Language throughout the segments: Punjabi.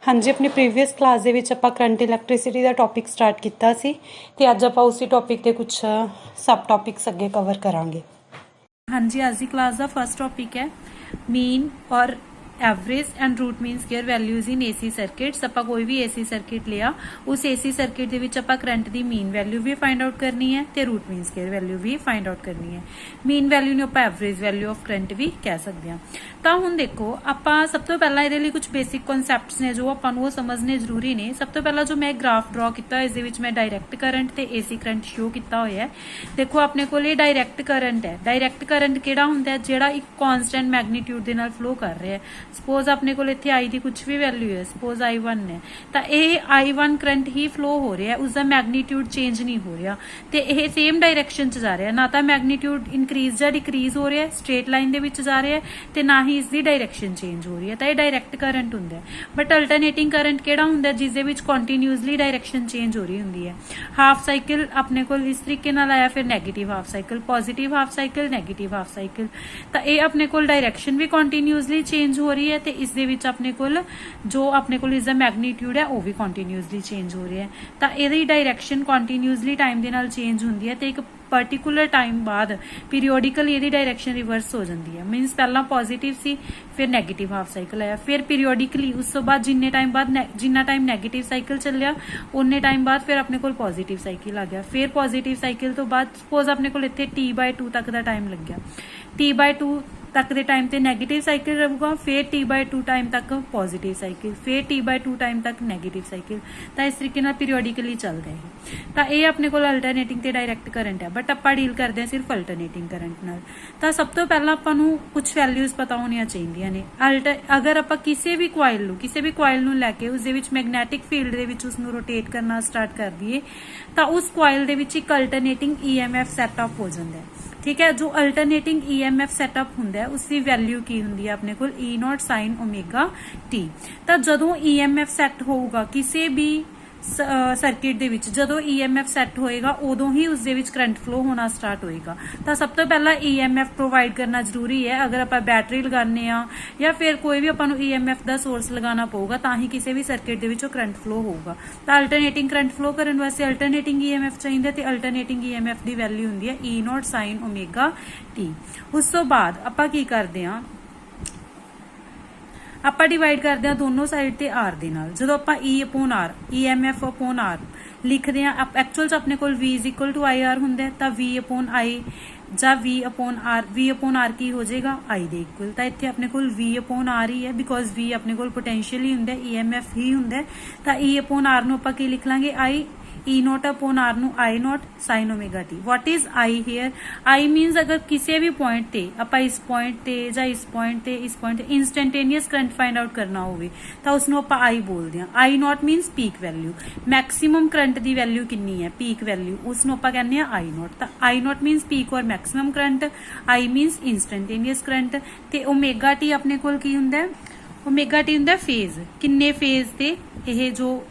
हाँ जी, अपनी प्रीवियस क्लास ਦੇ ਵਿੱਚ ਆਪਾਂ ਕਰੰਟ ਇਲੈਕਟ੍ਰਿਸਿਟੀ ਦਾ ਟੌਪਿਕ ਸਟਾਰਟ ਕੀਤਾ ਸੀ ਤੇ ਅੱਜ ਆਪਾਂ ਉਸੇ ਟੌਪਿਕ ਦੇ ਕੁਝ ਸਬ ਟੌਪਿਕਸ ਅੱਗੇ ਕਵਰ ਕਰਾਂਗੇ। हाँ जी, आज की क्लास का फर्स्ट टॉपिक है मीन और average and root mean square values in AC circuits. आप कोई भी एसी सर्किट लिया उस एसी सर्किट ਦੇ ਵਿੱਚ ਆਪਾਂ ਕਰੰਟ ਦੀ ਮੀਨ ਵੈਲਿਊ ਵੀ ਫਾਈਂਡ ਆਊਟ ਕਰਨੀ ਹੈ ਤੇ ਰੂਟ ਮੀਨ ਸਕੇਅਰ ਵੈਲਿਊ ਵੀ ਫਾਈਂਡ ਆਊਟ ਕਰਨੀ ਹੈ। ਮੀਨ ਵੈਲਿਊ ਨੂੰ ਆਪਾਂ ਐਵਰੇਜ ਵੈਲਿਊ ਆਫ ਕਰੰਟ ਵੀ ਕਹਿ ਸਕਦੇ ਹਾਂ। ਤਾਂ ਹੁਣ ਦੇਖੋ ਆਪਾਂ ਸਭ ਤੋਂ ਪਹਿਲਾਂ ਇਹਦੇ ਲਈ ਕੁਝ ਬੇਸਿਕ ਕਨਸੈਪਟਸ ਨੇ ਜੋ ਆਪਾਂ ਨੂੰ ਉਹ ਸਮਝਣੇ ਜ਼ਰੂਰੀ ਨੇ। ਸਭ ਤੋਂ ਪਹਿਲਾਂ ਜੋ ਮੈਂ ਗ੍ਰਾਫ ਡਰਾ ਕੀਤਾ ਇਸ ਦੇ ਵਿੱਚ ਮੈਂ ਡਾਇਰੈਕਟ ਕਰੰਟ ਤੇ ਏਸੀ ਕਰੰਟ ਸ਼ੋ ਕੀਤਾ ਹੋਇਆ ਹੈ। ਦੇਖੋ ਆਪਣੇ ਕੋਲ ਇਹ ਡਾਇਰੈਕਟ ਕਰੰਟ ਹੈ। ਡਾਇਰੈਕਟ ਕਰੰਟ ਕਿਹੜਾ ਹੁੰਦਾ ਹੈ? ਜਿਹੜਾ ਇੱਕ ਕਾਂਸਟੈਂਟ ਮੈਗਨੀਟਿਊਡ ਦੇ ਨਾਲ ਫਲੋ ਕਰ ਰਿਹਾ ਹੈ। ਸਪੋਜ਼ ਆਪਣੇ ਕੋਲ ਇੱਥੇ I ਦੀ ਕੁਝ ਵੀ ਵੈਲਿਊ ਹੈ, ਸਪੋਜ਼ I1 ਹੈ, ਤਾਂ ਇਹ I1 ਕਰੰਟ ਹੀ ਫਲੋ ਹੋ ਰਿਹਾ ਹੈ, ਉਸਦਾ ਮੈਗਨੀਟਿਊਡ ਚੇਂਜ ਨਹੀਂ ਹੋ ਰਿਹਾ ਤੇ ਇਹ ਸੇਮ ਡਾਇਰੈਕਸ਼ਨ 'ਚ ਜਾ ਰਿਹਾ। ਨਾ ਤਾਂ ਮੈਗਨੀਟਿਊਡ ਇਨਕਰੀਜ਼ ਜਾਂ ਡਿਕਰੀਜ਼ ਹੋ ਰਿਹਾ, ਸਟ੍ਰੇਟ ਲਾਈਨ ਦੇ ਵਿੱਚ ਜਾ ਰਿਹਾ ਤੇ ਨਾ ਹੀ ਇਸ ਦੀ ਡਾਇਰੈਕਸ਼ਨ ਚੇਂਜ ਹੋ ਰਹੀ ਹੈ। ਤਾਂ ਇਹ ਡਾਇਰੈਕਟ ਕਰੰਟ ਹੁੰਦਾ ਹੈ। ਬਟ ਅਲਟਰਨੇਟਿੰਗ ਕਰੰਟ ਕਿਹੜਾ ਹੁੰਦਾ ਜਿਸ ਦੇ ਵਿੱਚ ਕੰਟੀਨਿਊਸਲੀ ਡਾਇਰੈਕਸ਼ਨ ਚੇਂਜ ਹੋ ਰਹੀ ਹੁੰਦੀ ਹੈ। ਹਾਫ ਸਾਈਕਲ ਆਪਣੇ ਕੋਲ ਇਸ ਤਰੀਕੇ ਨਾਲ ਆਇਆ, ਫਿਰ negative half cycle, positive half cycle, negative half cycle. ਤਾਂ ਇਹ ਆਪਣੇ ਕੋਲ ਡਾਇਰੈਕਸ਼ਨ ਵੀ ਕੰਟੀਨਿਊਸਲੀ ਚੇਂਜ ਹੋ ਰਹੀ ਹੈ ਤੇ ਇਸ ਦੇ ਵਿੱਚ ਆਪਣੇ ਕੋਲ ਜੋ ਆਪਣੇ ਕੋਲ ਇਸ ਦਾ ਮੈਗਨੀਟਿਊਡ ਹੈ ਉਹ ਵੀ ਕੰਟੀਨਿਊਸਲੀ ਚੇਂਜ ਹੋ ਰਿਹਾ ਹੈ। ਤਾਂ ਇਹਦੀ ਡਾਇਰੈਕਸ਼ਨ ਕੰਟੀਨਿਊਸਲੀ ਟਾਈਮ ਦੇ ਨਾਲ ਚੇਂਜ ਹੁੰਦੀ ਹੈ ਤੇ ਇੱਕ पर्टिकुलर टाइम बाद पीरियोडिकली ਇਹਦੀ ਡਾਇਰੈਕਸ਼ਨ ਰਿਵਰਸ ਹੋ ਜਾਂਦੀ ਹੈ। ਮੀਨਸ ਪਹਿਲਾਂ ਪੋਜ਼ਿਟਿਵ ਸੀ, ਫਿਰ ਨੈਗੇਟਿਵ ਹਾਫ ਸਾਈਕਲ ਆਇਆ, ਫਿਰ ਪੀਰੀਓਡਿਕਲੀ ਉਸ ਤੋਂ ਬਾਅਦ ਜਿੰਨਾ ਟਾਈਮ ਨੈਗੇਟਿਵ ਸਾਈਕਲ ਚੱਲਿਆ ਉਨੇ ਟਾਈਮ ਬਾਅਦ ਫਿਰ ਆਪਣੇ ਕੋਲ ਪੋਜ਼ਿਟਿਵ ਸਾਈਕਲ ਆ ਗਿਆ। ਫਿਰ ਪੋਜ਼ਿਟਿਵ ਸਾਈਕਲ ਤੋਂ ਬਾਅਦ ਸਪੋਜ਼ ਆਪਣੇ ਕੋਲ ਇੱਥੇ T/2 ਤੱਕ ਦਾ ਟਾਈਮ ਲੱਗਿਆ। T/2 ਤੱਕ ਦੇ ਟਾਈਮ ਤੇ ਨੈਗੇਟਿਵ ਸਾਈਕਲ ਰਹੂਗਾ, ਫਿਰ T/2 ਟਾਈਮ ਤੱਕ ਪੋਜ਼ਿਟਿਵ ਸਾਈਕਲ, ਫਿਰ T/2 ਟਾਈਮ ਤੱਕ ਨੈਗੇਟਿਵ ਸਾਈਕਲ। ਤਾਂ ਇਸ ਤਰੀਕੇ ਨਾਲ ਪੀਰੀਓਡਿਕਲੀ ਚੱਲਦਾ ਹੈ। ਤਾਂ ਇਹ ਆਪਣੇ ਕੋਲ ਅਲਟਰਨੇਟਿੰਗ ਤੇ ਡਾਇਰੈਕਟ ਕਰੰਟ ਹੈ। ਬਟ ਆਪਾਂ ਡੀਲ ਕਰਦੇ ਹਾਂ ਸਿਰਫ ਅਲਟਰਨੇਟਿੰਗ ਕਰੰਟ ਨਾਲ। ਤਾਂ ਸਭ ਤੋਂ ਪਹਿਲਾਂ ਆਪਾਂ ਨੂੰ ਕੁਝ ਵੈਲਿਊਜ਼ ਪਤਾ ਹੋਣੀਆਂ ਚਾਹੀਦੀਆਂ ਨੇ। ਅਗਰ ਆਪਾਂ ਕਿਸੇ ਵੀ ਕੁਆਇਲ ਨੂੰ ਲੈ ਕੇ ਉਸ ਦੇ ਵਿੱਚ ਮੈਗਨੈਟਿਕ ਫੀਲਡ ਦੇ ਵਿੱਚ ਉਸ ਨੂੰ ਰੋਟੇਟ ਕਰਨਾ ਸਟਾਰਟ ਕਰ ਦਈਏ ਤਾਂ ਉਸ ਕੁਆਇਲ ਦੇ ਵਿੱਚ ਇੱਕ ਅਲਟਰਨੇਟਿੰਗ EMF ਸੈਟਅਪ ਹੋ ਜਾਂਦਾ ਹੈ। ठीक है, जो अल्टरनेटिंग EMF सैटअप होंगे उसकी वैल्यू की होंगी अपने को E0 sin ओमेगा t। तो जदों EMF सैट होगा किसी भी सर्किट ਦੇ ਵਿੱਚ ਜਦੋਂ EMF ਸੈੱਟ ਹੋਏਗਾ ਉਦੋਂ ਹੀ ਉਸ ਦੇ ਵਿੱਚ ਕਰੰਟ ਫਲੋ ਹੋਣਾ ਸਟਾਰਟ ਹੋਏਗਾ। ਤਾਂ ਸਭ ਤੋਂ ਪਹਿਲਾਂ EMF ਪ੍ਰੋਵਾਈਡ ਕਰਨਾ ਜ਼ਰੂਰੀ ਹੈ। ਅਗਰ ਆਪਾਂ ਬੈਟਰੀ ਲਗਾਉਂਦੇ ਆ ਜਾਂ ਫਿਰ ਕੋਈ ਵੀ ਆਪਾਂ ਨੂੰ EMF ਦਾ ਸੋਰਸ ਲਗਾਉਣਾ ਪਊਗਾ ਤਾਂ ਹੀ ਕਿਸੇ ਵੀ ਸਰਕਿਟ ਦੇ ਵਿੱਚੋਂ ਕਰੰਟ ਫਲੋ ਹੋਊਗਾ। ਤਾਂ ਅਲਟਰਨੇਟਿੰਗ ਕਰੰਟ ਫਲੋ ਕਰਨ ਵਾਸਤੇ ਅਲਟਰਨੇਟਿੰਗ EMF ਚਾਹੀਦਾ ਤੇ ਅਲਟਰਨੇਟਿੰਗ EMF ਦੀ ਵੈਲਿਊ ਹੁੰਦੀ ਹੈ E0 sin ओमेगा t। ਉਸ ਤੋਂ ਬਾਅਦ ਆਪਾਂ ਕੀ ਕਰਦੇ ਆ, ਆਪਾਂ ਡਿਵਾਈਡ ਕਰਦੇ ਆ ਦੋਨੋਂ ਸਾਈਡ ਤੇ R ਦੇ ਨਾਲ। ਜਦੋਂ ਆਪਾਂ E/R EMF/R ਲਿਖਦੇ ਆ ਐਕਚੁਅਲ ਚ ਆਪਣੇ ਕੋਲ V = IR ਹੁੰਦਾ ਤਾਂ V/I ਜਾਂ V/R ਕੀ ਹੋ ਜਾਏਗਾ I ਦੇ ਇਕੁਅਲ। ਤਾਂ ਇੱਥੇ ਆਪਣੇ ਕੋਲ V/R ਹੀ ਹੈ ਬਿਕੋਜ਼ V ਆਪਣੇ ਕੋਲ ਪੋਟੈਂਸ਼ੀਅਲ ਹੀ ਹੁੰਦਾ, EMF ਹੀ ਹੁੰਦਾ। ਤਾਂ E/R ਨੂੰ ਆਪਾਂ ਕੀ ਲਿਖ ਲਾਂਗੇ E0/R ਨੂੰ I0 sin omega t। What is I here? I means अगर किसी भी पॉइंट ते ਆਪਾਂ ਇਸ ਪੁਆਇੰਟ ਤੇ ਜਾਂ ਇਸ ਪੁਆਇੰਟ ਤੇ ਇੰਸਟੈਂਟੇਨੀਅਸ ਕਰੰਟ ਫਾਈਂਡ ਆਊਟ ਕਰਨਾ ਹੋਵੇ ਤਾਂ ਉਸ ਨੂੰ ਆਪਾਂ I ਬੋਲਦੇ ਹਾਂ। I0 means peak value, maximum current ਦੀ ਵੈਲਿਊ ਕਿੰਨੀ ਹੈ ਪੀਕ ਵੈਲਿਊ, ਉਸ ਨੂੰ ਆਪਾਂ ਕਹਿੰਦੇ ਆ I0। ਤਾਂ I0 मीनस ਪੀਕ ਔਰ maximum current, I means instantaneous current ਤੇ ओमेगा t ਆਪਣੇ ਕੋਲ ਕੀ ਹੁੰਦਾ ਹੈ? ओमेगा t ਹੁੰਦਾ ਫੇਜ਼, ਕਿੰਨੇ ਫੇਜ਼ ਤੇ ਇਹ ਜੋ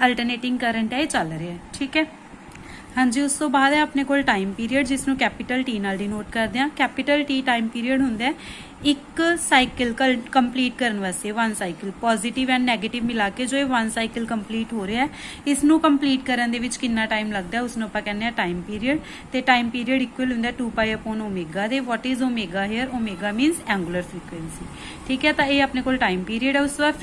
ਅਲਟਰਨੇਟਿੰਗ ਕਰੰਟ ਹੈ ਇਹ ਚੱਲ ਰਿਹਾ ਹੈ। ਠੀਕ ਹੈ, ਹਾਂਜੀ। ਉਸ ਤੋਂ ਬਾਅਦ ਹੈ ਆਪਣੇ ਕੋਲ ਟਾਈਮ ਪੀਰੀਅਡ ਜਿਸ ਨੂੰ ਕੈਪੀਟਲ T ਨਾਲ ਡਿਨੋਟ ਕਰਦੇ ਹਾਂ। ਕੈਪੀਟਲ T ਟਾਈਮ ਪੀਰੀਅਡ ਹੁੰਦਾ ਹੈ ਇੱਕ ਸਾਈਕਲ ਕੰਪਲੀਟ ਕਰਨ ਵਾਸਤੇ, 1 ਸਾਈਕਲ ਪੋਜ਼ਿਟਿਵ ਐਂਡ ਨੈਗੇਟਿਵ ਮਿਲਾ ਕੇ ਜੋ ਇਹ 1 ਸਾਈਕਲ ਕੰਪਲੀਟ ਹੋ ਰਿਹਾ ਹੈ ਇਸ ਨੂੰ ਕੰਪਲੀਟ ਕਰਨ ਦੇ ਵਿੱਚ ਕਿੰਨਾ ਟਾਈਮ ਲੱਗਦਾ ਉਸ ਨੂੰ ਆਪਾਂ ਕਹਿੰਦੇ ਆ ਟਾਈਮ ਪੀਰੀਅਡ। ਤੇ ਟਾਈਮ ਪੀਰੀਅਡ ਇਕੁਅਲ ਹੁੰਦਾ 2π/ω ਦੇ। What is omega here? Omega means angular frequency. ਠੀਕ ਹੈ, ਤਾਂ ਇਹ ਆਪਣੇ ਕੋਲ ਟਾਈਮ ਪੀਰੀਅਡ ਹੈ। ਉਸ ਤੋਂ ਬਾਅਦ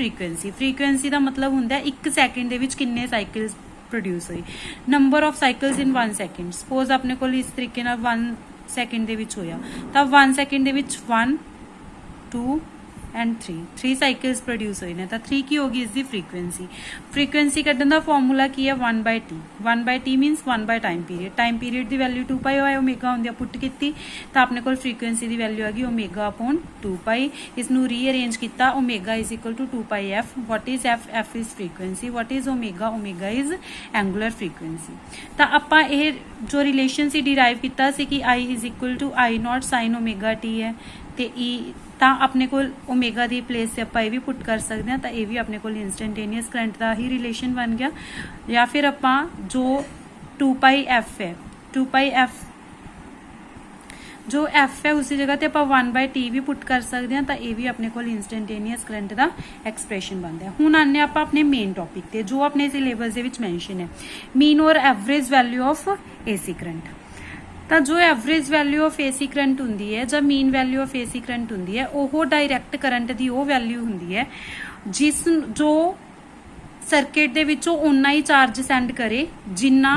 ਫ੍ਰੀਕੁਐਂਸੀ ਦਾ ਮਤਲਬ ਹੁੰਦਾ 1 ਸੈਕਿੰਡ ਦੇ ਵਿੱਚ ਕਿੰਨੇ ਸਾਈਕਲਸ ਪ੍ਰੋਡਿਊਸ ਹੋਈ, number of cycles in 1 second. Suppose ਆਪਣੇ ਕੋਲ ਇਸ ਤਰੀਕੇ ਨਾਲ 1 ਸੈਕਿੰਡ ਦੇ ਵਿੱਚ ਹੋਇਆ ਤਾਂ 1 ਸੈਕਿੰਡ ਦੇ ਵਿੱਚ 1 2 ਐਂਡ 3 ਸਾਈਕਲਸ ਪ੍ਰੋਡਿਊਸ ਹੋਏ ਨੇ। ਤਾਂ 3 ਕੀ ਹੋਗੀ ਇਸ ਦੀ ਫ੍ਰੀਕੁਐਂਸੀ ਕੱਢਣ ਦਾ ਫਾਰਮੂਲਾ ਕੀ ਹੈ? 1/t। 1/t means 1 time period. Time period ਦੀ ਵੈਲਿਊ 2π/ω ਹੁੰਦੀ ਆ, ਪੁੱਟ ਕੀਤੀ ਤਾਂ ਆਪਣੇ ਕੋਲ ਫ੍ਰੀਕੁਐਂਸੀ ਦੀ ਵੈਲਿਊ ਆ ਗਈ ω/2π। ਇਸ ਨੂੰ ਰੀਅਰੇਂਜ ਕੀਤਾ ω = 2πf। What is f? f is frequency. What is ω? ω is angular frequency. ਤਾਂ ਆਪਾਂ ਇਹ ਜੋ ਰਿਲੇਸ਼ਨ ਸੀ ਡਿਰਾਈਵ ਕੀਤਾ ਸੀ ਕਿ I = I0 sin omega t ਹੈ ਤੇ E ਤਾਂ ਆਪਣੇ ਕੋਲ ਓਮੇਗਾ ਦੀ ਪਲੇਸ ਤੇ ਆਪਾਂ ਇਹ ਵੀ ਪੁੱਟ ਕਰ ਸਕਦੇ ਹਾਂ। ਤਾਂ ਇਹ ਵੀ ਆਪਣੇ ਕੋਲ ਇੰਸਟੈਂਟੇਨੀਅਸ ਕਰੰਟ ਦਾ ਹੀ ਰਿਲੇਸ਼ਨ ਬਣ ਗਿਆ। ਜਾਂ ਫਿਰ ਆਪਾਂ ਜੋ 2πf ਹੈ 2πf जो F है उसकी जगह ते ਆਪਾਂ 1/T भी पुट कर सकते हैं, तो ये भी अपने को इंस्टेंटेनियस करंट का एक्सप्रैशन बनता है। हुण आने आप अपने मेन टॉपिक ते जो अपने सिलेबस दे विच मैंशन है, मीन और average value of AC current. तो जो average value of AC current हुंदी है ਜਾਂ mean value of AC current हुंदी है, ਉਹ डायरैक्ट करंट दी ਉਹ वैल्यू हुंदी है जिस जो सर्किट दे विचों उन्ना ही चार्ज सेंड करे जिन्ना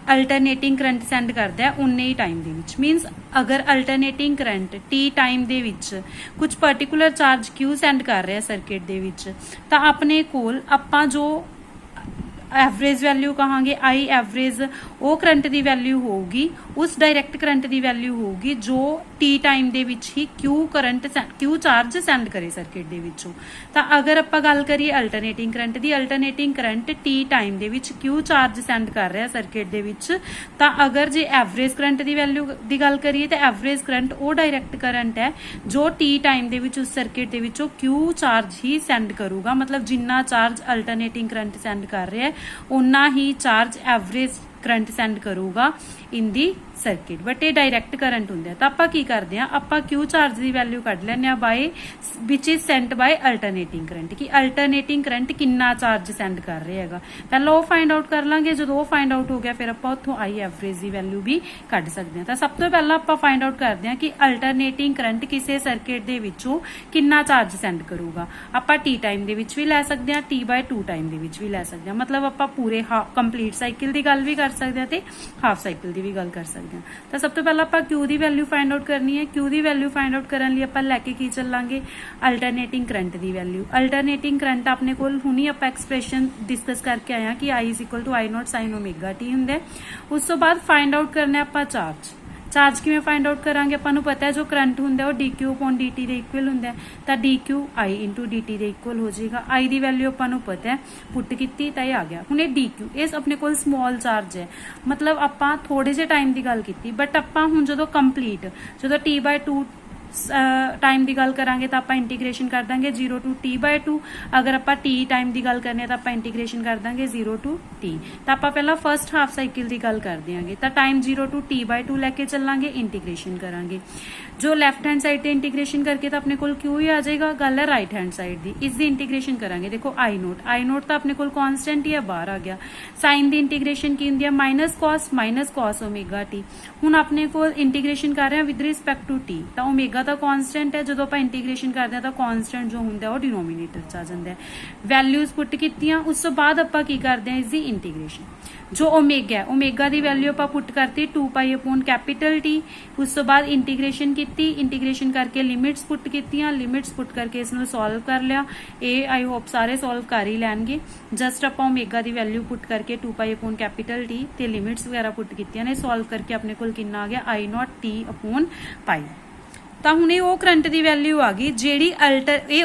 अल्टरनेटिंग करंट सेंड करता है उन्ने ही टाइम दे विच। मीनस अगर अल्टरनेटिंग करंट T टाइम दे विच कुछ पर्टिकुलर चार्ज Q सेंड कर रहा है सर्किट दे विच, तो अपने कोल आपां जो एवरेज वैल्यू कहांगे I एवरेज, वो करंट दी वैल्यू होगी, उस डायरैक्ट करंट दी वैल्यू होगी जो T टाइम दे विच ही Q चार्ज सेंड करे सर्किट दे विचों। तो अगर आपां गल करिए अल्टरनेटिंग करंट दी, अल्टरनेटिंग करंट T टाइम दे विच Q चार्ज सेंड कर रहा है सर्किट दे विच, तो अगर जे एवरेज करंट दी वैल्यू दी गल करिए तो एवरेज करंट वो डायरैक्ट करंट है जो T टाइम दे विच उस सर्किट दे विचों Q चार्ज ही सेंड करूगा। मतलब जिन्ना चार्ज अल्टरनेटिंग करंट सेंड कर रहा है उन्ना ही चार्ज एवरेज करंट सेंड करूगा इन दी सर्किट। बट ये डायरैक्ट करंट होंगे। तो आप की करते हैं, आप Q चार्ज की वैल्यू कढ़ लें by which is sent by alternating current, कि अल्टरनेटिंग करंट कितना चार्ज सेंड कर रहा है। पहले वो फाइंड आउट कर लांगे, जो वो फाइंड आउट हो गया फिर आप उत्थों I एवरेज की वैल्यू भी कढ़ सकते हैं। तो सब तो पहला आप फाइंड आउट करते हैं कि अल्टरनेटिंग करंट किसी सर्किट के विचों कितना चार्ज सेंड करूगा। आप T टाइम के भी लै सकते हैं, T/2 टाइम के भी लै सकते हैं। मतलब आप पूरे कंप्लीट साइकिल की गल भी कर सकते हैं, हाफ साइकिल की भी गल कर सकते हैं। तो सब तो पहला आप Q की वैल्यू फाइंड आउट करनी है। Q की वैल्यू फाइंड आउट करने लिए आप लैके की चलांगे अल्टरनेटिंग करंट की वैल्यू। अल्टरनेटिंग करंट अपने को हुणी आप एक्सप्रैशन डिस्कस करके आए कि I = I0 sin ω t होंगे। उस तो बाद फाइंड आउट करना आप चार्ज किवें फाइंड आउट करांगे। आपां नूं पता है जो करंट हुंदा है वो dQ/dt दे इक्वल हुंदा है, तो dQ I × dt they equal हो जाएगा। I की वैल्यू आपां नूं पता है, पुट कीती तो ये आ गया। हुण ये dQ इस अपने कोल स्मॉल चार्ज है, मतलब आपां थोड़े जे टाइम की गल कीती, बट आपां हुण जदों कंप्लीट जो T/2 टाइम की गल करांगे तो आप इंटीग्रेशन कर देंगे 0 to T/2। अगर आप T टाइम की गल करने तो आप इंटीग्रेशन कर देंगे 0 to T। तो आप पहला फर्स्ट हाफ साइकिल की गल कर देंगे, तो टाइम 0 to T/2 लैके चलांगे, इंटीग्रेशन करांगे। जो लैफ्ट हैंड साइड से इंटीग्रेशन करके तो अपने कोल Q ही आ जाएगा। गल है राइट हैंड साइड की, इसकी इंटीग्रेशन करांगे। देखो I0 तो अपने कोल कॉन्स्टेंट ही है, बाहर आ गया। साइन की इंटीग्रेशन की होंगी है माइनस कॉस ω t। हुण अपने कोल इंटीग्रेशन कर रहे हैं विद रिस्पैक्ट टू T, तो ओमेगा तो कॉन्स्टेंट है, जो आप इंटीग्रेशन करते हैं तो कॉन्स्टेंट जो होंगे वो डिनोमीनेटर च आ जाता है। वैल्यूज पुट कीतियां, उस तो बाद आप की करते हैं इसकी इंटीग्रेशन। जो ओमेगा है, ओमेगा की वैल्यू आप पुट करती 2π/T। उस तो बाद इंटीग्रेशन की, इंटीग्रेशन करके लिमिट्स पुट कीतियां, लिमिट्स पुट करके इसनूं सॉल्व कर लिया। ये आई होप सारे सॉल्व कर ही लैणगे। जस्ट आप ओमेगा की वैल्यू पुट करके 2π/T ते लिमिट्स वगैरह पुट कीतियां ने, सॉल्व करके अपने कोल कितना आ गया I0 T/π। तो हुण वो करंट की वैल्यू आ गई जिहड़ी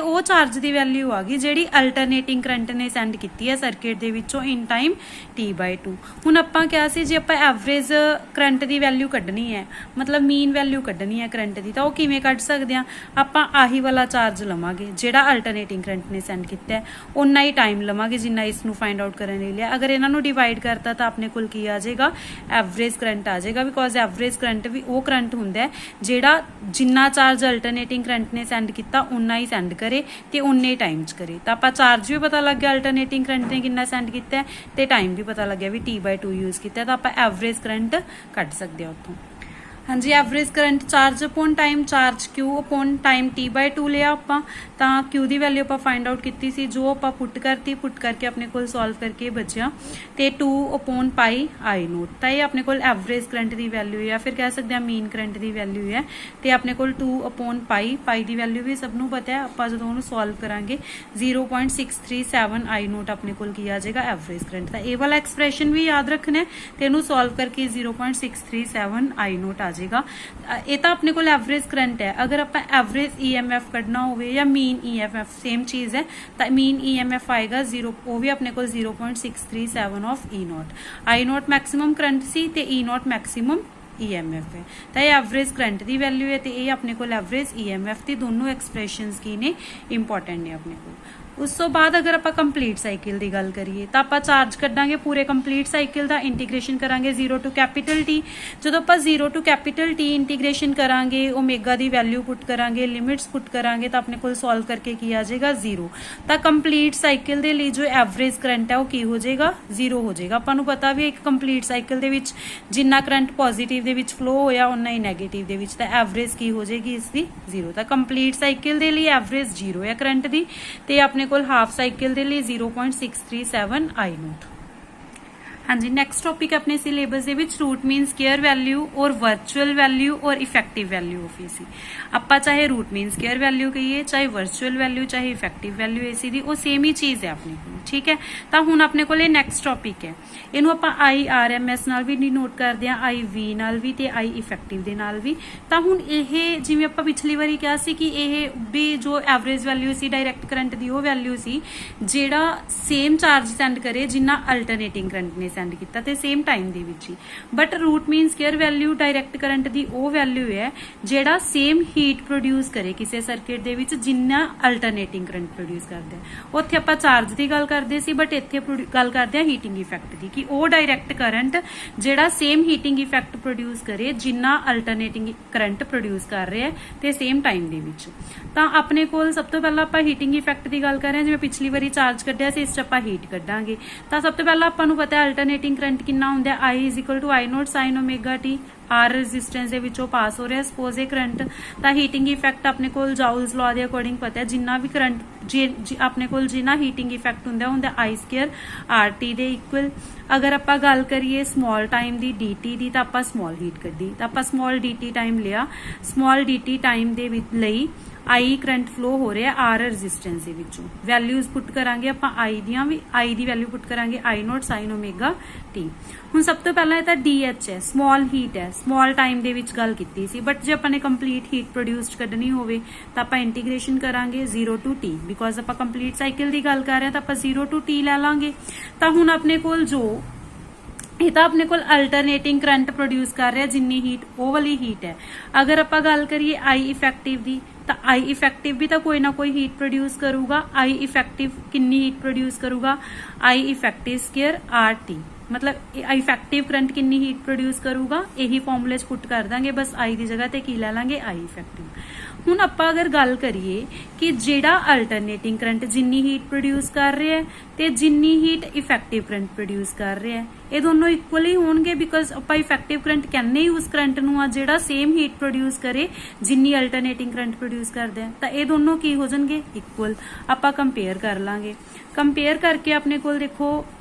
वो चार्ज की वैल्यू आ गई जिहड़ी अल्टरनेटिंग करंट ने सेंड की है सर्किट दे विचों इन टाइम T/2। हुण आपां क्या सी जे आपां एवरेज करंट की वैल्यू कढनी है, मतलब मीन वैल्यू कढनी है करंट की, तो वो किवें कढ सकदे आ। आपां आही वाला चार्ज लवांगे जिहड़ा अल्टरनेटिंग करंट ने सेंड किया है, उन्ना ही टाइम लवांगे जिन्ना इसनूं फाइंड आउट करने लई लिया। अगर इन्हां नूं डिवाइड करता तो अपने कोल की आ जाएगा, एवरेज करंट आ जाएगा। बिकॉज एवरेज करंट भी वो करंट हुंदा है जिहड़ा जिन्ना चार्ज अल्टरनेटिंग करंट ने सेंड किया उन्ना ही सेंड करे ते उन्ने टाइम च करे। तो आप चार्ज भी पता लग गया अल्टरनेटिंग करंट ने कितना सेंड किया ते टाइम भी पता लग गया भी T/2 यूज किया, तो आप एवरेज करंट कट सकते हैं उत्थों। हाँ जी, average current charge upon time, charge Q upon time T/2 लिया आपां, तां Q की वैल्यू आप फाइंड आउट की सी, जो आप पुट करती, पुट करके अपने को सॉल्व करके बचिया ते 2/π I0। तो ये अपने को एवरेज करंट की वैल्यू है, फिर कह सकते हैं मीन करंट की वैल्यू है। तो अपने को 2/π की वैल्यू भी सबनों पता है, आप जो सॉल्व करांगे 0.637 I0 अपने को आ जाएगा एवरेज करंट। तो ये वाला एक्सप्रैशन भी याद रखना है, तो सॉल्व करके 0.637 I0 आ जाएगा। ये तो अपने को एवरेज करंट है। अगर आप एवरेज EMF कढ़ना हो या मीन EMF सेम चीज है, तो मीन EMF आएगा 0, वो भी अपने को 0.637 of E0। I0 maximum current C ते E0 मैक्सिमम EMF है। तो ये एवरेज करंट की वैल्यू है, तो ये अपने को एवरेज EMF की दोनों एक्सप्रैशंस की ने इंपॉर्टेंट ने अपने को। ਉਸ ਤੋਂ ਬਾਅਦ ਅਗਰ ਆਪਾਂ ਕੰਪਲੀਟ ਸਾਈਕਲ ਦੀ ਗੱਲ ਕਰੀਏ ਤਾਂ ਆਪਾਂ ਚਾਰਜ ਕੱਢਾਂਗੇ ਪੂਰੇ ਕੰਪਲੀਟ ਸਾਈਕਲ ਦਾ, ਇੰਟੀਗ੍ਰੇਸ਼ਨ ਕਰਾਂਗੇ 0 ਟੂ ਕੈਪੀਟਲ T। ਜਦੋਂ ਆਪਾਂ 0 ਟੂ ਕੈਪੀਟਲ T ਇੰਟੀਗ੍ਰੇਸ਼ਨ ਕਰਾਂਗੇ, ਓਮੇਗਾ ਦੀ ਵੈਲਿਊ ਪੁੱਟ ਕਰਾਂਗੇ, ਲਿਮਿਟਸ ਪੁੱਟ ਕਰਾਂਗੇ ਤਾਂ ਆਪਣੇ ਕੋਲ ਸੋਲਵ ਕਰਕੇ ਕੀ ਆ ਜਾਏਗਾ 0। ਤਾਂ ਕੰਪਲੀਟ ਸਾਈਕਲ ਦੇ ਲਈ ਜੋ ਐਵਰੇਜ ਕਰੰਟ ਹੈ ਉਹ ਕੀ ਹੋ ਜਾਏਗਾ 0 ਹੋ ਜਾਏਗਾ। ਆਪਾਂ ਨੂੰ ਪਤਾ ਵੀ ਇੱਕ ਕੰਪਲੀਟ ਸਾਈਕਲ ਦੇ ਵਿੱਚ ਜਿੰਨਾ ਕਰੰਟ ਪੋਜ਼ਿਟਿਵ ਦੇ ਵਿੱਚ ਫਲੋ ਹੋਇਆ ਉਨਾ ਹੀ ਨੈਗੇਟਿਵ ਦੇ ਵਿੱਚ, ਤਾਂ ਐਵਰੇਜ ਕੀ ਹੋ ਜਾਏਗੀ ਇਸ ਦੀ 0। ਤਾਂ ਕੰਪਲੀਟ ਸਾਈਕਲ ਦੇ ਲਈ ਐਵਰੇਜ 0 ਹੈ ਕਰੰਟ ਦੀ, ਤੇ ਆਪਣੇ ਕੋਲ ਹਾਫ ਸਾਈਕਲ ਦੇ ਲਈ 0.637 I ਨੋਟ। ਹਾਂਜੀ, ਨੈਕਸਟ ਟੌਪਿਕ ਆਪਣੇ ਸਿਲੇਬਸ ਦੇ ਵਿੱਚ ਰੂਟ ਮੀਨ ਸਕੁਅਰ ਵੈਲਿਊ ਔਰ ਵਰਚੁਅਲ ਵੈਲਿਊ ਔਰ ਇਫੈਕਟਿਵ ਵੈਲਿਊ ਆਫ ਏਸੀ। ਆਪਾਂ ਚਾਹੇ ਰੂਟ ਮੀਨ ਸਕੁਅਰ ਵੈਲਿਊ ਕਹੀਏ, ਚਾਹੇ ਵਰਚੁਅਲ ਵੈਲਿਊ, ਚਾਹੇ ਇਫੈਕਟਿਵ ਵੈਲਿਊ ਏਸੀ ਦੀ, ਉਹ ਸੇਮ ਹੀ ਚੀਜ਼ ਹੈ ਆਪਣੇ ਕੋਲ, ਠੀਕ ਹੈ। ਤਾਂ ਹੁਣ ਆਪਣੇ ਕੋਲ ਇਹ ਨੈਕਸਟ ਟੌਪਿਕ ਹੈ, ਇਹਨੂੰ ਆਪਾਂ IRMS ਨਾਲ ਵੀ ਡਿਨੋਟ ਕਰਦੇ ਹਾਂ, IV ਨਾਲ ਵੀ ਤੇ I ਇਫੈਕਟਿਵ ਦੇ ਨਾਲ ਵੀ। ਤਾਂ ਹੁਣ ਇਹ ਜਿਵੇਂ ਆਪਾਂ ਪਿਛਲੀ ਵਾਰੀ ਕਿਹਾ ਸੀ ਕਿ ਇਹ ਵੀ ਜੋ ਐਵਰੇਜ ਵੈਲਿਊ ਸੀ ਡਾਇਰੈਕਟ ਕਰੰਟ ਦੀ, ਉਹ ਵੈਲਿਊ ਸੀ ਜਿਹੜਾ ਸੇਮ ਚਾਰਜ ਸੈਂਡ ਕਰੇ ਜਿੰਨਾ ਅਲਟਰਨੇਟਿੰਗ ਕਰੰਟ ਨੇ ਸੈਂਡ ਕੀਤਾ ਤੇ ਸੇਮ ਟਾਈਮ ਦੇ ਵਿੱਚ ਹੀ। But root mean square value direct current ਦੀ ਉਹ ਵੈਲਿਊ ਹੈ ਜਿਹੜਾ ਸੇਮ ਹੀਟ ਪ੍ਰੋਡਿਊਸ ਕਰੇ ਕਿਸੇ ਸਰਕਟ ਦੇ ਵਿੱਚ ਜਿੰਨਾ ਅਲਟਰਨੇਟਿੰਗ ਕਰੰਟ ਪ੍ਰੋਡਿਊਸ ਕਰਦਾ ਹੈ। ਉੱਥੇ ਆਪਾਂ ਚਾਰਜ ਦੀ ਗੱਲ ਕਰਦੇ ਸੀ, ਬਟ ਇੱਥੇ ਗੱਲ ਕਰਦੇ ਆ ਹੀਟਿੰਗ ਇਫੈਕਟ ਦੀ, ਕਿ ਉਹ ਡਾਇਰੈਕਟ ਕਰੰਟ ਜਿਹੜਾ ਸੇਮ ਹੀਟਿੰਗ ਇਫੈਕਟ ਪ੍ਰੋਡਿਊਸ ਕਰੇ ਜਿੰਨਾ ਅਲਟਰਨੇਟਿੰਗ ਕਰੰਟ ਪ੍ਰੋਡਿਊਸ ਕਰ ਰਿਹਾ ਤੇ ਸੇਮ ਟਾਈਮ ਦੇ ਵਿੱਚ। ਤਾਂ ਆਪਣੇ ਕੋਲ ਸਭ ਤੋਂ ਪਹਿਲਾਂ ਆਪਾਂ ਹੀਟਿੰਗ ਇਫੈਕਟ ਦੀ ਗੱਲ ਕਰ ਰਹੇ ਹਾਂ, ਜਿਵੇਂ ਪਿਛਲੀ ਵਾਰੀ ਚਾਰਜ ਕੱਢਿਆ ਸੀ, ਇਸ 'ਚ ਆਪਾਂ ਹੀਟ ਕੱਢਾਂਗੇ। ਤਾਂ ਸਭ ਤੋਂ ਪਹਿਲਾਂ ਆਪਾਂ ਨੂੰ ਪਤਾ ਹੈ ਅਲਟਰਨੇਟਿੰਗ ਕਰੰਟ ਕਿੰਨਾ ਹੁੰਦਾ ਹੈ, I = I note sin omega T। R resistance ਦੇ ਵਿੱਚੋਂ ਪਾਸ ਹੋ ਰਿਹਾ ਸਪੋਜ਼ ਇਹ ਕਰੰਟ। ਤਾਂ ਹੀਟਿੰਗ ਇਫੈਕਟ ਆਪਣੇ ਕੋਲ ਜਾਊਲਸ ਲਾਅ ਦੇ ਅਕੋਰਡਿੰਗ ਪਤਾ ਹੈ, ਜਿੰਨਾ ਵੀ ਕਰੰਟ ਆਪਣੇ ਕੋਲ ਜਿੰਨਾ ਹੀਟਿੰਗ ਇਫੈਕਟ ਹੁੰਦਾ I² RT ਦੇ ਇਕੁਅਲ। ਅਗਰ ਆਪਾਂ ਗੱਲ ਕਰੀਏ ਸਮਾਲ ਟਾਈਮ ਦੀ dt ਦੀ, ਤਾਂ ਆਪਾਂ ਸਮਾਲ ਹੀਟ ਕੱਢੀ, ਤਾਂ ਆਪਾਂ ਸਮਾਲ dt ਟਾਈਮ ਲਿਆ। ਸਮਾਲ dt ਟਾਈਮ ਦੇ ਲਈ I ਕਰੰਟ ਫਲੋ ਹੋ ਰਿਹਾ R ਰੈਜ਼ਿਸਟੈਂਸ ਦੇ ਵਿੱਚੋਂ। ਵੈਲਿਊਜ਼ ਪੁੱਟ ਕਰਾਂਗੇ ਆਪਾਂ I ਦੀਆਂ ਵੀ, I ਦੀ ਵੈਲਿਊ ਪੁੱਟ ਕਰਾਂਗੇ I note sin omega T। ਹੁਣ ਸਭ ਤੋਂ ਪਹਿਲਾਂ ਇਹ ਤਾਂ DH ਹੈ, ਸਮਾਲ ਹੀਟ ਹੈ, ਸਮਾਲ ਟਾਈਮ ਦੇ ਵਿੱਚ ਗੱਲ ਕੀਤੀ ਸੀ। ਬਟ ਜੇ ਆਪਾਂ ਨੇ ਕੰਪਲੀਟ ਹੀਟ ਪ੍ਰੋਡਿਊਸਡ ਕੱਢਣੀ ਹੋਵੇ ਤਾਂ ਆਪਾਂ ਇੰਟੀਗ੍ਰੇਸ਼ਨ ਕਰਾਂਗੇ 0 ਟੂ T, ਬਿਕੋਜ਼ ਆਪਾਂ ਕੰਪਲੀਟ ਸਾਈਕਲ ਦੀ ਗੱਲ ਕਰ ਰਹੇ ਹਾਂ ਤਾਂ ਆਪਾਂ 0 ਟੂ T ਲੈ ਲਾਂਗੇ। ਤਾਂ ਹੁਣ ਆਪਣੇ ਕੋਲ ਜੋ ਇਹ ਤਾਂ ਆਪਣੇ ਕੋਲ ਅਲਟਰਨੇਟਿੰਗ ਕਰੰਟ ਪ੍ਰੋਡਿਊਸ ਕਰ ਰਿਹਾ ਜਿੰਨੀ ਹੀਟ, ਉਹ ਵਾਲੀ ਹੀਟ ਹੈ। ਅਗਰ ਆਪਾਂ ਗੱਲ ਕਰੀਏ I ਇਫੈਕਟਿਵ ਦੀ, ਤਾਂ I ਇਫੈਕਟਿਵ ਵੀ ਤਾਂ ਕੋਈ ਨਾ ਕੋਈ ਹੀਟ ਪ੍ਰੋਡਿਊਸ ਕਰੂਗਾ। I ਇਫੈਕਟਿਵ ਕਿੰਨੀ ਹੀਟ ਪ੍ਰੋਡਿਊਸ ਕਰੂਗਾ, I ਇਫੈਕਟਿਵ ਸਕੁਅਰ RT। मतलब इफेक्टिव करंट कितनी हीट प्रोड्यूस करूगा, यही फॉर्मूले पुट कर देंगे, बस आई की जगह ते की ले लेंगे आई इफेक्टिव। हुण आपां अगर गल करिए कि जिहड़ा अल्टरनेटिंग करंट जिन्नी हीट प्रोड्यूस कर रहा है ते जिन्नी हीट इफेक्टिव करंट प्रोड्यूस कर रहा है, ये दोनों इक्वल ही होणगे, बिकॉज आपां इफेक्टिव करंट कहने ही उस करंट नूं आ जिहड़ा सेम हीट प्रोड्यूस करे जिन्नी अल्टरनेटिंग करंट प्रोड्यूस करदा है, तां ये दोनों की हो जाणगे इक्वल। आपां कंपेयर कर लांगे, कंपेयर करके अपने कोल देखो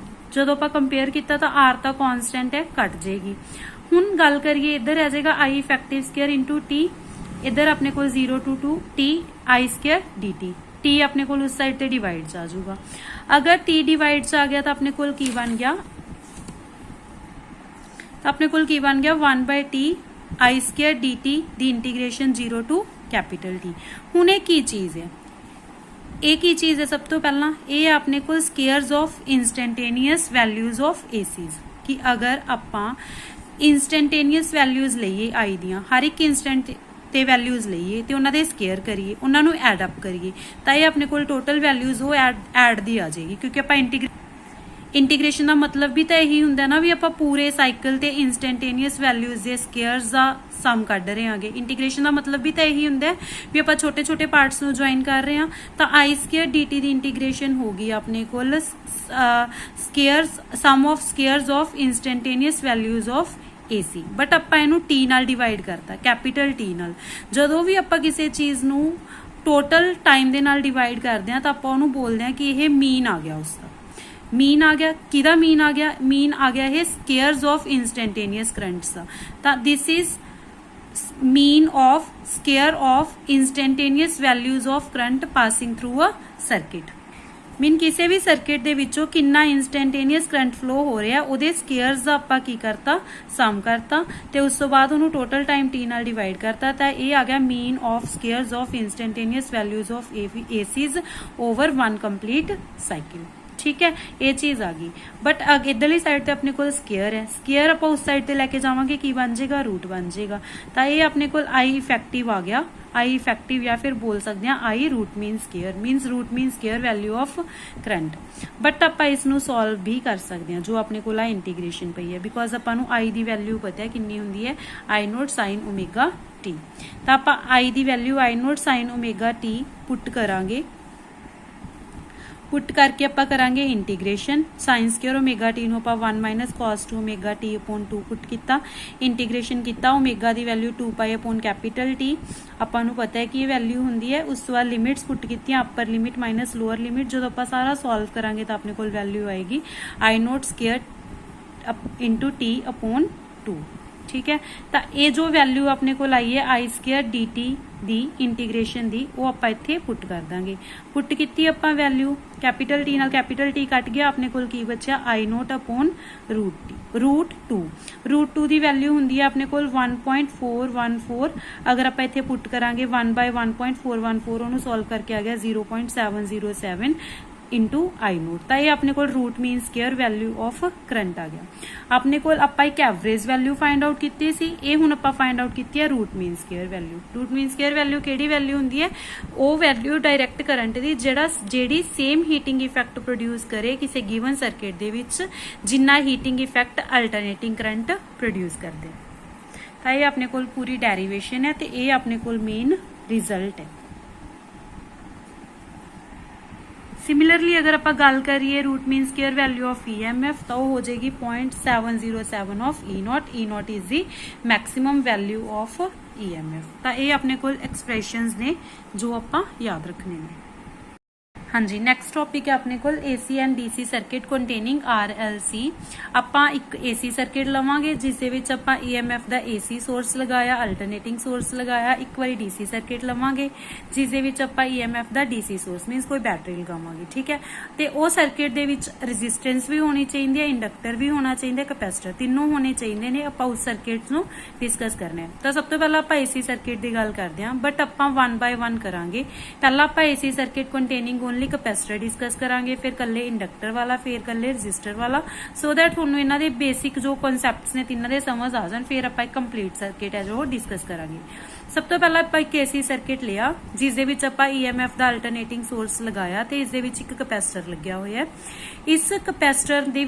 ਜਦੋਂ ਆਪਾਂ ਕੰਪੇਅਰ ਕੀਤਾ ਤਾਂ R ਤਾਂ ਕਾਂਸਟੈਂਟ ਹੈ, ਕੱਟ ਜਾਏਗੀ। ਹੁਣ ਗੱਲ ਕਰੀਏ ਇੱਧਰ ਆ ਜਾਏਗਾ I effective square into T, ਇੱਧਰ ਆਪਣੇ ਕੋਲ 0 to 2 T I square dt। T ਆਪਣੇ ਕੋਲ ਉਸ ਸਾਈਡ ਤੇ ਡਿਵਾਈਡ ਚ ਆ ਜਾਊਗਾ। ਅਗਰ T ਡਿਵਾਈਡ ਚ ਆ ਗਿਆ ਤਾਂ ਆਪਣੇ ਕੋਲ ਕੀ ਬਣ ਗਿਆ, ਤਾਂ ਆਪਣੇ ਕੋਲ ਕੀ ਬਣ ਗਿਆ 1/T I ਸਕੁਅਰ dt ਦੀ ਇੰਟੀਗ੍ਰੇਸ਼ਨ 0 ਟੂ ਕੈਪੀਟਲ T। ਹੁਣ ਇਹ ਕੀ ਚੀਜ਼ ਹੈ, ਇਹ ਕੀ ਚੀਜ਼ ਹੈ, ਸਭ ਤੋਂ ਪਹਿਲਾਂ ਇਹ ਆਪਣੇ ਕੋਲ ਸਕੇਅਰਸ ਆਫ ਇੰਸਟੈਂਟੇਨੀਅਸ ਵੈਲਿਊਜ਼ ਆਫ ਏਸੀਜ਼, ਕਿ ਅਗਰ ਆਪਾਂ ਇੰਸਟੈਂਟੇਨੀਅਸ ਵੈਲਿਊਜ਼ ਲਈਏ I ਦੀਆਂ, ਹਰ ਇੱਕ ਇੰਸਟੈਂਟ ਤੇ ਵੈਲਿਊਜ਼ ਲਈਏ ਤੇ ਉਹਨਾਂ ਦੇ ਸਕੇਅਰ ਕਰੀਏ, ਉਹਨਾਂ ਨੂੰ ਐਡ ਅਪ ਕਰੀਏ, ਤਾਂ ਇਹ ਆਪਣੇ ਕੋਲ ਟੋਟਲ ਵੈਲਿਊਜ਼ ਉਹ ਐਡ ਦੀ ਆ ਜਾਏਗੀ। ਕਿਉਂਕਿ ਆਪਾਂ ਇੰਟੀਗ੍ਰੇਸ਼ਨ ਦਾ ਮਤਲਬ ਵੀ ਤਾਂ ਇਹੀ ਹੁੰਦਾ ਨਾ ਵੀ ਆਪਾਂ ਪੂਰੇ ਸਾਈਕਲ ਤੇ ਇੰਸਟੈਂਟੇਨੀਅਸ ਵੈਲਿਊਜ਼ ਦੇ ਸਕੇਅਰਸ ਦਾ ਸਮ ਕੱਢ ਰਹੇ ਹਾਂਗੇ। ਇੰਟੀਗ੍ਰੇਸ਼ਨ ਦਾ ਮਤਲਬ ਵੀ ਤਾਂ ਇਹੀ ਹੁੰਦਾ ਵੀ ਆਪਾਂ ਛੋਟੇ ਛੋਟੇ ਪਾਰਟਸ ਨੂੰ ਜੁਆਇਨ ਕਰ ਰਹੇ ਹਾਂ। ਤਾਂ I ਸਕੁਅਰ dt ਦੀ ਇੰਟੀਗ੍ਰੇਸ਼ਨ ਹੋਗੀ ਆਪਣੇ ਕੋਲ squares sum of squares of instantaneous values of AC, but ਆਪਾਂ ਇਹਨੂੰ T ਨਾਲ ਡਿਵਾਈਡ ਕਰਤਾ, ਕੈਪੀਟਲ T ਨਾਲ। ਜਦੋਂ ਵੀ ਆਪਾਂ ਕਿਸੇ ਚੀਜ਼ ਨੂੰ ਟੋਟਲ ਟਾਈਮ ਦੇ ਨਾਲ ਡਿਵਾਈਡ ਕਰਦੇ ਹਾਂ ਤਾਂ ਆਪਾਂ ਉਹਨੂੰ ਬੋਲਦੇ ਹਾਂ ਕਿ ਇਹ ਮੀਨ ਆ ਗਿਆ, ਉਸਦਾ ਮੀਨ ਆ ਗਿਆ। ਕਿਹਦਾ ਮੀਨ ਆ ਗਿਆ, ਮੀਨ ਆ ਗਿਆ ਇਹ ਸਕੇਅਰਸ ਆਫ ਇੰਸਟੈਂਟੇਨੀਅਸ ਕਰੰਟਸ ਦਾ। ਤਾਂ this is mean of square of instantaneous values of current passing through a circuit। Mean किसी भी सर्किट ਦੇ ਵਿੱਚੋਂ ਕਿੰਨਾ ਇੰਸਟੈਂਟੇਨੀਅਸ ਕਰੰਟ ਫਲੋ ਹੋ ਰਿਹਾ ਉਹਦੇ ਸਕੇਅਰਸ ਦਾ ਆਪਾਂ ਕੀ ਕਰਤਾ, ਸਮ ਕਰਤਾ, ਤੇ ਉਸ ਤੋਂ ਬਾਅਦ ਉਹਨੂੰ ਟੋਟਲ ਟਾਈਮ T ਨਾਲ ਡਿਵਾਈਡ ਕਰਤਾ। ਤਾਂ ਇਹ ਆ ਗਿਆ mean of squares of instantaneous values of ACs over 1 complete cycle. ठीक है, ये चीज आ गई। बट इधरली साइड ते अपने कोल स्केयर है, स्केयर आप उस साइड ते लेके जावांगे की बन जाएगा, रूट बन जाएगा। तो ये अपने कोल आई इफेक्टिव आ गया, आई इफेक्टिव या फिर बोल सकते हैं I root mean square, means root mean square value of current. But आप इसनू सॉल्व भी कर सकते हैं जो अपने कोल इंटीग्रेशन पई है, बिकॉज आपां नू आई दी वैल्यू पता है कितनी हुंदी है, I naught sine omega t. तो आप आई दी value I naught sine omega t put करांगे, पुट करके आप करांगे integration, sine square omega t नू 1 minus cos 2 omega t upon 2 put किया, इंटीग्रेशन किया, ओमेगा दी value 2 pi upon capital t, आपां नू पता है कि ये वैल्यू हुंदी है। उस तो बाद लिमिट्स पुट की, upper limit minus lower limit, जो आप सारा सॉल्व करांगे तो अपने कोल वैल्यू आएगी I naught square into t upon 2। ठीक है, तो ये जो वैल्यू अपने को आई है आई स्क्वायर डी टी दी इंटीग्रेशन दी, वो आप इत्थे पुट कर देंगे। पुट की आपां वैल्यू कैपिटल टी नाल कैपिटल टी कट गया, अपने कोल की बचा आई नोट अपॉन रूट 2। रूट 2 दी वैल्यू हुंदी है अपने कोल 1.414। अगर आप इत्थे पुट करांगे 1/1.414, उन्होंने सॉल्व करके आ गया 0.707 इंटू आई नोट। तो ये अपने को root mean square value of current आ गया। अपने को आप एक एवरेज वैल्यू फाइंड आउट की सी, ये हुण आपां फाइंड आउट की है root mean square value. Root mean square value किहड़ी वैल्यू हुंदी है, वो वैल्यू डायरैक्ट करंट दी ਜਿਹੜੀ सेम हीटिंग इफेक्ट प्रोड्यूस करे किसी गिवन सर्किट दे विच जिन्ना heating effect alternating current produce करदे। तो ये अपने को पूरी डेरिवेशन है, तो ये अपने को मेन रिजल्ट है। सिमिलरली अगर आप गल करिए root mean square value of EMF, तो हो जाएगी 0.707 of E naught. E naught is the maximum value of EMF। तो ये अपने को एक्सप्रैशंस ने जो आप याद रखने ने। हाँ जी, नैक्सट टॉपिक है अपने को AC and DC circuit containing RLC। आपां एक AC सर्किट लवांगे जिस दे विच आपां EMF दा AC सोर्स लगाया, अल्टरनेटिंग सोर्स लगाया। एक बारी DC सर्किट लवांगे जिस दे विच आपां EMF दा DC सोर्स मीनस कोई बैटरी लगावांगे। ठीक है, ते ओ सर्किट दे विच रेजिस्टेंस भी होनी चाहिए, इंडक्टर भी होना चाहिए, कैपेसिटर तीनों होने चाहिए ने। आपां उस सर्किट नूं डिस्कस करना है। तो सब तो पहला आपां AC सर्किट की गल करते हैं, बट आपां 1 बाय 1 करांगे। पहला आपां AC circuit containing only capacitor discuss करांगे, फिर कल्ले इंडक्टर वाला, फिर कल्ले रजिस्टर वाला, सो दैट तुहानूं इन्हां दे बेसिक जो कॉन्सैप्ट्स ने तिन्हां दे समझ आ जाण। फिर आपां कंप्लीट सर्किट है जो डिस्कस करांगे। सब तो पहला आपां एक AC सर्किट लिया जिस दे विच आपां EMF दा अल्टरनेटिंग सोर्स लगाया, ते इस दे विच एक कैपेसिटर लग्या होया है। इस capacitor they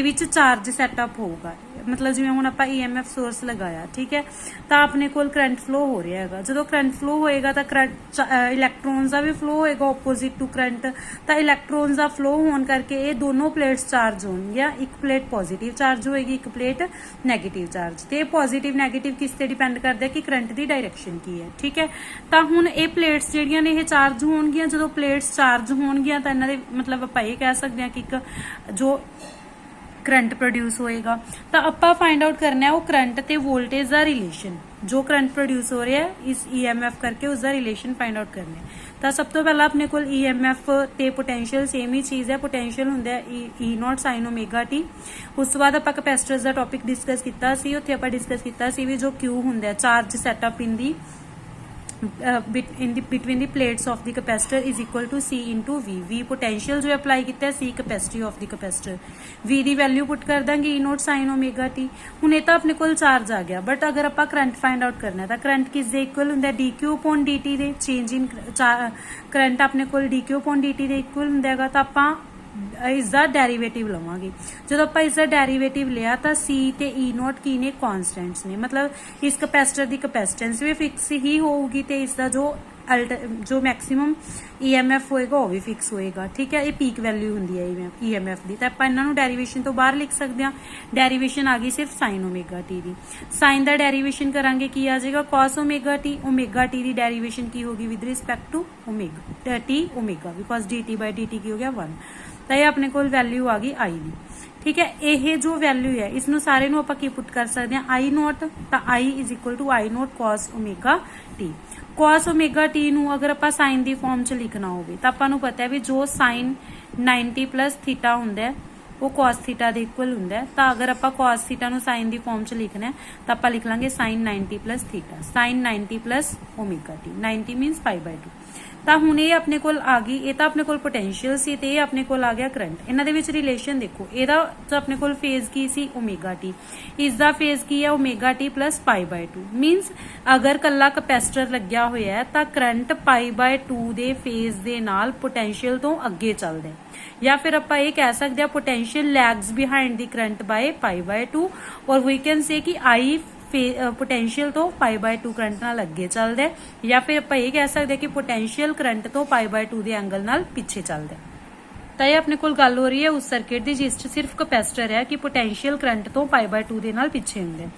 which charge setup होगा, मतलब जिवें हुण आपां EMF सोर्स लगाया। ठीक है, तो अपने कोल करंट फ्लो हो रहा है। जो करंट फ्लो होएगा तो करंट इलैक्ट्रॉन्स का भी फ्लो होएगा ऑपोजिट टू करंट। तो इलैक्ट्रॉन्स का फ्लो होने करके ये दोनों प्लेट्स चार्ज होणगियां। एक प्लेट पॉजिटिव चार्ज होएगी, एक प्लेट नैगेटिव चार्ज। तो पॉजिटिव नैगेटिव किस ते डिपेंड करता है कि करंट की डायरैक्शन की है। ठीक है, तो हुण ये प्लेट्स जिहड़ियां ने चार्ज होणगियां, जो प्लेट्स चार्ज होणगियां तो इन्हां दे मतलब आपां ये कह सकते हैं कि एक जो करंट प्रोड्यूस होएगा। तो आपां फाइंड आउट करना है वो करंट ते वोल्टेज का रिलेशन, जो करंट प्रोड्यूस हो रहा है इस EMF करके उसका रिलेशन फाइंड आउट करना है। तो सब तो पहला अपने को EMF ते पोटेंशियल सेम ही चीज़ है। पोटेंशियल हुंदा है E not sign omega T. उस तो बाद आपां कैपेसिटर्स का टॉपिक डिस्कस किया सी, उत्थे आपां डिस्कस किया सी भी जो Q हुंदा है charge setup in the between the plates of the capacitor is equal to C into V। V potential जो अप्लाई किया, C capacity of the capacitor। V the value put कर देंगे E not sign omega T. हुण तो अपने को चार्ज आ गया, बट अगर आप करंट फाइंड आउट करना है तो करंट किस दे इक्वल हुंदा है DQ upon DT they. Change in current अपने को DQ अपॉन DT दे इक्वल हुंदा है। तो आपां इसका डेरीवेटिव लवांगे। जो आप इसका डेरीवेटिव लिया तो C ते E नॉट की ने कॉन्स्टेंट्स ने, मतलब इस कैपेसिटर की कैपेसिटेंस भी फिक्स ही होगी, तो इसका जो मैक्सिमम EMF होएगा वो भी फिक्स होएगा। ठीक है, ये पीक वैल्यू होंगी है EMF की। तो आप इन्होंने डेरीवेशन तो बाहर लिख सकते हैं। डेरीवेशन आ गई सिर्फ साइन ओमेगा टी की। साइन का डेरीवेशन करांगे की आ जाएगा cos omega t. Omega t की डेरीवेशन की होगी with respect to omega t omega, because DT by DT की हो गया 1। तो ये अपने को वैल्यू आ गई आई की। ठीक है, यह जो वैल्यू है इसनों सारे नूं आपां की पुट कर सकते हैं आई नॉट। तो I is equal to I naught cos omega t. Cos omega t नूं अगर आपां साइन दी फॉर्म च लिखना होवे तो आपां नूं पता है भी जो साइन 90 प्लस थीटा हुंदा है ਉਹ cos ਥੀਟਾ ਦੇ ਇਕੁਅਲ ਹੁੰਦਾ ਹੈ। ਤਾਂ ਅਗਰ ਆਪਾਂ cos ਥੀਟਾ ਨੂੰ sin ਦੀ ਫਾਰਮ 'ਚ ਲਿਖਣਾ ਹੈ ਤਾਂ ਆਪਾਂ ਲਿਖ ਲਾਂਗੇ sin 90 plus theta, sin 90 plus omega t, 90 means π/2। ਤਾਂ ਹੁਣ ਇਹ ਆਪਣੇ ਕੋਲ ਆ ਗਈ, ਇਹ ਤਾਂ ਆਪਣੇ ਕੋਲ ਪੋਟੈਂਸ਼ੀਅਲ ਸੀ ਤੇ ਇਹ ਆਪਣੇ ਕੋਲ ਆ ਗਿਆ ਕਰੰਟ। ਇਹਨਾਂ ਦੇ ਵਿੱਚ ਰਿਲੇਸ਼ਨ ਦੇਖੋ, ਇਹਦਾ ਜੋ ਆਪਣੇ ਕੋਲ ਫੇਜ਼ ਕੀ ਸੀ ਓਮੇਗਾ ਟੀ, ਇਸ ਦਾ ਫੇਜ਼ ਕੀ ਹੈ ਓਮੇਗਾ ਟੀ ਪਲਸ π/2। ਮੀਨਸ ਅਗਰ ਕੱਲਾ ਕਪੈਸਿਟਰ ਲੱਗਿਆ ਹੋਇਆ ਹੈ ਤਾਂ ਕਰੰਟ π/2 ਦੇ ਫੇਜ਼ ਦੇ ਨਾਲ ਪੋਟੈਂਸ਼ੀਅਲ ਤੋਂ ਅੱਗੇ ਚੱਲਦਾ ਹੈ, ਜਾਂ ਫਿਰ ਆਪਾਂ ਇਹ ਕਹਿ ਸਕਦੇ ਹਾਂ potential lags behind the current ਬਾय π/2, ਔਰ ਵੀ ਕੈਨ ਸੇ ਕਿ I ਪੋਟੈਂਸ਼ੀਅਲ ਤੋਂ π/2 ਕਰੰਟ ਨਾਲ ਅੱਗੇ ਚੱਲਦਾ ਹੈ, ਜਾਂ ਫਿਰ ਆਪਾਂ ਇਹ ਕਹਿ ਸਕਦੇ ਕਿ ਪੋਟੈਂਸ਼ੀਅਲ ਕਰੰਟ ਤੋਂ π/2 ਦੇ ਐਂਗਲ ਨਾਲ ਪਿੱਛੇ ਚੱਲਦਾ ਹੈ। ਤਾਂ ਇਹ ਆਪਣੇ ਕੋਲ ਗੱਲ ਹੋ ਰਹੀ ਹੈ ਉਸ ਸਰਕਟ ਦੀ ਜਿਸ 'ਚ ਸਿਰਫ ਕਪੈਸਿਟਰ ਹੈ ਕਿ ਪੋਟੈਂਸ਼ੀਅਲ ਕਰੰਟ ਤੋਂ π/2 ਦੇ ਨਾਲ ਪਿੱਛੇ ਹੁੰਦਾ ਹੈ।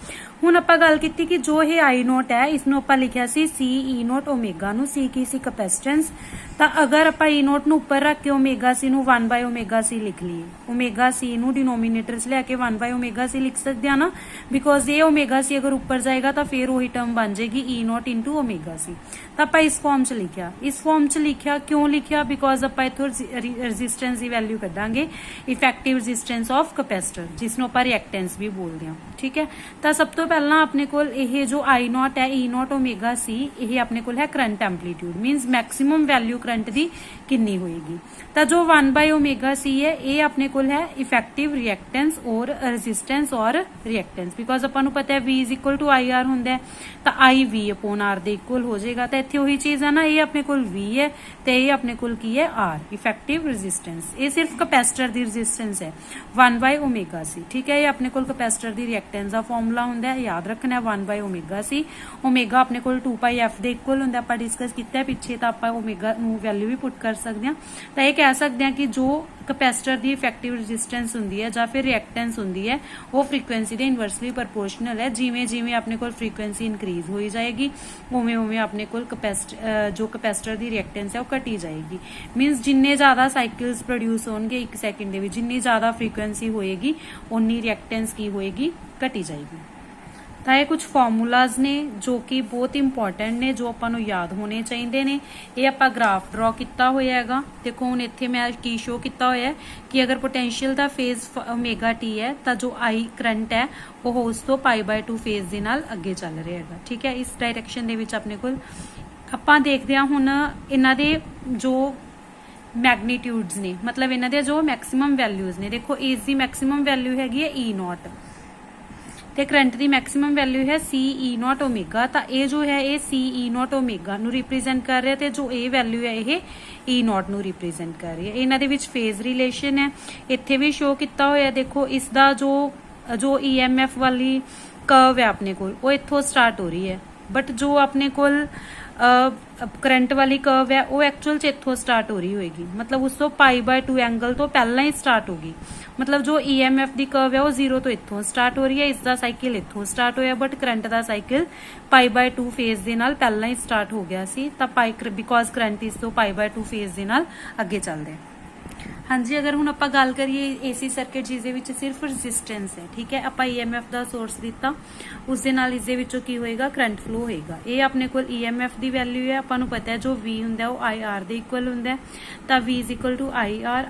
ਹੁਣ ਆਪਾਂ ਗੱਲ ਕੀਤੀ ਕਿ ਜੋ ਇਹ I0 ਹੈ ਇਸ ਨੂੰ ਆਪਾਂ ਲਿਖਿਆ ਸੀ CE0 ਓਮੇਗਾ ਨੂੰ, C ਕੀ ਸੀ ਕਪੈਸਿਟੈਂਸ। ਤਾਂ ਅਗਰ ਆਪਾਂ E0 ਨੂੰ ਉੱਪਰ ਰੱਖ ਕੇ ਓਮੇਗਾ C ਨੂੰ 1/ω_c ਲਿਖ ਲਈਏ, ਓਮੇਗਾ C ਨੂੰ ਡਿਨੋਮੀਨੇਟਰ 'ਚ ਲੈ ਕੇ 1/ω_c ਲਿਖ ਸਕਦੇ ਆ ਨਾ, ਬਿਕੋਜ਼ ਇਹ ਓਮੇਗਾ C ਅਗਰ ਉੱਪਰ ਜਾਏਗਾ ਤਾਂ ਫਿਰ ਉਹੀ ਟਰਮ ਬਣ ਜਾਏਗੀ E0 × ω_c। ਤਾਂ ਆਪਾਂ ਇਸ ਫਾਰਮ 'ਚ ਲਿਖਿਆ, ਇਸ ਫਾਰਮ 'ਚ ਲਿਖਿਆ ਕਿਉਂ ਲਿਖਿਆ, ਬਿਕੋਜ਼ ਆਪਾਂ ਇੱਥੋਂ ਰੈਜ਼ਿਸਟੈਂਸ ਦੀ ਵੈਲਿਊ ਕੱਢਾਂਗੇ, ਇਫੈਕਟਿਵ ਰੈਜ਼ਿਸਟੈਂਸ ਆਫ ਕਪੈਸਿਟਰ, ਜਿਸ ਨੂੰ ਆਪਾਂ ਰਿਐਕਟੈਂਸ ਵੀ ਬੋਲਦੇ ਹਾਂ। ਠੀਕ ਹੈ, ਤਾਂ ਸਭ ਤੋਂ ਪਹਿਲਾਂ ਆਪਣੇ ਕੋਲ ਇਹ ਜੋ I0 ਹੈ E0 ω_c, ਇਹ ਆਪਣੇ ਕੋਲ ਹੈ current amplitude, means maximum value current ਦੀ ਕਿੰਨੀ ਹੋਏਗੀ। ਤਾਂ ਜੋ 1/ω_c ਹੈ ਇਹ ਆਪਣੇ ਕੋਲ ਹੈ ਇਫੈਕਟਿਵ ਰਿਐਕਟੈਂਸ ਔਰ ਰੈਜ਼ਿਸਟੈਂਸ ਔਰ ਰਿਐਕਟੈਂਸ, ਬਿਕੋਜ਼ ਆਪਾਂ ਨੂੰ ਪਤਾ ਹੈ V = IR ਹੁੰਦਾ ਹੈ, ਤਾਂ I V/R ਦੇ ਇਕੁਅਲ ਹੋ ਜਾਏਗਾ। ਤਾਂ ਇੱਥੇ ਉਹੀ ਚੀਜ਼ ਹੈ ਨਾ, ਇਹ ਆਪਣੇ ਕੋਲ V ਹੈ ਤੇ ਇਹ ਆਪਣੇ ਕੋਲ ਕੀ ਹੈ R, ਇਫੈਕਟਿਵ ਰੈਜ਼ਿਸਟੈਂਸ। ਇਹ ਸਿਰਫ ਕਪੈਸਿਟਰ ਦੀ ਰੈਜ਼ਿਸਟੈਂਸ ਹੈ 1/ω_c। ਠੀਕ ਹੈ, ਇਹ ਆਪਣੇ ਕੋਲ ਕਪੈਸਿਟਰ ਦੀ ਰਿਐਕਟੈਂਸ ਦਾ ਫਾਰਮੂਲਾ ਹੁੰਦਾ ਹੈ, ਯਾਦ ਰੱਖਣਾ 1/ω_c। ਓਮੇਗਾ ਆਪਣੇ ਕੋਲ 2πf ਦੇ ਇਕੁਅਲ ਹੁੰਦਾ, ਆਪਾਂ ਡਿਸਕਸ ਕੀਤਾ ਪਿੱਛੇ, ਤਾਂ ਆਪਾਂ ਓਮੇਗਾ ਨੂੰ ਵੈਲਿਊ ਵੀ ਪੁੱਟ ਕਰ ਸਕਦੇ ਹਾਂ। ਤਾਂ ਇਹ ਕਹਿ ਸਕਦੇ ਹਾਂ ਕਿ ਜੋ ਕਪੈਸਿਟਰ ਦੀ ਇਫੈਕਟਿਵ ਰੈਜ਼ਿਸਟੈਂਸ ਹੁੰਦੀ ਹੈ ਜਾਂ ਫਿਰ ਰਿਐਕਟੈਂਸ ਹੁੰਦੀ ਹੈ ਉਹ ਫ੍ਰੀਕੁਐਂਸੀ ਦੇ ਇਨਵਰਸਲੀ ਪ੍ਰਪੋਰਸ਼ਨਲ ਹੈ। ਜਿਵੇਂ ਜਿਵੇਂ ਆਪਣੇ ਕੋਲ ਫ੍ਰੀਕੁਐਂਸੀ ਇਨਕਰੀਜ਼ ਹੋਈ ਜਾਏਗੀ ਉਵੇਂ ਉਵੇਂ ਆਪਣੇ ਕੋਲ ਜੋ ਕਪੈਸਿਟਰ ਦੀ ਰਿਐਕਟੈਂਸ ਹੈ ਉਹ ਘਟੀ ਜਾਏਗੀ। ਮੀਨਸ ਜਿੰਨੇ ਜ਼ਿਆਦਾ ਸਾਈਕਲਸ ਪ੍ਰੋਡਿਊਸ ਹੋਣਗੇ 1 ਸੈਕਿੰਡ ਦੇ ਵਿੱਚ, ਜਿੰਨੀ ਜ਼ਿਆਦਾ ਫ੍ਰੀਕੁਐਂਸੀ ਹੋਏਗੀ ਉਨੀ ਰਿਐਕਟੈਂਸ ਕੀ ਹੋਏਗੀ, ਘਟੀ ਜਾਏਗੀ। ਤਾਂ ਇਹ ਕੁਝ ਫਾਰਮੂਲਾਜ਼ ਨੇ ਜੋ ਕਿ ਬਹੁਤ ਇੰਪੋਰਟੈਂਟ ਨੇ, ਜੋ ਆਪਾਂ ਨੂੰ ਯਾਦ ਹੋਣੇ ਚਾਹੀਦੇ ਨੇ। ਇਹ ਆਪਾਂ ਗ੍ਰਾਫ ਡਰਾ ਕੀਤਾ ਹੋਇਆ ਹੈਗਾ, ਦੇਖੋ ਹੁਣ ਇੱਥੇ ਮੈਂ ਕੀ ਸ਼ੋ ਕੀਤਾ ਹੋਇਆ ਹੈ ਕਿ ਅਗਰ ਪੋਟੈਂਸ਼ੀਅਲ ਦਾ ਫੇਜ਼ ਓਮੇਗਾ ਟੀ ਹੈ ਤਾਂ ਜੋ I ਕਰੰਟ ਹੈ ਉਹ ਉਸ ਤੋਂ π/2 ਫੇਜ਼ ਦੇ ਨਾਲ ਅੱਗੇ ਚੱਲ ਰਿਹਾ ਹੈਗਾ। ਠੀਕ ਹੈ, ਇਸ ਡਾਇਰੈਕਸ਼ਨ ਦੇ ਵਿੱਚ ਆਪਣੇ ਕੋਲ ਆਪਾਂ ਦੇਖਦੇ ਹਾਂ ਹੁਣ ਇਹਨਾਂ ਦੇ ਜੋ ਮੈਗਨੀਟਿਊਡਸ ਨੇ, ਮਤਲਬ ਇਹਨਾਂ ਦੇ ਜੋ ਮੈਕਸਿਮਮ ਵੈਲਿਊਜ਼ ਨੇ। ਦੇਖੋ ਇਸ ਦੀ ਮੈਕਸਿਮਮ ਵੈਲਿਊ ਹੈਗੀ ਹੈ E0 ਤੇ ਕਰੰਟ ਦੀ ਮੈਕਸਿਮਮ ਵੈਲਿਊ ਹੈ CE0 ਓਮੇਗਾ। ਤਾਂ ਇਹ ਜੋ ਹੈ ਇਹ CE0 ਓਮੇਗਾ ਨੂੰ ਰਿਪਰੈਜ਼ੈਂਟ ਕਰ ਰਿਹਾ ਤੇ ਜੋ ਇਹ ਵੈਲਿਊ ਹੈ ਇਹ E0 ਨੂੰ ਰਿਪਰੈਜ਼ੈਂਟ ਕਰ ਰਹੀ ਹੈ। ਇਹਨਾਂ ਦੇ ਵਿੱਚ ਫੇਜ਼ ਰਿਲੇਸ਼ਨ ਹੈ, ਇੱਥੇ ਵੀ ਸ਼ੋ ਕੀਤਾ ਹੋਇਆ। ਦੇਖੋ ਇਸ ਦਾ ਜੋ EMF ਵਾਲੀ ਕਰਵ ਹੈ ਆਪਣੇ ਕੋਲ ਉਹ ਇੱਥੋਂ ਸਟਾਰਟ ਹੋ ਰਹੀ ਹੈ, ਬਟ ਜੋ ਆਪਣੇ ਕੋਲ ਕਰੰਟ ਵਾਲੀ ਕਰਵ ਹੈ ਉਹ ਐਕਚੁਅਲ ਚ ਇੱਥੋਂ ਸਟਾਰਟ ਹੋ ਰਹੀ ਹੋਏਗੀ, ਮਤਲਬ ਉਸ ਤੋਂ π/2 ਐਂਗਲ ਤੋਂ ਪਹਿਲਾਂ ਹੀ ਸਟਾਰਟ ਹੋਗੀ। ਮਤਲਬ ਜੋ EMF ਦੀ ਕਰਵ ਹੈ ਉਹ 0 ਤੋਂ ਇੱਥੋਂ ਸਟਾਰਟ ਹੋ ਰਹੀ ਹੈ, ਇਸ ਦਾ ਸਾਈਕਲ ਇੱਥੋਂ ਸਟਾਰਟ ਹੋਇਆ, ਬਟ ਕਰੰਟ ਦਾ ਸਾਈਕਲ π/2 ਫੇਜ਼ ਦੇ ਨਾਲ ਪਹਿਲਾਂ ਹੀ ਸਟਾਰਟ ਹੋ ਗਿਆ ਸੀ। ਤਾਂ ਬਿਕੋਜ਼ ਕਰੰਟ ਇਸ ਤੋਂ π/2 ਫੇਜ਼ ਦੇ ਨਾਲ ਅੱਗੇ ਚੱਲਦਾ ਹੈ। ਹਾਂਜੀ, ਅਗਰ ਹੁਣ ਆਪਾਂ ਗੱਲ ਕਰੀਏ AC ਸਰਕਟ ਜਿਸ ਦੇ ਵਿੱਚ ਸਿਰਫ ਰੈਜ਼ਿਸਟੈਂਸ ਹੈ, ਠੀਕ ਹੈ, ਆਪਾਂ EMF ਦਾ ਸੋਰਸ ਦਿੱਤਾ, ਉਸ ਦੇ ਨਾਲ ਇਸ ਦੇ ਵਿੱਚੋਂ ਕੀ ਹੋਏਗਾ, ਕਰੰਟ ਫਲੋ ਹੋਏਗਾ। ਇਹ ਆਪਣੇ ਕੋਲ EMF ਦੀ ਵੈਲਿਊ ਹੈ, ਆਪਾਂ ਨੂੰ ਪਤਾ ਹੈ ਜੋ V ਹੁੰਦਾ ਉਹ IR ਦੇ ਇਕੁਅਲ ਹੁੰਦਾ। ਤਾਂ V =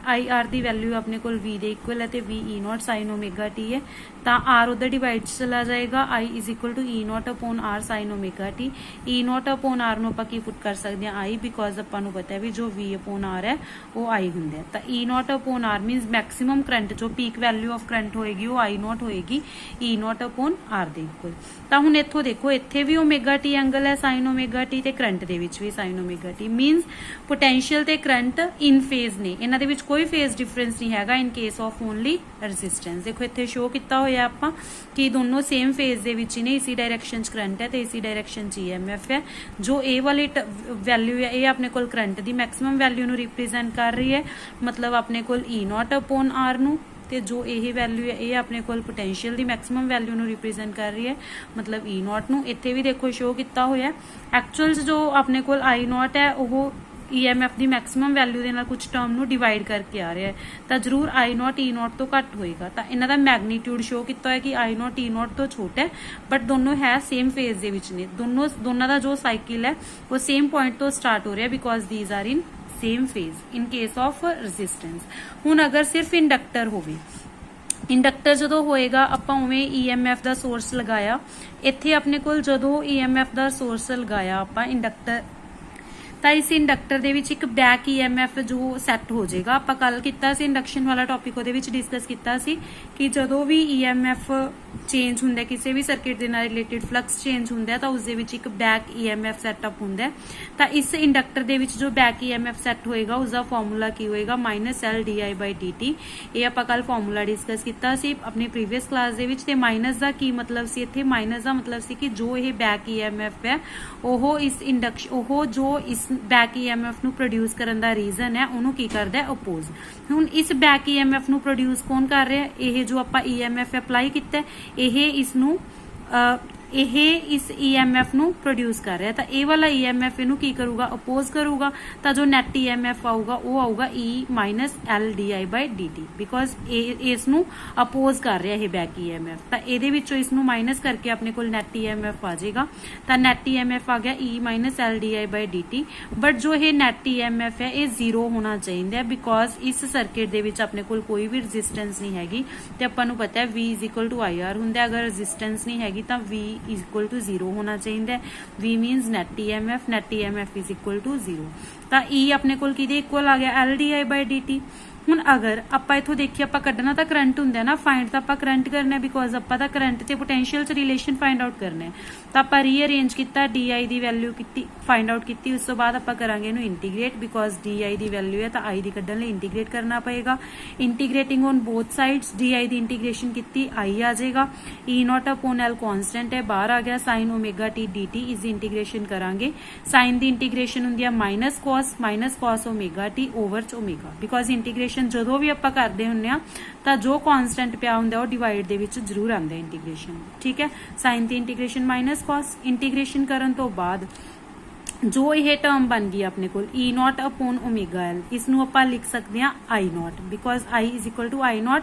IR ਦੀ ਵੈਲਿਊ ਆਪਣੇ ਕੋਲ V ਦੇ ਇਕੁਅਲ ਹੈ ਤੇ V E0 sin ω_t ਹੈ। ਤਾਂ R ਉਧਰ ਡਿਵਾਈਡ ਚਲਾ ਜਾਏਗਾ, I = E0/R sin ω_t। E0/R ਨੂੰ ਆਪਾਂ ਕੀ ਪੁੱਟ ਕਰ ਸਕਦੇ ਹਾਂ I, ਬਿਕੋਜ਼ ਆਪਾਂ ਨੂੰ ਪਤਾ ਹੈ ਵੀ ਜੋ V/R ਹੈ ਉਹ I ਹੁੰਦਾ। ਤਾਂ E0/R ਮੀਨਸ ਮੈਕਸਿਮਮ ਕਰੰਟ ਜੋ ਪੀਕ ਵੈਲਿਊ ਆਫ ਕਰੰਟ ਹੋਏਗੀ ਉਹ I0 ਹੋਏਗੀ E0/R ਦੇ ਇਕੁਅਲ। ਤਾਂ ਹੁਣ ਇੱਥੋਂ ਦੇਖੋ ਇੱਥੇ ਵੀ ω_t ਐਂਗਲ ਹੈ sin ω_t ਤੇ ਕਰੰਟ ਦੇ ਵਿੱਚ ਵੀ sin ω_t, ਮੀਨਸ ਪੋਟੈਂਸ਼ੀਅਲ ਤੇ ਕਰੰਟ ਇਨ ਫੇਜ਼ ਨੇ, ਇਹਨਾਂ ਦੇ ਵਿੱਚ ਕੋਈ ਫੇਜ਼ ਡਿਫਰੈਂਸ ਨਹੀਂ ਹੈਗਾ ਇਨ ਕੇਸ ਆਫ ਓਨਲੀ ਰੈਜ਼ਿਸਟੈਂਸ। ਦੇਖੋ ਇੱਥੇ ਸ਼ੋ ਕੀਤਾ ਹੋਇਆ ਆਪਾਂ ਕਿ ਦੋਨੋਂ ਸੇਮ ਫੇਜ਼ ਦੇ ਵਿੱਚ ਨੇ, ਇਸੀ ਡਾਇਰੈਕਸ਼ਨ 'ਚ ਕਰੰਟ ਹੈ ਤੇ ਇਸੀ ਡਾਇਰੈਕਸ਼ਨ 'ਚ EMF ਹੈ। ਜੋ ਇਹ ਵਾਲੀ ਵੈਲਿਊ ਹੈ ਇਹ ਆਪਣੇ ਕੋਲ ਕਰੰਟ ਦੀ ਮੈਕਸਿਮਮ ਵੈਲਿਊ ਨੂੰ ਰਿਪਰੈਜ਼ੈਂਟ ਕਰ ਰਹੀ ਹੈ, ਮਤਲਬ ਆਪਣੇ ਕੋਲ E0/R ਨੂੰ, ਤੇ ਜੋ ਇਹ ਵੈਲਿਊ ਹੈ ਇਹ ਆਪਣੇ ਕੋਲ ਪੋਟੈਂਸ਼ੀਅਲ ਦੀ ਮੈਕਸਿਮਮ ਵੈਲਿਊ ਨੂੰ ਰਿਪਰੈਜ਼ੈਂਟ ਕਰ ਰਹੀ ਹੈ, ਮਤਲਬ E0 ਨੂੰ। ਇੱਥੇ ਵੀ ਦੇਖੋ ਸ਼ੋ ਕੀਤਾ ਹੋਇਆ ਐਕਚੁਅਲ ਜੋ ਆਪਣੇ ਕੋਲ I0 ਹੈ ਉਹ EMF ਦੀ ਮੈਕਸਿਮਮ ਵੈਲਿਊ ਦੇ ਨਾਲ ਕੁਝ ਟਰਮ ਨੂੰ ਡਿਵਾਈਡ ਕਰਕੇ ਆ ਰਿਹਾ ਹੈ, ਤਾਂ ਜ਼ਰੂਰ I0 E0 ਤੋਂ ਘੱਟ ਹੋਏਗਾ। ਤਾਂ ਇਹਨਾਂ ਦਾ ਮੈਗਨੀਟਿਊਡ ਸ਼ੋ ਕੀਤਾ ਹੋਇਆ ਕਿ I0 E0 ਤੋਂ ਛੋਟਾ ਹੈ, ਬਟ ਦੋਨੋਂ ਹੈ ਸੇਮ ਫੇਜ਼ ਦੇ ਵਿੱਚ ਨੇ। ਦੋਨਾਂ ਦਾ ਜੋ ਸਾਈਕਲ ਹੈ ਉਹ ਸੇਮ ਪੁਆਇੰਟ ਤੋਂ ਸਟਾਰਟ ਹੋ ਰਿਹਾ, because these are in same phase in case of resistance. हुण अगर सिर्फ इंडक्टर होवे, इंडक्टर जो होएगा आपां उवें EMF ਦਾ सोर्स लगाया, इत्थे अपने कोल जदों EMF ਦਾ सोर्स लगाया आपां इंडक्टर, ਤਾਂ ਇਸ ਇੰਡਕਟਰ ਦੇ ਵਿੱਚ ਇੱਕ ਬੈਕ EMF ਜੋ ਸੈੱਟ ਹੋ ਜਾਏਗਾ। ਆਪਾਂ ਕੱਲ ਕੀਤਾ ਸੀ ਇੰਡਕਸ਼ਨ ਵਾਲਾ ਟੌਪਿਕ, ਉਹਦੇ ਵਿੱਚ ਡਿਸਕਸ ਕੀਤਾ ਸੀ ਕਿ ਜਦੋਂ ਵੀ EMF ਚੇਂਜ ਹੁੰਦਾ, ਕਿਸੇ ਵੀ ਸਰਕਟ ਦੇ ਨਾਲ ਰਿਲੇਟਡ ਫਲਕਸ ਚੇਂਜ ਹੁੰਦਾ, ਤਾਂ ਉਸ ਦੇ ਵਿੱਚ ਇੱਕ ਬੈਕ EMF ਸੈਟਅਪ ਹੁੰਦਾ। ਤਾਂ ਇਸ ਇੰਡਕਟਰ ਦੇ ਵਿੱਚ ਜੋ ਬੈਕ EMF ਸੈੱਟ ਹੋਏਗਾ ਉਸਦਾ ਫਾਰਮੂਲਾ ਕੀ ਹੋਏਗਾ, -LdI/dt। ਇਹ ਆਪਾਂ ਕੱਲ ਫਾਰਮੂਲਾ ਡਿਸਕਸ ਕੀਤਾ ਸੀ ਆਪਣੀ ਪ੍ਰੀਵੀਅਸ ਕਲਾਸ ਦੇ ਵਿੱਚ। ਤੇ ਮਾਈਨਸ ਦਾ ਕੀ ਮਤਲਬ ਸੀ, ਇੱਥੇ ਮਾਈਨਸ ਦਾ ਮਤਲਬ ਸੀ ਕਿ ਜੋ ਇਹ ਬੈਕ EMF ਹੈ ਉਹ ਇਸ ਇੰਡਕਸ਼ਨ, ਉਹ ਜੋ ਇਸ ਬੈਕ EMF ਨੂੰ ਪ੍ਰੋਡਿਊਸ ਕਰਨ ਦਾ ਰੀਜ਼ਨ ਹੈ ਉਹਨੂੰ ਕੀ ਕਰਦਾ ਹੈ, ਅਪੋਜ਼। ਹੁਣ ਇਸ ਬੈਕ EMF ਨੂੰ ਪ੍ਰੋਡਿਊਸ ਕੌਣ ਕਰ ਰਿਹਾ, ਇਹ ਜੋ ਆਪਾਂ EMF ਅਪਲਾਈ ਕੀਤਾ ਇਹ ਇਸ ਨੂੰ ਇਹ ਇਸ EMF ਨੂੰ ਪ੍ਰੋਡਿਊਸ ਕਰ ਰਿਹਾ। ਤਾਂ ਇਹ ਵਾਲਾ EMF ਇਹਨੂੰ ਕੀ ਕਰੂਗਾ, ਅਪੋਜ਼ ਕਰੂਗਾ। ਤਾਂ ਜੋ ਨੈਟ EMF ਆਊਗਾ ਉਹ ਆਊਗਾ E-LdI/dt, ਬਿਕੋਜ਼ ਇਸ ਨੂੰ ਅਪੋਜ਼ ਕਰ ਰਿਹਾ ਇਹ ਬੈਕ EMF। ਤਾਂ ਇਹਦੇ ਵਿੱਚੋਂ ਇਸ ਨੂੰ ਮਾਈਨਸ ਕਰਕੇ ਆਪਣੇ ਕੋਲ ਨੈਟ EMF ਆ ਜਾਏਗਾ। ਤਾਂ ਨੈਟ EMF ਆ ਗਿਆ E-LdI/dt। ਬਟ ਜੋ ਇਹ ਨੈਟ EMF ਹੈ ਇਹ 0 ਹੋਣਾ ਚਾਹੀਦਾ, ਬਿਕੋਜ਼ ਇਸ ਸਰਕਿਟ ਦੇ ਵਿੱਚ ਆਪਣੇ ਕੋਲ ਕੋਈ ਵੀ ਰੈਜ਼ਿਸਟੈਂਸ ਨਹੀਂ ਹੈਗੀ ਤੇ ਆਪਾਂ ਨੂੰ ਪਤਾ ਹੈ V = IR ਹੁੰਦਾ। ਅਗਰ ਰੈਜ਼ਿਸਟੈਂਸ ਨਹੀਂ ਹੈਗੀ ਤਾਂ V = 0 ਹੋਣਾ ਚਾਹੀਦਾ। V means net EMF, net EMF = 0। ਤਾਂ E ਆਪਣੇ ਕੋਲ ਕਿਹਦੇ ਇਕੁਅਲ ਆ ਗਿਆ, LdI/dt। ਹੁਣ ਅਗਰ ਆਪਾਂ ਇਥੋਂ ਦੇਖੀਏ, ਆਪਾਂ ਕੱਢਣਾ ਤਾਂ ਕਰੰਟ ਹੁੰਦਾ ਨਾ, ਫਾਈਂਡ ਤਾਂ ਆਪਾਂ ਕਰੰਟ ਕਰਨਾ, ਬਿਕੋਜ਼ ਆਪਾਂ ਤਾਂ ਕਰੰਟ ਤੇ ਪੋਟੈਂਸ਼ੀਅਲ ਚ ਰਿਲੇਸ਼ਨ ਫਾਈਂਡ ਆਊਟ ਕਰਨਾ ਹੈ। ਤਾਂ ਆਪਾਂ ਰੀਅਰੇਂਜ ਕੀਤਾ, DI ਦੀ ਵੈਲਿਊ ਕੀਤੀ, ਫਾਈਂਡ ਆਊਟ ਕੀਤੀ। ਉਸ ਤੋਂ ਬਾਅਦ ਆਪਾਂ ਕਰਾਂਗੇ ਇਹਨੂੰ integrate, because DI the value ਹੈ ਤਾਂ I ਦੀ ਕੱਢਣ ਲਈ ਇੰਟੀਗ੍ਰੇਟ ਕਰਨਾ ਪਏਗਾ। ਇੰਟੀਗ੍ਰੇਟਿੰਗ on both sides, DI the integration ਕੀਤੀ, I ਆ ਜਾਏਗਾ। E0/L ਕॉन्स्टेंट ਹੈ, ਬਾਹਰ ਆ ਗਿਆ। sin ωt dt ਇਸ ਦੀ ਇੰਟੀਗ੍ਰੇਸ਼ਨ ਕਰਾਂਗੇ। ਸਾइन ਦੀ ਇੰਟੀਗ੍ਰੇਸ਼ਨ ਹੁੰਦੀ ਹੈ -cos ωt over omega, because integration ਜਦੋਂ ਵੀ ਆਪਾਂ ਕਰਦੇ ਹੁੰਦੇ ਆ ਤਾਂ ਜੋ ਕਨਸਟੈਂਟ ਪਿਆ ਹੁੰਦਾ ਉਹ ਡਿਵਾਈਡ ਦੇ ਵਿੱਚ ਜ਼ਰੂਰ ਆਉਂਦਾ ਇੰਟੀਗ੍ਰੇਸ਼ਨ। ਠੀਕ ਹੈ, ਸਾइन ਦੀ ਇੰਟੀਗ੍ਰੇਸ਼ਨ -cos। ਇੰਟੀਗ੍ਰੇਸ਼ਨ ਕਰਨ ਤੋਂ ਬਾਅਦ ਜੋ ਇਹ ਟਰਮ ਬਣ ਗਈ ਆਪਣੇ ਕੋਲ E0/ωL, ਇਸ ਨੂੰ ਆਪਾਂ ਲਿਖ ਸਕਦੇ ਹਾਂ I0, because I = I0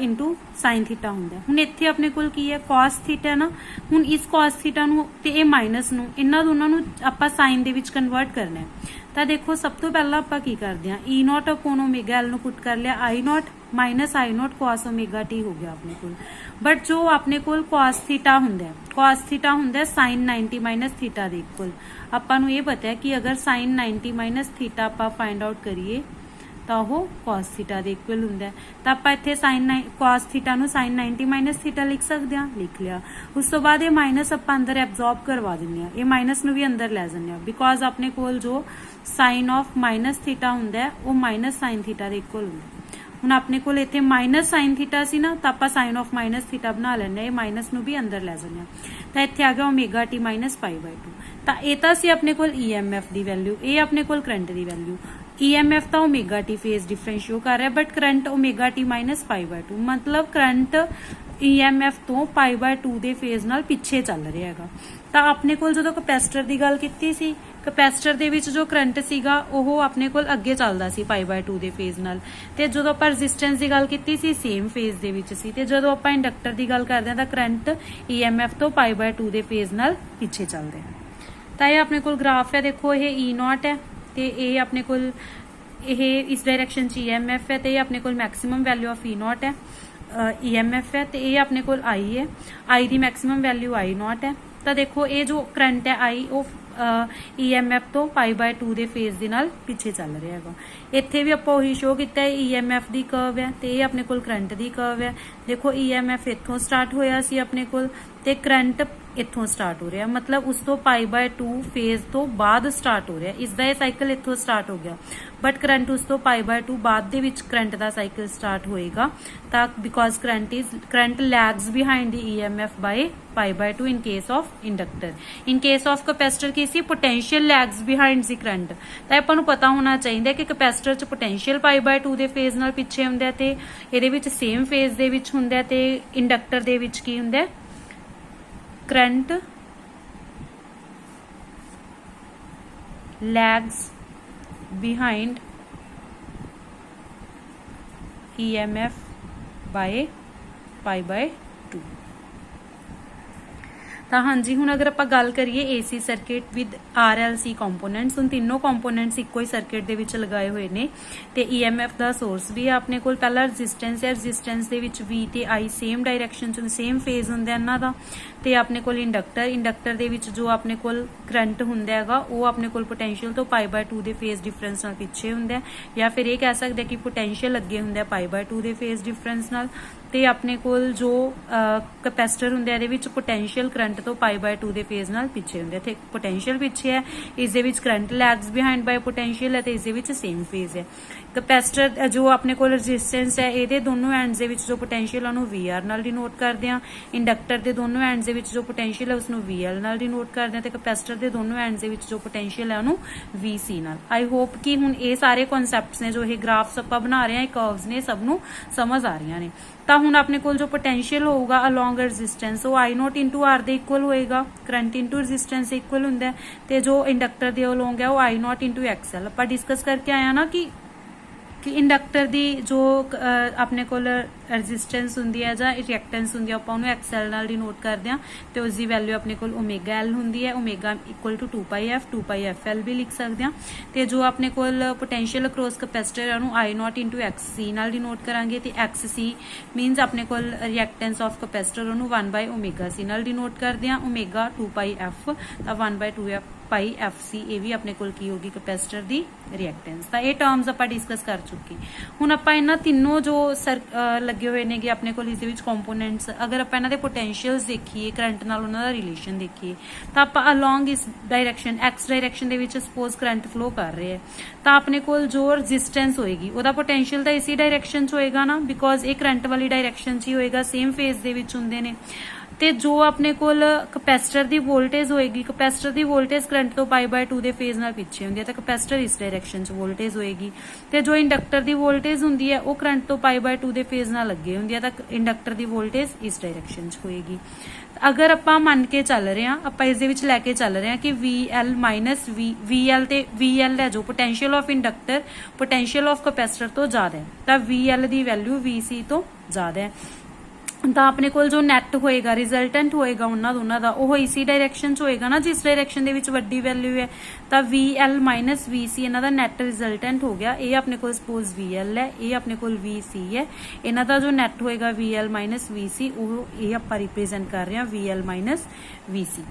into sine theta ਹੁੰਦਾ। ਹੁਣ ਇੱਥੇ ਆਪਣੇ ਕੋਲ ਕੀ ਹੈ, cos ਥੀਟਾ ਨਾ। ਹੁਣ ਇਸ cos ਥੀਟਾ ਨੂੰ ਤੇ ਇਹ ਮਾਈਨਸ ਨੂੰ, ਇਹਨਾਂ ਦੋਨਾਂ ਨੂੰ ਆਪਾਂ ਸਾइन ਦੇ ਵਿੱਚ ਕਨਵਰਟ ਕਰਨਾ ਹੈ। ਤਾਂ ਦੇਖੋ ਸਭ ਤੋਂ ਪਹਿਲਾਂ ਆਪਾਂ ਕੀ ਕਰਦੇ ਹਾਂ, E0/ωL ਨੂੰ ਪੁੱਟ ਕਰ ਲਿਆ I0 -I0 cos ωt ਹੋ ਗਿਆ ਆਪਣੇ ਕੋਲ। ਬਟ ਜੋ ਆਪਣੇ ਕੋਲ cos ਥੀਟਾ ਹੁੰਦਾ sin 90 - ਥੀਟਾ ਦੇ ਇਕੁਅਲ। ਆਪਾਂ ਨੂੰ ਇਹ ਪਤਾ ਹੈ ਕਿ ਅਗਰ sin 90 - ਥੀਟਾ ਆਪਾਂ ਫਾਈਂਡ ਆਊਟ ਕਰੀਏ ਤਾਂ ਉਹ cos ਥੀਟਾ ਦੇ ਇਕੁਅਲ ਹੁੰਦਾ। ਤਾਂ ਆਪਾਂ ਇੱਥੇ cos ਥੀਟਾ ਨੂੰ sin 90 - ਥੀਟਾ ਲਿਖ ਸਕਦੇ ਹਾਂ, ਲਿਖ ਲਿਆ। ਉਸ ਤੋਂ ਬਾਅਦ ਇਹ ਮਾਈਨਸ ਆਪਾਂ ਅੰਦਰ ਐਬਜ਼ੌਰਬ ਕਰਵਾ ਦਿੰਦੇ ਹਾਂ, ਇਹ ਮਾਈਨਸ ਨੂੰ ਵੀ ਅੰਦਰ ਲੈ ਜਾਂਦੇ ਹਾਂ, ਬਿਕੋਜ਼ ਆਪਣੇ ਕੋਲ ਜੋ sin of -ਥੀਟਾ ਹੁੰਦਾ ਉਹ -sin ਥੀਟਾ ਦੇ ਇਕੁਅਲ ਹੁੰਦਾ। ਹੁਣ ਆਪਣੇ ਕੋਲ ਇੱਥੇ -sin ਥੀਟਾ ਸੀ ਨਾ, ਤਾਂ ਆਪਾਂ sin of -ਥੀਟਾ ਬਣਾ ਲੈਂਦੇ ਹਾਂ, ਇਹ ਮਾਈਨਸ ਨੂੰ ਵੀ ਅੰਦਰ ਲੈ ਜਾਂਦੇ ਹਾਂ। ਤਾਂ ਇੱਥੇ ਆ ਗਿਆ ωt -π/2। ਤਾਂ ਇਹ ਤਾਂ ਸੀ ਆਪਣੇ ਕੋਲ EMF ਦੀ ਵੈਲਿਊ, ਇਹ ਆਪਣੇ ਕੋਲ ਕਰੰਟ ਦੀ ਵੈਲਿਊ। EMF ਤਾਂ ωt ਫੇਜ਼ ਡਿਫਰੈਂਸ ਸ਼ੋ ਕਰ ਰਿਹਾ, ਬਟ ਕਰੰਟ ωt -π/2, ਮਤਲਬ ਕਰੰਟ EMF ਤੋਂ π/2 ਦੇ ਫੇਜ਼ ਨਾਲ ਪਿੱਛੇ ਚੱਲ ਰਿਹਾ ਹੈਗਾ। ਤਾਂ ਆਪਣੇ ਕੋਲ ਜਦੋਂ ਕਪੈਸਿਟਰ ਦੀ ਗੱਲ ਕੀਤੀ ਸੀ, ਕਪੈਸਿਟਰ ਦੇ ਵਿੱਚ ਜੋ ਕਰੰਟ ਸੀਗਾ ਉਹ ਆਪਣੇ ਕੋਲ ਅੱਗੇ ਚੱਲਦਾ ਸੀ π/2 ਦੇ ਫੇਜ਼ ਨਾਲ। ਤੇ ਜਦੋਂ ਆਪਾਂ ਰੈਜ਼ਿਸਟੈਂਸ ਦੀ ਗੱਲ ਕੀਤੀ ਸੀ ਸੇਮ ਫੇਜ਼ ਦੇ ਵਿੱਚ ਸੀ। ਤੇ ਜਦੋਂ ਆਪਾਂ ਇੰਡਕਟਰ ਦੀ ਗੱਲ ਕਰਦੇ ਹਾਂ ਤਾਂ ਕਰੰਟ EMF ਤੋਂ π/2 ਦੇ ਫੇਜ਼ ਨਾਲ ਪਿੱਛੇ ਚੱਲਦਾ ਹੈ। ਤਾਂ ਇਹ ਆਪਣੇ ਕੋਲ ਗ੍ਰਾਫ ਹੈ, ਦੇਖੋ ਇਹ E0 ਹੈ ਤੇ ਇਹ ਆਪਣੇ ਕੋਲ ਇਹ ਇਸ ਡਾਇਰੈਕਸ਼ਨ 'ਚ EMF ਹੈ ਤੇ ਇਹ ਆਪਣੇ ਕੋਲ ਮੈਕਸਿਮਮ ਵੈਲਿਊ ਆਫ E0 ਹੈ, EMF ਹੈ। ਤੇ ਇਹ ਆਪਣੇ ਕੋਲ I ਹੈ, I the maximum value I0 ਹੈ। ਤਾਂ ਦੇਖੋ ਇਹ ਜੋ ਕਰੰਟ ਹੈ I ਉਹ EMF ਤੋਂ π/2 ਦੇ ਫੇਜ਼ ਦੇ ਨਾਲ ਪਿੱਛੇ ਚੱਲ ਰਿਹਾ ਹੈਗਾ। ਇੱਥੇ ਵੀ ਆਪਾਂ ਉਹੀ ਸ਼ੋ ਕੀਤਾ ਹੈ, EMF ਦੀ ਕਰਵ ਹੈ ਤੇ ਇਹ ਆਪਣੇ ਕੋਲ ਕਰੰਟ ਦੀ ਕਰਵ ਹੈ। ਦੇਖੋ EMF ਇੱਥੋਂ ਸਟਾਰਟ ਹੋਇਆ ਸੀ ਆਪਣੇ ਕੋਲ ਤੇ ਕਰੰਟ ਇੱਥੋਂ ਸਟਾਰਟ ਹੋ ਰਿਹਾ, ਮਤਲਬ ਉਸ ਤੋਂ π/2 ਫੇਜ਼ ਤੋਂ ਬਾਅਦ ਸਟਾਰਟ ਹੋ ਰਿਹਾ। ਇਸ ਦਾ ਇਹ ਸਾਈਕਲ ਇੱਥੋਂ ਸਟਾਰਟ ਹੋ ਗਿਆ, ਬਟ ਕਰੰਟ ਉਸ ਤੋਂ π/2 ਬਾਅਦ ਦੇ ਵਿੱਚ ਕਰੰਟ ਦਾ ਸਾਈਕਲ ਸਟਾਰਟ ਹੋਏਗਾ। ਤਾਂ because current lags behind the EMF by π/2 in case of inductor. In case of capacitor ਕੀ ਸੀ, potential lags behind the current. ਤਾਂ ਆਪਾਂ ਨੂੰ ਪਤਾ ਹੋਣਾ ਚਾਹੀਦਾ ਕਿ ਕਪੈਸਿਟਰ 'ਚ ਪੋਟੈਂਸ਼ੀਅਲ π/2 ਦੇ ਫੇਜ਼ ਨਾਲ ਪਿੱਛੇ ਹੁੰਦਾ ਤੇ ਇਹਦੇ ਵਿੱਚ ਸੇਮ ਫੇਜ਼ ਦੇ ਵਿੱਚ ਹੁੰਦਾ, ਤੇ ਇੰਡਕਟਰ ਦੇ ਵਿੱਚ ਕੀ ਹੁੰਦਾ, current lags behind EMF by π/2। ਤਾਂ ਹਾਂਜੀ ਹੁਣ ਅਗਰ ਆਪਾਂ ਗੱਲ ਕਰੀਏ ਏਸੀ ਸਰਕਟ ਵਿਦ ਆਰਐਲਸੀ ਕੰਪੋਨੈਂਟਸ, ਹੁਣ ਤਿੰਨੋਂ ਕੰਪੋਨੈਂਟਸ ਇੱਕੋ ਹੀ ਸਰਕਟ ਦੇ ਵਿੱਚ ਲਗਾਏ ਹੋਏ ਨੇ ਤੇ ਈਐਮਐਫ ਦਾ ਸੋਰਸ ਵੀ ਹੈ ਆਪਣੇ ਕੋਲ। ਪਹਿਲਾ ਰੈਜ਼ਿਸਟੈਂਸ ਹੈ, ਰੈਜ਼ਿਸਟੈਂਸ ਦੇ ਵਿੱਚ V ਤੇ I ਸੇਮ ਡਾਇਰੈਕਸ਼ਨ ਚ ਸੇਮ ਫੇਜ਼ ਹੁੰਦਾ ਇਹਨਾਂ ਦਾ। ਤੇ ਆਪਣੇ ਕੋਲ ਇੰਡਕਟਰ ਦੇ ਵਿੱਚ ਜੋ ਆਪਣੇ ਕੋਲ ਕਰੰਟ ਹੁੰਦਾ ਹੈਗਾ ਉਹ ਆਪਣੇ ਕੋਲ ਪੋਟੈਂਸ਼ੀਅਲ ਤੋਂ π/2 ਦੇ ਫੇਜ਼ ਡਿਫਰੈਂਸ ਨਾਲ ਪਿੱਛੇ ਹੁੰਦਾ ਹੈ, ਜਾਂ ਫਿਰ ਇਹ ਕਹਿ ਸਕਦੇ ਕਿ ਪੋਟੈਂਸ਼ੀਅਲ ਅੱਗੇ ਹੁੰਦਾ π/2 ਦੇ ਫੇਜ਼ ਡਿਫਰੈਂਸ ਨਾਲ। ਤੇ ਆਪਣੇ ਕੋਲ ਜੋ ਕੈਪੈਸਿਟਰ ਹੁੰਦਾ ਇਹਦੇ ਵਿੱਚ ਪੋਟੈਂਸ਼ੀਅਲ ਕਰੰਟ ਤੋਂ π/2 ਦੇ ਫੇਜ਼ ਨਾਲ ਪਿੱਛੇ ਹੁੰਦਾ। ਇੱਥੇ ਪੋਟੈਂਸ਼ੀਅਲ ਪਿੱਛੇ ਹੈ, ਇਸ ਦੇ ਵਿੱਚ ਕਰੰਟ ਲੈਗਸ ਬਿਹਾਈਂਡ ਬਾਈ ਪੋਟੈਂਸ਼ੀਅਲ ਹੈ ਤੇ ਇਸ ਦੇ ਵਿੱਚ ਸੇਮ ਫੇਜ਼ ਹੈ। ਕੈਪੈਸਿਟਰ ਜੋ ਆਪਣੇ ਕੋਲ ਰੈਜ਼ਿਸਟੈਂਸ ਹੈ ਇਹਦੇ ਦੋਨੋਂ ਐਂਡਸ ਦੇ ਵਿੱਚ ਜੋ ਪੋਟੈਂਸ਼ੀਅਲ ਉਹਨੂੰ VR ਨਾਲ ਡਿਨੋਟ ਕਰਦੇ ਆ। ਇੰਡਕਟਰ ਦੇ ਦੋਨੋਂ ਐਂਡਸ ਦੇ ਵਿੱਚ ਜੋ ਪੋਟੈਂਸ਼ੀਅਲ ਹੈ ਉਸਨੂੰ VL ਨਾਲ ਡਿਨੋਟ ਕਰਦੇ ਆ ਤੇ ਕੈਪੈਸਿਟਰ ਦੇ ਦੋਨੋਂ ਐਂਡਸ ਦੇ ਵਿੱਚ ਜੋ ਪੋਟੈਂਸ਼ੀਅਲ ਹੈ ਉਹਨੂੰ VC ਨਾਲ। ਆਈ ਹੋਪ ਕਿ ਹੁਣ ਇਹ ਸਾਰੇ ਕਨਸੈਪਟਸ ਨੇ ਜੋ ਇਹ ਗ੍ਰਾਫਸ ਆਪਾਂ ਬਣਾ ਰਹੇ ਹਾਂ, ਇਹ ਕਰਵਸ ਨੇ, ਸਭ ਨੂੰ ਸਮਝ ਆ ਰਹੀਆਂ ਨੇ। ਤਾਂ ਹੁਣ ਆਪਣੇ ਕੋਲ ਜੋ ਪੋਟੈਂਸ਼ੀਅਲ ਹੋਊਗਾ ਅਲੋਂਗ ਰੈਜ਼ਿਸਟੈਂਸ ਉਹ I0 × R ਦੇ ਇਕੁਅਲ ਹੋਏਗਾ, ਕਰੰਟ × ਰੈਜ਼ਿਸਟੈਂਸ ਇਕੁਅਲ ਹੁੰਦਾ ਤੇ ਜੋ ਇੰਡਕਟਰ ਦੇ ਅਲੋਂਗ ਹੈ ਉਹ I0 × XL। ਆਪਾਂ ਡਿਸਕਸ ਕਰਕੇ ਆਇਆ ਨਾ ਕਿ ਇੰਡਕਟਰ ਦੀ ਜੋ ਆਪਣੇ ਕੋਲ ਰੈਜ਼ਿਸਟੈਂਸ ਹੁੰਦੀ ਹੈ ਜਾਂ ਰਿਐਕਟੈਂਸ ਹੁੰਦੀ ਹੈ ਆਪਾਂ ਉਹਨੂੰ XL ਨਾਲ ਡਿਨੋਟ ਕਰਦੇ ਹਾਂ ਤੇ ਉਸ ਦੀ ਵੈਲਿਊ ਆਪਣੇ ਕੋਲ ω/L ਹੁੰਦੀ ਹੈ, ω = 2πf 2πfL ਵੀ ਲਿਖ ਸਕਦੇ ਹਾਂ। ਤੇ ਜੋ ਆਪਣੇ ਕੋਲ ਪੋਟੈਂਸ਼ੀਅਲ ਅਕ੍ਰੋਸ ਕੈਪੈਸਿਟਰ ਉਹਨੂੰ I0 × XC ਨਾਲ ਡਿਨੋਟ ਕਰਾਂਗੇ ਤੇ XC ਮੀਨਸ ਆਪਣੇ ਕੋਲ ਰਿਐਕਟੈਂਸ ਆਫ ਕੈਪੈਸਿਟਰ ਉਹਨੂੰ 1/ωc ਨਾਲ ਡਿਨੋਟ ਕਰਦੇ ਹਾਂ, ω 2πf ਤਾਂ 1/2πfc ਇਹ ਵੀ ਆਪਣੇ ਕੋਲ ਕੀ ਹੋਗੀ ਕੈਪੈਸਿਟਰ ਦੀ ਰਿਐਕਟੈਂਸ। ਤਾਂ ਇਹ ਟਰਮਸ ਆਪਾਂ ਡਿਸਕਸ ਕਰ ਚੁੱਕੇ। ਹੁਣ ਆਪਾਂ ਇਹਨਾਂ ਤਿੰਨੋਂ ਜੋ ਲੱਗੇ ਹੋਏ ਨੇਗੇ ਆਪਣੇ ਕੋਲ ਇਸ ਦੇ ਵਿੱਚ ਕੰਪੋਨੈਂਟਸ, ਅਗਰ ਆਪਾਂ ਇਹਨਾਂ ਦੇ ਪੋਟੈਂਸ਼ੀਅਲਸ ਦੇਖੀਏ, ਕਰੰਟ ਨਾਲ ਉਹਨਾਂ ਦਾ ਰਿਲੇਸ਼ਨ ਦੇਖੀਏ ਤਾਂ ਆਪਾਂ ਅਲੋਂਗ ਇਸ ਡਾਇਰੈਕਸ਼ਨ x ਡਾਇਰੈਕਸ਼ਨ ਦੇ ਵਿੱਚ ਸਪੋਜ਼ ਕਰੰਟ ਫਲੋ ਕਰ ਰਿਹਾ ਹੈ ਤਾਂ ਆਪਣੇ ਕੋਲ ਜੋ ਰੈਜ਼ਿਸਟੈਂਸ ਹੋਏਗੀ ਉਹਦਾ ਪੋਟੈਂਸ਼ੀਅਲ ਤਾਂ ਇਸੇ ਡਾਇਰੈਕਸ਼ਨ 'ਚ ਹੋਏਗਾ ਨਾ, ਬਿਕੋਜ਼ ਇਹ ਕਰੰਟ ਵਾਲੀ ਡਾਇਰੈਕਸ਼ਨ 'ਚ ਹੀ ਹੋਏਗਾ, ਸੇਮ ਫੇਜ਼ ਦੇ ਵਿੱਚ ਹੁੰਦੇ ਨੇ। ਤੇ ਜੋ ਆਪਣੇ ਕੋਲ ਕੈਪੈਸਿਟਰ ਦੀ ਵੋਲਟੇਜ ਹੋਏਗੀ, ਕੈਪੈਸਿਟਰ ਦੀ ਵੋਲਟੇਜ ਕਰੰਟ ਤੋਂ π/2 ਦੇ ਫੇਜ਼ ਨਾਲ ਪਿੱਛੇ ਹੁੰਦੀ ਹੈ ਤਾਂ ਕੈਪੈਸਿਟਰ ਇਸ ਡਾਇਰੈਕਸ਼ਨ 'ਚ ਵੋਲਟੇਜ ਹੋਏਗੀ। ਤੇ ਜੋ ਇੰਡਕਟਰ ਦੀ ਵੋਲਟੇਜ ਹੁੰਦੀ ਹੈ ਉਹ ਕਰੰਟ ਤੋਂ π/2 ਦੇ ਫੇਜ਼ ਨਾਲ ਅੱਗੇ ਹੁੰਦੀ ਹੈ ਤਾਂ ਇੰਡਕਟਰ ਦੀ ਵੋਲਟੇਜ ਇਸ ਡਾਇਰੈਕਸ਼ਨ 'ਚ ਹੋਏਗੀ। ਅਗਰ ਆਪਾਂ ਮੰਨ ਕੇ ਚੱਲ ਰਹੇ ਹਾਂ, ਆਪਾਂ ਇਸ ਦੇ ਵਿੱਚ ਲੈ ਕੇ ਚੱਲ ਰਹੇ ਹਾਂ ਕਿ VL - VL ਤੇ VL ਹੈ ਜੋ potential of inductor potential of capacitor ਤੋਂ ਜ਼ਿਆਦਾ ਹੈ ਤਾਂ VL ਦੀ ਵੈਲਿਊ VC ਤੋਂ ਜ਼ਿਆਦਾ ਹੈ। ਤਾਂ ਆਪਣੇ ਕੋਲ ਜੋ ਨੈਟ ਹੋਏਗਾ, ਰਿਜ਼ਲਟੈਂਟ ਹੋਏਗਾ ਉਹਨਾਂ ਦੋਨਾਂ ਦਾ, ਉਹ ਇਸੀ ਡਾਇਰੈਕਸ਼ਨ 'ਚ ਹੋਏਗਾ ਨਾ ਜਿਸ ਡਾਇਰੈਕਸ਼ਨ ਦੇ ਵਿੱਚ ਵੱਡੀ ਵੈਲਿਊ ਹੈ। ਤਾਂ VL - VC ਇਹਨਾਂ ਦਾ ਨੈਟ ਰਿਜ਼ਲਟੈਂਟ ਹੋ ਗਿਆ। ਇਹ ਆਪਣੇ ਕੋਲ ਸਪੋਜ਼ VL ਹੈ, ਇਹ ਆਪਣੇ ਕੋਲ VC ਹੈ। ਇਹਨਾਂ ਦਾ ਜੋ ਨੈਟ ਹੋਏਗਾ VL - VC ਉਹ ਇਹ ਆਪਾਂ ਰਿਪਰੈਜ਼ੈਂਟ ਕਰ ਰਹੇ ਹਾਂ VL - VC,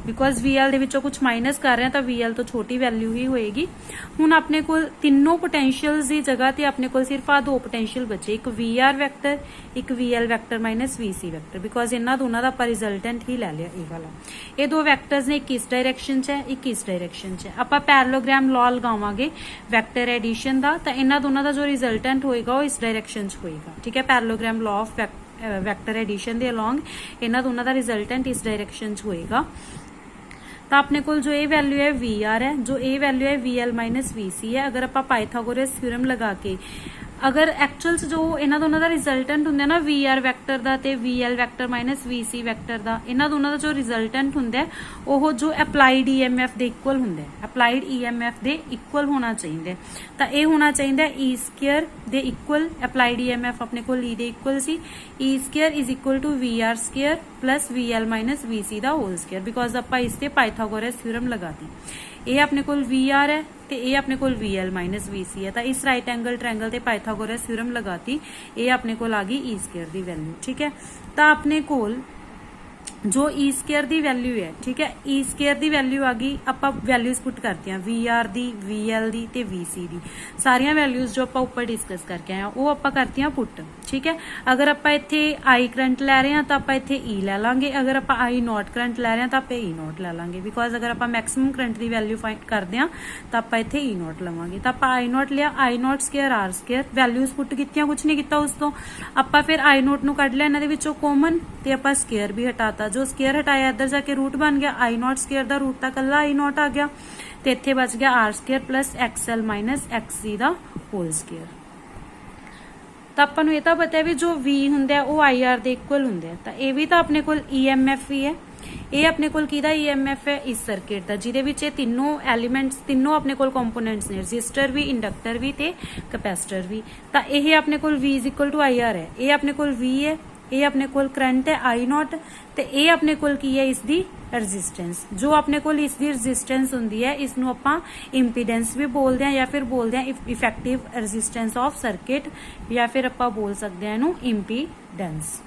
ਬਿਕੋਜ਼ VL ਦੇ ਵਿੱਚੋਂ ਕੁਝ ਮਾਈਨਸ ਕਰ ਰਹੇ ਹਾਂ ਤਾਂ VL ਤੋਂ ਛੋਟੀ ਵੈਲਿਊ ਹੀ ਹੋਏਗੀ। ਹੁਣ ਆਪਣੇ ਕੋਲ ਤਿੰਨੋਂ ਪੋਟੈਂਸ਼ੀਅਲਸ ਦੀ ਜਗ੍ਹਾ ਤੇ ਆਪਣੇ ਕੋਲ ਸਿਰਫ ਆ ਦੋ ਪੋਟੈਂਸ਼ੀਅਲ ਬਚੇ, ਇੱਕ VR ਵੈਕਟਰ, ਇੱਕ VL vector - VC vector, because ਇਹਨਾਂ ਦੋਨਾਂ ਦਾ ਆਪਾਂ ਰਿਜ਼ਲਟੈਂਟ ਹੀ ਲੈ ਲਿਆ ਇਹ ਵਾਲਾ। ਇਹ ਦੋ ਵੈਕਟਰਸ ਨੇ, ਇੱਕ ਇਸ ਡਾਇਰੈਕਸ਼ਨ 'ਚ ਹੈ, ਇੱਕ ਇਸ ਡਾਇਰੈਕਸ਼ਨ 'ਚ ਹੈ। ਆਪਾਂ ਪੈਰਲੋਗ੍ਰਾਮ ਲਾਅ ਲਗਾਵਾਂਗੇ ਵੈਕਟਰ ਐਡੀਸ਼ਨ ਦਾ ਤਾਂ ਇਹਨਾਂ ਦੋਨਾਂ ਦਾ ਜੋ ਰਿਜ਼ਲਟੈਂਟ ਹੋਏਗਾ ਉਹ ਇਸ ਡਾਇਰੈਕਸ਼ਨ 'ਚ ਹੋਏਗਾ। ਠੀਕ ਹੈ, parallelogram law of vector addition ਦੇ ਅਲੋਂਗ ਇਹਨਾਂ ਦੋਨਾਂ ਦਾ ਰਿਜ਼ਲਟੈਂਟ ਇਸ ਡਾਇਰੈਕਸ਼ਨ 'ਚ ਹੋਏਗਾ। ਤਾਂ ਆਪਣੇ ਕੋਲ ਜੋ ਇਹ ਵੈਲਿਊ ਹੈ VR ਹੈ, ਜੋ ਇਹ ਵੈਲਿਊ ਹੈ VL - VC ਹੈ। ਅਗਰ ਆਪਾਂ ਪਾਇਥਾਗੋਰਸ ਥਿਊਰਮ ਲਗਾ ਕੇ ਅਗਰ ਐਕਚੁਅਲ ਜੋ ਇਹਨਾਂ ਦੋਨਾਂ ਦਾ ਰਿਜ਼ਲਟੈਂਟ ਹੁੰਦਾ ਨਾ VR ਵੈਕਟਰ ਦਾ ਤੇ VL ਵੈਕਟਰ - VC ਵੈਕਟਰ ਦਾ, ਇਹਨਾਂ ਦੋਨਾਂ ਦਾ ਜੋ ਰਿਜ਼ਲਟੈਂਟ ਹੁੰਦਾ ਉਹ ਜੋ ਅਪਲਾਈਡ EMF ਦੇ ਇਕੁਅਲ ਹੁੰਦਾ ਹੈ, ਅਪਲਾਈਡ EMF ਦੇ ਇਕੁਅਲ ਹੋਣਾ ਚਾਹੀਦਾ। ਤਾਂ ਇਹ ਹੋਣਾ ਚਾਹੀਦਾ E² ਦੇ ਇਕੁਅਲ। ਅਪਲਾਈਡ EMF ਆਪਣੇ ਕੋਲ E ਦੇ equal C, E² = VR² + VL - VC the whole square, because ਆਪਾਂ ਇਸ ਤੇ ਪਾਇਥਾਗੋਰਸ ਥਿਊਰਮ ਲਗਾਤੀ। ਇਹ ਆਪਣੇ ਕੋਲ VR ਹੈ ਤੇ ਇਹ ਆਪਣੇ ਕੋਲ VL - VC ਹੈ ਤਾਂ ਇਸ ਰਾਈਟ ਐਂਗਲ ਟ੍ਰਾਇੰਗਲ ਤੇ ਪਾਇਥਾਗੋਰਸ ਥਿਊਰਮ ਲਗਾਤੀ। ਇਹ ਆਪਣੇ ਕੋਲ ਆ ਗਈ E² ਦੀ ਵੈਲਿਊ। ਠੀਕ ਹੈ, ਤਾਂ ਆਪਣੇ ਕੋਲ जो E² ਦੀ ਵੈਲਿਊ ਹੈ, ਠੀਕ ਹੈ, E² ਦੀ ਵੈਲਿਊ ਆ ਗਈ। ਆਪਾਂ ਵੈਲਿਊਜ਼ ਪੁੱਟ ਕਰਦੇ ਹਾਂ VR ਦੀ, VL ਦੀ ਤੇ VC ਦੀ, ਸਾਰੀਆਂ ਵੈਲਿਊਜ਼ ਜੋ ਆਪਾਂ ਉੱਪਰ ਡਿਸਕਸ ਕਰਕੇ ਆਏ ਆ ਉਹ ਆਪਾਂ ਕਰਤੀਆਂ ਪੁੱਟ। ਠੀਕ ਹੈ, ਅਗਰ ਆਪਾਂ ਇੱਥੇ I ਕਰੰਟ ਲੈ ਰਹੇ ਹਾਂ ਤਾਂ ਆਪਾਂ ਇੱਥੇ E ਲੈ ਲਾਂਗੇ, ਅਗਰ ਆਪਾਂ I0 ਕਰੰਟ ਲੈ ਰਹੇ ਹਾਂ ਤਾਂ ਆਪਾਂ E0 ਲੈ ਲਾਂਗੇ, ਬਿਕੋਜ਼ ਅਗਰ ਆਪਾਂ ਮੈਕਸਿਮਮ ਕਰੰਟ ਦੀ ਵੈਲਿਊ ਫਾਈਂਡ ਕਰਦੇ ਹਾਂ ਤਾਂ ਆਪਾਂ ਇੱਥੇ E0 ਲਵਾਂਗੇ। ਤਾਂ ਆਪਾਂ I0 ਲਿਆ, I0² R² ਵੈਲਿਊਜ਼ ਪੁੱਟ ਕੀਤੀਆਂ, ਕੁਝ ਨਹੀਂ ਕੀਤਾ ਉਸ ਤੋਂ। ਆਪਾਂ ਫਿਰ I0 ਨੂੰ ਕੱਢ ਲਿਆ ਇਹਨਾਂ ਦੇ ਵਿੱਚੋਂ ਕਾਮਨ ਤੇ ਆਪਾਂ ਸਕੁਅਰ ਵੀ ਹਟਾਤਾ। ਜੋ ਸਕੁਅਰ ਹਟਾਇਆ ਇੱਧਰ ਜਾ ਕੇ ਰੂਟ ਬਣ ਗਿਆ, I0² ਦਾ ਰੂਟ ਤਾਂ ਕੱਲਾ I0 ਆ ਗਿਆ ਤੇ ਇੱਥੇ ਬਚ ਗਿਆ R² + XL - XC ਦਾ ਹੋਲ ਸਕੁਅਰ। ਤਾਂ ਆਪਾਂ ਨੂੰ ਇਹ ਤਾਂ ਪਤਾ ਹੈ ਵੀ ਜੋ V ਹੁੰਦਾ ਉਹ IR ਦੇ ਇਕੁਅਲ ਹੁੰਦਾ ਹੈ। ਤਾਂ ਇਹ ਵੀ ਤਾਂ ਆਪਣੇ ਕੋਲ EMF ਹੀ ਹੈ। ਇਹ ਆਪਣੇ ਕੋਲ ਕਿਹਦਾ EMF ਹੈ? ਇਸ ਸਰਕਟ ਦਾ, ਜਿਹਦੇ ਵਿੱਚ ਇਹ ਤਿੰਨੋਂ ਐਲੀਮੈਂਟਸ, ਤਿੰਨੋਂ ਆਪਣੇ ਕੋਲ ਕੰਪੋਨੈਂਟਸ ਨੇ, ਰੈਜ਼ਿਸਟਰ ਵੀ, ਇੰਡਕਟਰ ਵੀ ਤੇ ਕੈਪੈਸਿਟਰ ਵੀ। ਤਾਂ ਇਹ ਆਪਣੇ ਕੋਲ V = IR ਹੈ। ਇਹ ਆਪਣੇ ਕੋਲ V ਹੈ ਇਹ ਆਪਣੇ ਕੋਲ ਕਰੰਟ ਹੈ I ਨੋਟ ਤੇ ਇਹ ਆਪਣੇ ਕੋਲ ਕੀ ਹੈ ਇਸ ਦੀ ਰੈਜ਼ਿਸਟੈਂਸ। ਜੋ ਆਪਣੇ ਕੋਲ ਇਸ ਦੀ ਰੈਜ਼ਿਸਟੈਂਸ ਹੁੰਦੀ ਹੈ ਇਸ ਨੂੰ ਆਪਾਂ ਇੰਪੀਡੈਂਸ ਵੀ ਬੋਲਦੇ ਹਾਂ ਜਾਂ ਫਿਰ ਬੋਲਦੇ ਹਾਂ ਇਫੈਕਟਿਵ ਰੈਜ਼ਿਸਟੈਂਸ ਆਫ ਸਰਕਿਟ ਜਾਂ ਫਿਰ ਆਪਾਂ ਬੋਲ ਸਕਦੇ ਹਾਂ ਇਹਨੂੰ ਇੰਪੀਡੈਂਸ।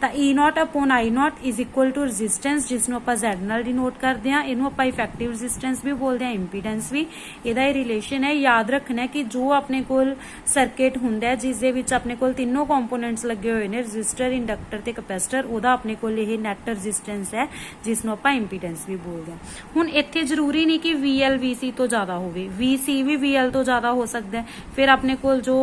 ਤਾਂ E naught upon I naught is equal to resistance, ਜਿਸ ਨੂੰ ਆਪਾਂ Z ਨਾਲ ਡਿਨੋਟ ਕਰਦੇ ਹਾਂ। ਇਹਨੂੰ ਆਪਾਂ ਇਫੈਕਟਿਵ ਰੈਜ਼ਿਸਟੈਂਸ ਵੀ ਬੋਲਦੇ ਹਾਂ, ਇੰਪੀਡੈਂਸ ਵੀ। ਇਹਦਾ ਇਹ ਰਿਲੇਸ਼ਨ ਹੈ। ਯਾਦ ਰੱਖਣਾ ਕਿ ਜੋ ਆਪਣੇ ਕੋਲ ਸਰਕਿਟ ਹੁੰਦਾ ਹੈ ਜਿਸ ਦੇ ਵਿੱਚ ਆਪਣੇ ਕੋਲ ਤਿੰਨੋਂ ਕੰਪੋਨੈਂਟਸ ਲੱਗੇ ਹੋਏ ਨੇ, ਰੈਜ਼ਿਸਟਰ, ਇੰਡਕਟਰ ਤੇ ਕੈਪੈਸਿਟਰ, ਉਹਦਾ ਆਪਣੇ ਕੋਲ ਇਹ ਨੈਟ ਰੈਜ਼ਿਸਟੈਂਸ ਹੈ ਜਿਸ ਨੂੰ ਆਪਾਂ ਇੰਪੀਡੈਂਸ ਵੀ ਬੋਲਦੇ ਹਾਂ। ਹੁਣ ਇੱਥੇ ਜ਼ਰੂਰੀ ਨਹੀਂ ਕਿ VL VC ਤੋਂ ਜ਼ਿਆਦਾ ਹੋਵੇ, VC ਵੀ VL ਤੋਂ ਜ਼ਿਆਦਾ ਹੋ ਸਕਦਾ ਹੈ। ਫਿਰ ਆਪਣੇ ਕੋਲ ਜੋ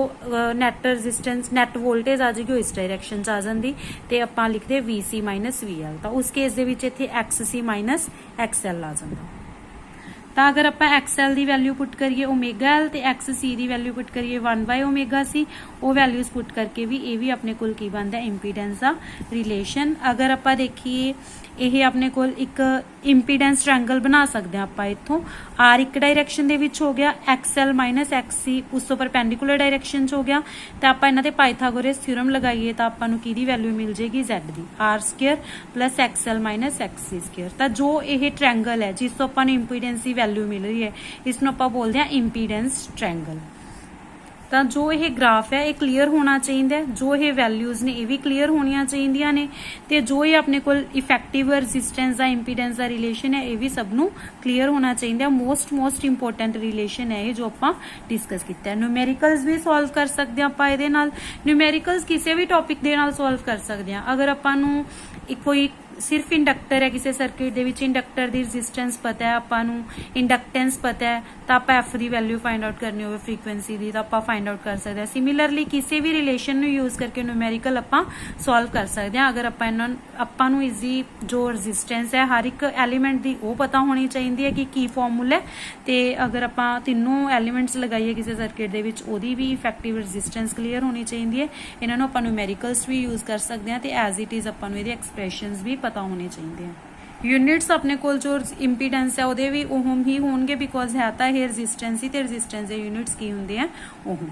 ਨੈਟ ਰੈਜ਼ਿਸਟੈਂਸ ਨੈਟ ਵੋਲਟੇਜ ਆ ਜਾਏਗੀ ਉਹ ਇਸ ਡਾਇਰੈਕਸ਼ਨ 'ਚ ਆ ਜਾਂਦੀ ਤੇ ਆਪਾਂ ਲਿਖਦੇ VC ਮਾਈਨਸ VL। ਤਾਂ ਉਸ ਕੇਸ ਦੇ ਵਿੱਚ ਇੱਥੇ XC ਮਾਈਨਸ XL ਆ ਜਾਂਦਾ। ਤਾਂ ਅਗਰ ਆਪਾਂ XL ਦੀ ਵੈਲਿਊ ਪੁੱਟ ਕਰੀਏ ਓਮੇਗਾ L ਤੇ XC ਦੀ ਵੈਲਿਊ ਪੁੱਟ ਕਰੀਏ 1/ω_C, ਉਹ ਵੈਲਿਊਜ਼ ਪੁੱਟ ਕਰਕੇ ਵੀ ਇਹ ਵੀ ਆਪਣੇ ਕੋਲ ਕੀ ਬਣਦਾ ਇੰਪੀਡੈਂਸ ਦਾ ਰਿਲੇਸ਼ਨ। ਅਗਰ ਆਪਾਂ ਦੇਖੀਏ ਇਹ ਆਪਣੇ ਕੋਲ ਇੱਕ ਇੰਪੀਡੈਂਸ ਟ੍ਰਾਇੰਗਲ ਬਣਾ ਸਕਦੇ ਹਾਂ ਆਪਾਂ ਇੱਥੋਂ। R ਇੱਕ ਡਾਇਰੈਕਸ਼ਨ ਦੇ ਵਿੱਚ ਹੋ ਗਿਆ, XL ਮਾਈਨਸ XC ਉਸ ਤੋਂ ਪਰਪੈਂਡੀਕੂਲਰ ਡਾਇਰੈਕਸ਼ਨ 'ਚ ਹੋ ਗਿਆ। ਤਾਂ ਆਪਾਂ ਇਹਨਾਂ ਤੇ ਪਾਇਥਾਗੋਰਸ ਥਿਊਰਮ ਲਗਾਈਏ ਤਾਂ ਆਪਾਂ ਨੂੰ ਕਿਹਦੀ ਵੈਲਿਊ ਮਿਲ ਜੇਗੀ Z ਦੀ, R² plus XL minus XC²। ਤਾਂ ਜੋ ਇਹ ਟ੍ਰਾਇੰਗਲ ਹੈ ਜਿਸ ਤੋਂ ਆਪਾਂ ਨੂੰ ਇੰਪੀਡੈਂਸ ਦੀ ਵੈਲਿਊ ਮਿਲ ਰਹੀ ਹੈ ਇਸ ਨੂੰ ਆਪਾਂ ਬੋਲਦੇ ਹਾਂ ਇੰਪੀਡੈਂਸ ਟ੍ਰਾਇੰਗਲ। ਤਾਂ ਜੋ ਇਹ ਗ੍ਰਾਫ ਹੈ ਇਹ ਕਲੀਅਰ ਹੋਣਾ ਚਾਹੀਦਾ, ਜੋ ਇਹ ਵੈਲਿਊਜ਼ ਨੇ ਇਹ ਵੀ ਕਲੀਅਰ ਹੋਣੀਆਂ ਚਾਹੀਦੀਆਂ ਨੇ, ਤੇ ਜੋ ਇਹ ਆਪਣੇ ਕੋਲ ਇਫੈਕਟਿਵ ਰੈਜ਼ਿਸਟੈਂਸ ਦਾ ਇੰਪੀਡੈਂਸ ਦਾ ਰਿਲੇਸ਼ਨ ਹੈ ਇਹ ਵੀ ਸਭ ਨੂੰ ਕਲੀਅਰ ਹੋਣਾ ਚਾਹੀਦਾ। ਮੋਸਟ ਇੰਪੋਰਟੈਂਟ ਰਿਲੇਸ਼ਨ ਹੈ ਇਹ ਜੋ ਆਪਾਂ ਡਿਸਕਸ ਕੀਤਾ ਹੈ। ਨਿਊਮੈਰੀਕਲਸ ਵੀ ਸੋਲਵ ਕਰ ਸਕਦੇ ਹਾਂ ਆਪਾਂ ਇਹਦੇ ਨਾਲ। ਨਿਊਮੈਰੀਕਲਸ ਕਿਸੇ ਵੀ ਟੌਪਿਕ ਦੇ ਨਾਲ ਸੋਲਵ ਕਰ ਸਕਦੇ ਹਾਂ। ਅਗਰ ਆਪਾਂ ਨੂੰ ਕੋਈ ਸਿਰਫ ਇੰਡਕਟਰ ਹੈ ਕਿਸੇ ਸਰਕਿਟ ਦੇ ਵਿੱਚ, ਇੰਡਕਟਰ ਦੀ ਰੈਜ਼ਿਸਟੈਂਸ ਪਤਾ ਹੈ ਆਪਾਂ ਨੂੰ, ਇੰਡਕਟੈਂਸ ਪਤਾ ਹੈ, ਤਾਂ ਆਪਾਂ F ਦੀ ਵੈਲਿਊ ਫਾਈਂਡ ਆਊਟ ਕਰਨੀ ਹੋਵੇ ਫ੍ਰੀਕੁਐਂਸੀ ਦੀ ਤਾਂ ਆਪਾਂ ਫਾਈਂਡ ਆਊਟ ਕਰ ਸਕਦੇ ਹਾਂ। ਸਿਮਿਲਰਲੀ ਕਿਸੇ ਵੀ ਰਿਲੇਸ਼ਨ ਨੂੰ ਯੂਜ਼ ਕਰਕੇ ਨਿਊਮੈਰੀਕਲ ਆਪਾਂ ਸੋਲਵ ਕਰ ਸਕਦੇ ਹਾਂ। ਅਗਰ ਆਪਾਂ ਨੂੰ ਇਸ ਦੀ ਜੋ ਰੈਜ਼ਿਸਟੈਂਸ ਹੈ ਹਰ ਇੱਕ ਐਲੀਮੈਂਟ ਦੀ ਉਹ ਪਤਾ ਹੋਣੀ ਚਾਹੀਦੀ ਹੈ ਕਿ ਕੀ ਫਾਰਮੂਲਾ ਹੈ, ਤੇ ਅਗਰ ਆਪਾਂ ਤਿੰਨੋਂ ਐਲੀਮੈਂਟਸ ਲਗਾਈਏ ਕਿਸੇ ਸਰਕਿਟ ਦੇ ਵਿੱਚ ਉਹਦੀ ਵੀ ਇਫੈਕਟਿਵ ਰੈਜ਼ਿਸਟੈਂਸ ਕਲੀਅਰ ਹੋਣੀ ਚਾਹੀਦੀ ਹੈ। ਇਹਨਾਂ ਨੂੰ ਆਪਾਂ ਨਿਊਮੈਰੀਕਲਸ ਵੀ ਯੂਜ਼ ਕਰ ਸਕਦੇ ਹਾਂ ਤੇ ਐਜ਼ ਇਟ ਇਜ਼ ਆਪਾਂ ਨੂੰ ਇਹਦੇ ਐਕਸਪ੍ਰੈਸ਼ਨਸ ਵੀ ਪਤਾ ਹੋਣੇ ਚਾਹੀਦੇ ਆ। यूनिट्स अपने कोल जो इंपीडेंस है ਉਹਦੇ ਵੀ ओहम ही होंगे बिकॉज है ਤਾਂ ਇਹ ਰੈਜ਼ਿਸਟੈਂਸ ਹੀ ਤੇ ਰੈਜ਼ਿਸਟੈਂਸ ਦੇ ਯੂਨਿਟਸ ਕੀ ਹੁੰਦੇ ਆ ओहम।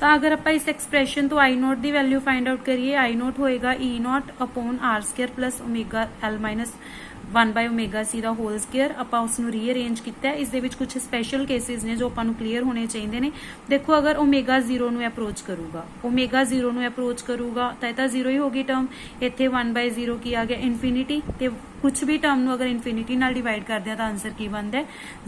ਤਾਂ ਅਗਰ ਆਪਾਂ ਇਸ ਐਕਸਪ੍ਰੈਸ਼ਨ ਤੋਂ I note the value find out ਕਰੀਏ, I ਨੋਟ ਹੋਏਗਾ E naught upon R² plus omega L minus 1/ω_C ਦਾ ਹੋਲ ਸਕੁਅਰ। ਆਪਾਂ ਉਸ ਨੂੰ ਰੀਅਰੇਂਜ ਕੀਤਾ। ਇਸ ਦੇ ਵਿੱਚ ਕੁਝ ਸਪੈਸ਼ਲ ਕੇਸਿਸ ਨੇ ਜੋ ਆਪਾਂ ਨੂੰ ਕਲੀਅਰ ਹੋਣੇ ਚਾਹੀਦੇ ਨੇ। ਦੇਖੋ ਅਗਰ ਓਮੇਗਾ 0 ਨੂੰ ਅਪਰੋਚ ਕਰੂਗਾ, ਓਮੇਗਾ 0 ਨੂੰ ਅਪਰੋਚ ਕਰੂਗਾ ਤਾਂ ਇਹ ਤਾਂ 0 ਹੀ ਹੋਗੀ ਟਰਮ। ਇੱਥੇ 1/0 ਕੀ ਆ ਗਿਆ ਇਨਫਿਨਿਟੀ, ਤੇ ਕੁਝ ਵੀ ਟਰਮ ਨੂੰ ਅਗਰ ਇਨਫਿਨਿਟੀ ਨਾਲ ਡਿਵਾਈਡ ਕਰਦੇ ਆ ਤਾਂ ਆਨਸਰ ਕੀ ਬਣਦਾ ਹੈ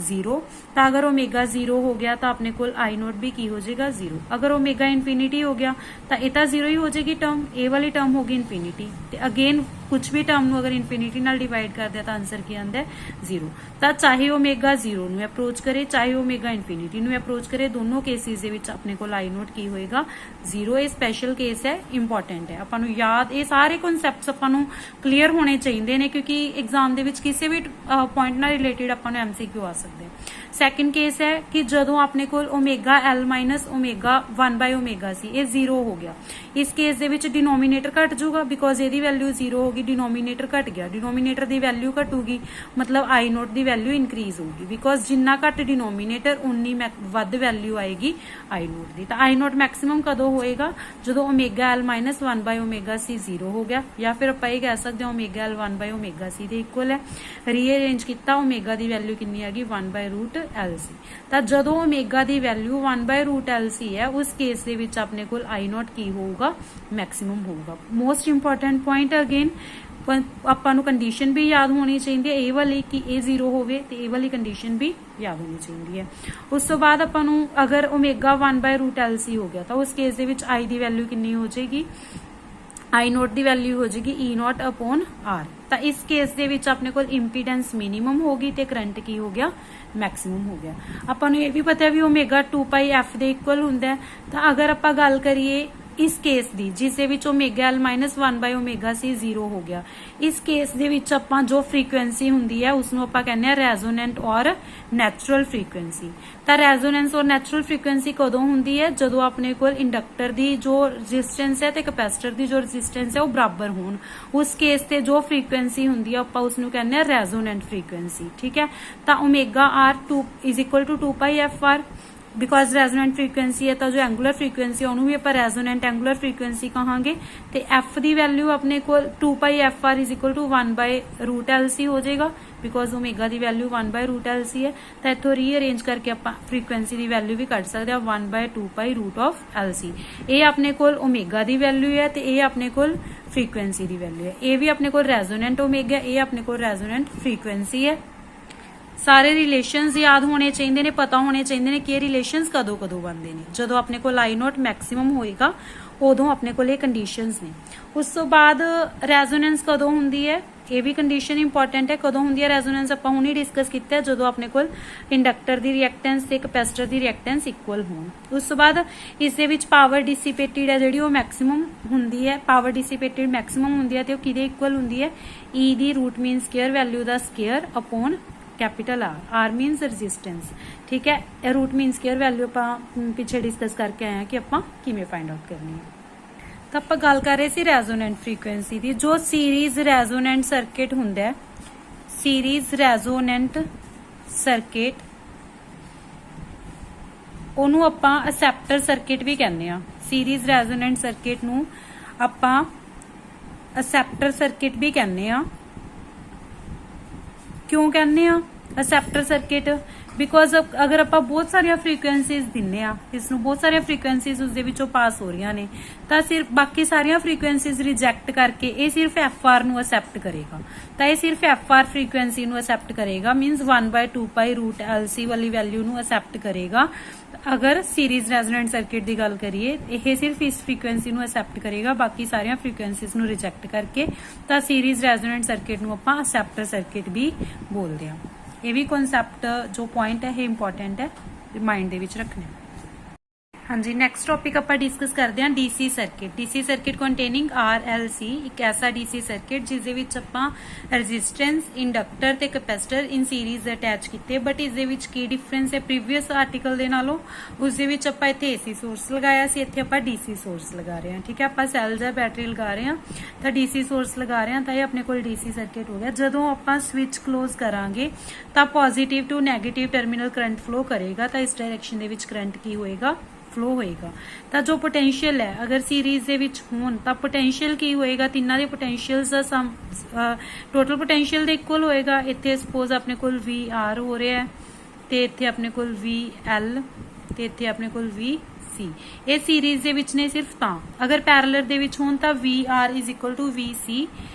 0। ਤਾਂ ਅਗਰ ਓਮੇਗਾ 0 ਹੋ ਗਿਆ ਤਾਂ ਆਪਣੇ ਕੋਲ I ਨੋਟ ਵੀ ਕੀ ਹੋ ਜਾਏਗਾ 0। ਅਗਰ ਓਮੇਗਾ ਇਨਫਿਨਿਟੀ ਹੋ ਗਿਆ ਤਾਂ ਇਹ ਤਾਂ 0 ਹੀ ਹੋ ਜਾਏਗੀ ਟਰਮ, ਇਹ ਵਾਲੀ ਟਰਮ ਹੋਗੀ ਇਨਫਿਨਿਟੀ। ਤੇ ਅਗੇਨ ਕੁਝ ਵੀ ਟਰਮ ਨੂੰ ਅਗਰ ਇਨਫਿਨਿਟੀ ਨਾਲ ਡਿਵਾਈਡ ਕਰਦੇ ਆ ਤਾਂ ਆਨਸਰ ਕੀ ਆਉਂਦਾ ਹੈ 0। ਤਾਂ ਚਾਹੇ ਓਮੇਗਾ 0 ਨੂੰ ਅਪਰੋਚ ਕਰੇ ਚਾਹੇ ਓਮੇਗਾ ਇਨਫਿਨਿਟੀ ਨੂੰ ਅਪਰੋਚ ਕਰੇ, ਦੋਨੋਂ ਕੇਸਿਸ ਦੇ ਵਿੱਚ ਆਪਣੇ ਕੋਲ I ਨੋਟ ਕੀ ਹੋਏਗਾ 0। ਇਹ ਸਪੈਸ਼ਲ ਕੇਸ ਹੈ, ਇੰਪੋਰਟੈਂਟ ਹੈ, ਆਪਾਂ ਨੂੰ ਯਾਦ ਇਹ ਸਾਰੇ ਕਨਸੈਪਟਸ ਆਪਾਂ ਨੂੰ ਕਲੀਅਰ ਹੋਣੇ ਚਾਹੀਦੇ ਨੇ ਕਿਉਂਕਿ एग्जाम ਦੇ ਵਿੱਚ ਕਿਸੇ ਵੀ ਪੁਆਇੰਟ ਨਾਲ ਰਿਲੇਟਡ ਆਪਾਂ ਨੂੰ MCQ ਆ ਸਕਦੇ। ਸੈਕੰਡ ਕੇਸ ਹੈ ਕਿ ਜਦੋਂ ਆਪਣੇ ਕੋਲ omega L minus omega 1/ω_C ਇਹ 0 ਹੋ ਗਿਆ, ਇਸ ਕੇਸ ਦੇ ਵਿੱਚ ਡਿਨੋਮੀਨੇਟਰ ਘਟ ਜਾਊਗਾ ਬਿਕੋਜ਼ ਇਹਦੀ ਵੈਲਿਊ 0 ਹੋਗੀ, ਡਿਨੋਮੀਨੇਟਰ ਘਟ ਗਿਆ, ਡਿਨੋਮੀਨੇਟਰ ਦੀ ਵੈਲਿਊ ਘਟੂਗੀ ਮਤਲਬ I note the value increase ਹੋਊਗੀ ਬਿਕੋਜ਼ ਜਿੰਨਾ ਘੱਟ ਡਿਨੋਮੀਨੇਟਰ ਉਨੀ ਵੱਧ ਵੈਲਿਊ ਆਏਗੀ I ਨੋਟ ਦੀ। ਤਾਂ I ਨੋਟ ਮੈਕਸਿਮਮ ਕਦੋਂ ਹੋਏਗਾ ਜਦੋਂ ਓਮੇਗਾ L ਮਾਈਨਸ 1/ω_C 0 ਹੋ ਗਿਆ, ਜਾਂ ਫਿਰ ਆਪਾਂ ਇਹ ਕਹਿ ਸਕਦੇ ਹਾਂ ਓਮੇਗਾ L 1/ω_C ਦੇ ਇਕੁਅਲ ਹੈ। ਰੀਅਰੇਂਜ ਕੀਤਾ ਓਮੇਗਾ ਦੀ ਵੈਲਿਊ ਕਿੰਨੀ ਹੈਗੀ 1/√LC। ਤਾਂ ਜਦੋਂ ਓਮੇਗਾ ਦੀ ਵੈਲਿਊ 1/√LC ਹੈ ਉਸ ਕੇਸ ਦੇ ਵਿੱਚ ਆਪਣੇ ਕੋਲ I ਨੋਟ ਕੀ ਹੋਊਗਾ ਮੈਕਸਿਮਮ ਹੋਊਗਾ। ਮੋਸਟ ਇੰਪੋਰਟੈਂਟ ਪੁਆਇੰਟ ਅਗੇਨ ਆਪਾਂ ਨੂੰ ਕੰਡੀਸ਼ਨ ਵੀ ਯਾਦ ਹੋਣੀ ਚਾਹੀਦੀ ਹੈ ਇਹ ਵਾਲੀ ਕਿ ਇਹ 0 ਹੋਵੇ ਤੇ ਇਹ ਵਾਲੀ ਕੰਡੀਸ਼ਨ ਵੀ ਯਾਦ ਹੋਣੀ ਚਾਹੀਦੀ ਹੈ। ਉਸ ਤੋਂ ਬਾਅਦ ਆਪਾਂ ਨੂੰ ਅਗਰ ਓਮੇਗਾ 1/√LC ਹੋ ਗਿਆ ਤਾਂ ਉਸ ਕੇਸ ਦੇ ਵਿੱਚ I ਦੀ ਵੈਲਿਊ ਕਿੰਨੀ ਹੋ ਜਾਏਗੀ, I ਨੋਟ ਦੀ ਵੈਲਿਊ ਹੋ ਜਾਏਗੀ E ਨੋਟ ਅਪੋਨ R। ਤਾਂ ਇਸ ਕੇਸ ਦੇ ਵਿੱਚ ਆਪਣੇ ਕੋਲ ਇੰਪੀਡੈਂਸ ਮਿਨੀਮਮ ਹੋਗੀ ਤੇ ਕਰੰਟ ਕੀ ਹੋ ਗਿਆ ਮੈਕਸਿਮਮ ਹੋ ਗਿਆ। ਆਪਾਂ ਨੂੰ ਇਹ ਵੀ ਪਤਾ ਵੀ ਓਮੇਗਾ 2πf ਦੇ ਇਕੁਅਲ ਹੁੰਦਾ। ਤਾਂ ਅਗਰ ਆਪਾਂ ਗੱਲ ਕਰੀਏ ਇਸ ਕੇਸ ਦੀ ਜਿਸ ਦੇ ਵਿੱਚ ਓਮੇਗਾ L ਮਾਈਨਸ 1/ω_C 0 ਹੋ ਗਿਆ, ਇਸ ਕੇਸ ਦੇ ਵਿੱਚ ਆਪਾਂ ਜੋ ਫ੍ਰੀਕੁਐਂਸੀ ਹੁੰਦੀ ਹੈ ਉਸ ਨੂੰ ਆਪਾਂ ਕਹਿੰਦੇ ਆ ਰੈਜ਼ੋਨੈਂਟ ਔਰ ਨੈਚੁਰਲ ਫ੍ਰੀਕੁਐਂਸੀ। ਤਾਂ ਰੈਜ਼ੋਨੈਂਸ ਔਰ ਨੈਚੁਰਲ ਫ੍ਰੀਕੁਐਂਸੀ ਕਦੋਂ ਹੁੰਦੀ ਹੈ ਜਦੋਂ ਆਪਣੇ ਕੋਲ ਇੰਡਕਟਰ ਦੀ ਜੋ ਰੈਜ਼ਿਸਟੈਂਸ ਹੈ ਤੇ ਕੈਪੈਸਿਟਰ ਦੀ ਜੋ ਰੈਜ਼ਿਸਟੈਂਸ ਹੈ ਉਹ ਬਰਾਬਰ ਹੋਣ। ਉਸ ਕੇਸ ਤੇ ਜੋ ਫ੍ਰੀਕੁਐਂਸੀ ਹੁੰਦੀ ਹੈ ਆਪਾਂ ਉਸ ਨੂੰ ਕਹਿੰਦੇ ਆ ਰੈਜ਼ੋਨੈਂਟ ਫ੍ਰੀਕੁਐਂਸੀ। ਠੀਕ ਹੈ, ਤਾਂ omega R 2 2πfR because resonant frequency है तो जो एंगुलर फ्रीकुएंसी है उन्होंने भी आप रेजोनेंट एंगुलर फ्रीकुएंसी कहांगे। तो एफ की वैल्यू अपने को 2π/f(r) is equal to 1/√LC हो जाएगा, बिकॉज ओमेगा की वैल्यू 1/√LC है। तो इतों रीअरेंज करके आप फ्रीकुएंसी की वैल्यू भी कट सकते हैं 1/2π√LC। ये अपने को ओमेगा की वैल्यू है तो ये अपने को फ्रीकुएंसी की वैल्यू है। ये भी अपने को रेजोनेंट ओमेगा, ये अपने को रेजोनेंट फ्रीकुएंसी है। सारे रिलेशनस याद होने चाहिए ने, पता होने चाहिए ने कि रिलेशनस कदों कदों बनते हैं। जो अपने को आई नॉट मैक्सीमम होएगा उदों अपने को कंडीशनस ने। उस तो बाद रेजोनेंस कदों होंदी है, ये भी कंडीशन इंपॉर्टेंट है। कदों होंदी है रेजोनेंस आपां हुणे डिस्कस किया जो अपने को इंडक्टर की रिएक्टेंस ते कैपेसिटर की रिएक्टेंस इक्वल होण। उस तो बाद इस दे विच पावर डिसिपेटेड है जिहड़ी मैक्सीमम हुंदी है, पावर डिसिपेटेड मैक्सीमम हुंदी है ते किहदे इक्वल हुंदी है ई दी रूट मीन स्केयर वैल्यू दा square upon capital R minus resistance. ठीक है, रूट मीन स्केयर वैल्यू आप पिछे डिस्कस करके आए हैं कि आप किवें फाइंड आउट करनी है। तो आप गल कर रहे सी रेजोनेंट फ्रीकुएंसी की। जो सीरीज रेजोनेंट सर्किट हुंदा है, सीरीज रेजोनेंट सर्किट ओनू आपां असैप्टर सर्किट भी कहने आ। सीरीज रेजोनेंट सर्किट नू आपां असैप्टर सर्किट भी कहने आ। क्यों कहने आ असैप्टर सर्किट? बिकॉज अगर आप बहुत सारिया फ्रीकुएंसीज दिने आ, इसनू बहुत सारिया फ्रीकुएंसीज उसदे विचों पास हो रही ने, तो सिर्फ बाकी सारिया फ्रीकुएंसीज रिजैक्ट करके ये सिर्फ FR नू असैप्ट करेगा। तो ये सिर्फ FR फ्रीकुएंसी नू असैप्ट करेगा, मीनस 1/2π√LC वाली वैल्यू नू असैप्ट करेगा। अगर सीरीज रेजोनेंट सर्किट की गल करिए, यह सिर्फ इस फ्रीकुएंसी नू असैप्ट करेगा, बाकी सारिया फ्रीकुएंसीज नू रिजैक्ट करके। तो सीरीज रेजोनेंट सर्किट नू आपां असैप्टर सर्किट भी बोलते हैं। ये भी कॉन्सैप्ट जो पॉइंट है ये इंपॉर्टेंट है, माइंड दे विच रखने। हाँ जी, नैक्सट टॉपिक आप डिस्कस करते हैं DC circuit. DC circuit containing RLC, एक ऐसा डीसी सर्किट जिस रजिस्टेंस इंडक्टर ते कैपेसिटर इन सीरीज अटैच किए। बट इस की डिफरेंस है प्रीवियस आर्टिकल के नालों, उस आप इतने AC सोर्स लगाया सी, इतने आप DC सोर्स लगा रहे हैं। ठीक है, आप सैल या बैटरी लगा रहे हैं तो DC सोर्स लगा रहे हैं, तो ये अपने को DC सर्किट हो गया। जो आप स्विच क्लोज करांगे तो positive to negative terminal current flow करेगा, तो इस डायरेक्शन के करंट की होएगा, फ्लो होएगा। तो जो पोटेंशियल है अगर सीरीज दे विच होण तो पोटेंशियल की होएगा, तिन्ना दे पोटेंशियल्स दा सम टोटल पोटेंशियल दे इक्वल होएगा। इत्थे सपोज अपने कोल VR हो रहा है ते इत्थे अपने कोल VL ते इत्थे अपने कोल VC। ये सीरीज दे विच ने सिर्फ तां, अगर पैरेलल दे विच होण तां VR is equal to VC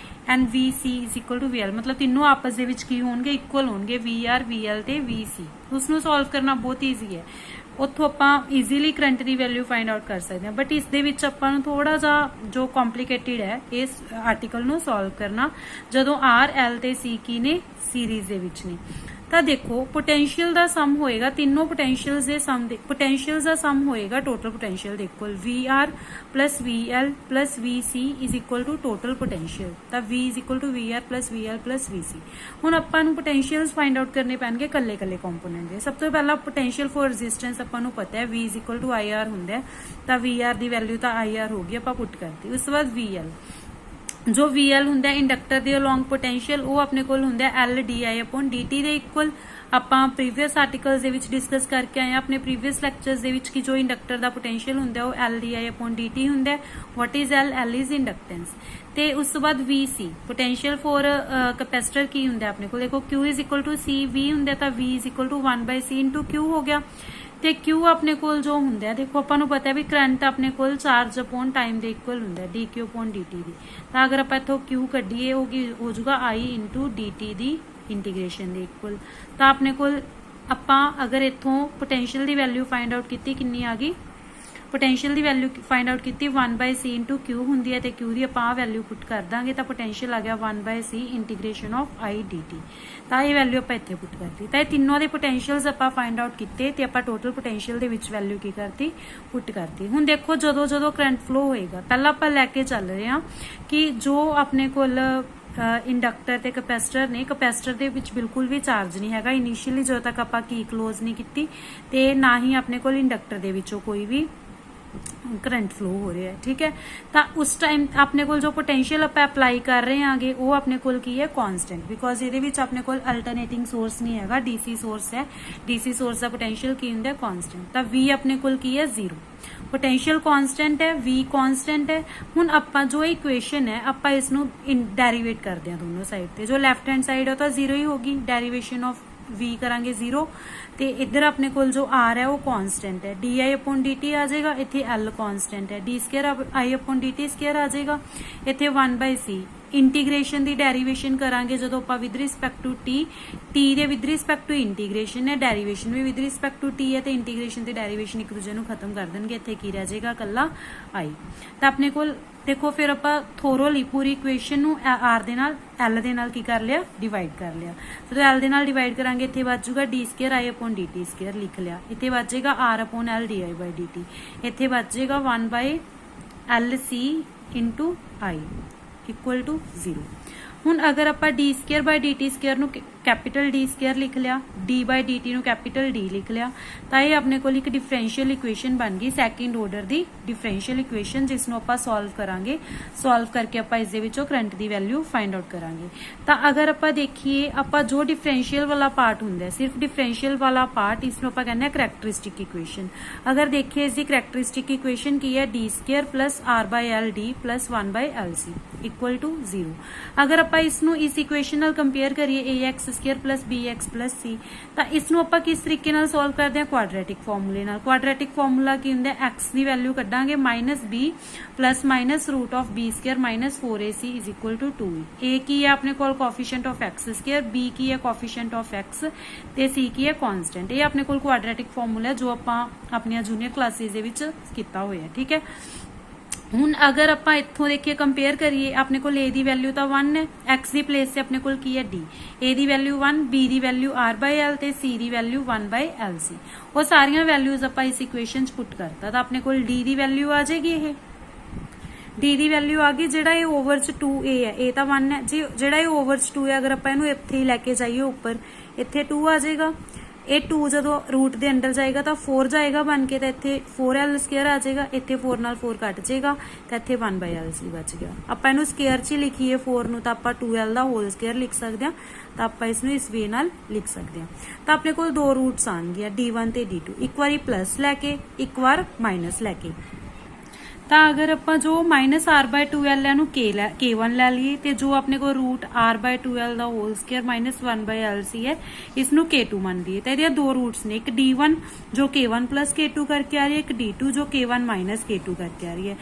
and VC is equal to VL, मतलब तीनों आपस दे विच की होणगे, इक्वल होणगे VR, VL ते VC। उसनू सॉल्व करना बहुत ईजी है, उत्थों आप ईजीली करंट की वैल्यू फाइंड आउट कर सकते हैं। बट इस दे विच आपां नूं थोड़ा जा जो कॉम्प्लीकेटेड है इस आर्टिकल नूं सॉल्व करना, जदों RL ते C की ने सीरीज दे विच ने। तो देखो पोटेंशियल का सम होएगा, तीनों पोटेंशियल के सम पोटेंशियल का सम होएगा टोटल पोटेंशियल के equal. VR plus VL plus VC is equal to total potential. तो V is equal to VR plus VL plus VC। हुण आपां नूं पोटेंशियल्स फाइंड आउट करने पैणगे कल्ले कल्ले कंपोनेंट दे। सब तो पहला पोटेंशियल फॉर रेजिस्टेंस आपां नूं पता है V is equal to IR हुंदा है, तो VR की वैल्यू तो IR होगी, आपां पुट करती। उस बाद VL, जो VL हुंदा इंडक्टर दे अलोंग पोटेंशियल, वो अपने कोल हुंदा LdI/dt दे इक्वल। आपां प्रीवियस आर्टिकल्स दे विच डिस्कस करके आए अपने प्रीवियस लैक्चर्स दे विच कि जो इंडक्टर दा पोटेंशियल हुंदा वो LdI/dt हुंदा। What is L is inductance. ते उस तो बाद VC पोटेंशियल फॉर कैपेसिटर की हुंदा अपने कोल, देखो Q is equal to C, V हुंदा तो V is equal to 1/C into Q हो गया। ते Q अपने कोल जो हुंदा, देखो आपां नूं पता है भी करंट अपने कोल चार्ज अपॉन टाइम दे इक्वल हुंदा dQ/dt दी। तो अगर आप इत्थों Q कड्ढीए हो जाऊगा I into dt the integration they equal. तो अपने कोल आपां अगर इत्थों पोटेंशियल की वैल्यू फाइंड आउट की कितनी आ गई, पोटेंशियल की वैल्यू फाइंड आउट की 1/C इंटू Q हुंदी है, तो Q की आपां वैल्यू पुट कर दांगे तो पोटेंशियल आ गया 1/C integration of I dt। तो ये वैल्यू आप इत्थे पुट करती। तो तीनों के पोटेंशियल्स आप फाइंड आउट किए तो आप total potential they which value की करती, पुट करती। हुण देखो जदों जदों करंट फ्लो होएगा, पहला आप लैके चल रहे हैं कि जो अपने कोल इंडक्टर ते कैपेसिटर ने, कैपेसिटर दे विच बिल्कुल भी चार्ज नहीं हैगा इनिशियली, जो तक आपां की क्लोज नहीं कीती, ते ना ही अपने कोल इंडक्टर दे विचों कोई भी करंट फ्लो हो रहा है। ठीक है, तो उस टाइम अपने को जो पोटेंशियल आप अप्लाई कर रहे हैं वो अपने को की है कॉन्स्टेंट, बिकॉज ये अपने को अल्टरनेटिंग सोर्स नहीं है, डीसी सोर्स है। डीसी सोर्स का पोटेंशियल की होंगे कॉन्स्टेंट, तो वी अपने को की है 0, पोटेंशियल कॉन्स्टेंट है, वी कॉन्स्टेंट है। हुण आपां जो इक्वेशन है आपां इसनूं डेरीवेट करते हैं दोनों साइड ते, जो लैफ्ट हैंड साइड है तो 0 ही होगी, डेरीवेशन ऑफ वी करांगे 0, ते इधर अपने को जो आर है वो कॉन्स्टेंट है, D I upon D T आ जाएगा, इत्थे एल कॉन्स्टेंट है, D square I upon D T square आ जाएगा, इत्थे 1/c। इंटीग्रेशन की डेरीवेशन करांगे जो आप with respect to T, T दे विद रिस्पैक्ट टू इंटीग्रेशन है, डेरीवेशन भी विद रिस्पैक्ट टू टी है, तो इंटीग्रेशन ते डेरीवेशन एक दूजे खत्म कर देंगे, इत्थे की रह जाएगा कल्ला आई। तो अपने को देखो फिर आप थोरोली पूरी इक्वेशन नू आर दे नाल एल दे नाल की कर लिया, डिवाइड कर लिया। तो एल दे नाल डिवाइड करांगे, इत्थे बचूगा D square I upon D T square लिख लिया, इत्थे बचेगा R upon L D I by D T, इत्थे बचेगा 1/LC into I equal to 0। हुण अगर आप D square by D T square नू कैपिटल डी स्केयर लिख लिया, डी बाय डी टी नू कैपिटल डी लिख लिया, तो ये अपने को एक डिफरेंशियल इक्वेशन बन गई, सैकेंड ऑर्डर की डिफरेंशियल इक्वेशन, जिसनों आप सॉल्व करांगे। सॉल्व करके आप इस दे विचों करंट की वैल्यू फाइंड आउट करांगे। तो अगर आप देखिए आप जो डिफरेंशियल वाला पार्ट होंगे, सिर्फ डिफरेंशियल वाला पार्ट, इसनों आप कहने करैक्टरिस्टिक इक्वेशन। अगर देखिए इसकी करैक्टरिस्टिक इक्वेशन की है D square plus R by L D plus 1/LC equal to 0। अगर आप इसनों इस इक्वेशन नाल कंपेयर करिए a x square plus b x plus c, तो इसनों आप किस तरीके नाल सॉल्व करते हैं, क्वाड्रेटिक फॉर्मूले नाल। क्वाड्रेटिक फॉर्मूला की होंगे एक्स की वैल्यू कड्डांगे minus b plus minus root of b square minus 4ac is equal to 2e। A की है अपने को coefficient of x square, b की है कोफिशिएंट ऑफ एक्स, ते सी की है कॉन्स्टेंट। ये अपने को क्वाड्रेटिक फॉर्मूला है जो आप अपनी जूनियर क्लासेस दे विच कीता होया। ठीक है, हुण अगर आप इत्थों देखिए कंपेयर करिए, अपने को ए की वैल्यू तो 1 है, एक्स की प्लेस से अपने को की है डी, ए की वैल्यू 1, बी की वैल्यू आर बाय एल, ते सी की वैल्यू 1/LC। वो सारिया वैल्यूज आप इस इक्वेशन च पुट करता, तो अपने को डी की वैल्यू आ जाएगी, ये डी की वैल्यू आ गई। जेड़ा ये ओवर च 2a है, ए तो 1 है जी, जेड़ा ये ओवर च 2 है, अगर आप इनू इत्थे ही लैके जाइए ऊपर, इत्थे 2 आ जाएगा। ये 2 जो रूट के अंदर जाएगा तो 4 जाएगा बन के, तो इत्थे 4l स्केयर आ जाएगा, इत्थे 4 नाल 4 कट जाएगा, तो इत्थे 1/LC बच गया। आप इनू स्केयर च लिखिए 4 नू, तो आप 2l का होल स्केयर लिख सकते हैं, तो आप इसनू इस वे नाल लिख सकते हैं। तो अपने को 2 रूट्स आएंगे, D1 ते D2, एक बार प्लस लैके एक बार माइनस लैके। तो अगर आप जो माइनस r/2l है K1 लै लीए, तो जो अपने को रूट r/2l का होल स्केयर माइनस 1/LC है, इसनू K2 मान लीए। तो ये 2 रूट्स ने, एक D1 जो K1 प्लस K2 करके आ रही है, एक D2 जो K1 माइनस K2 करके आ रही है।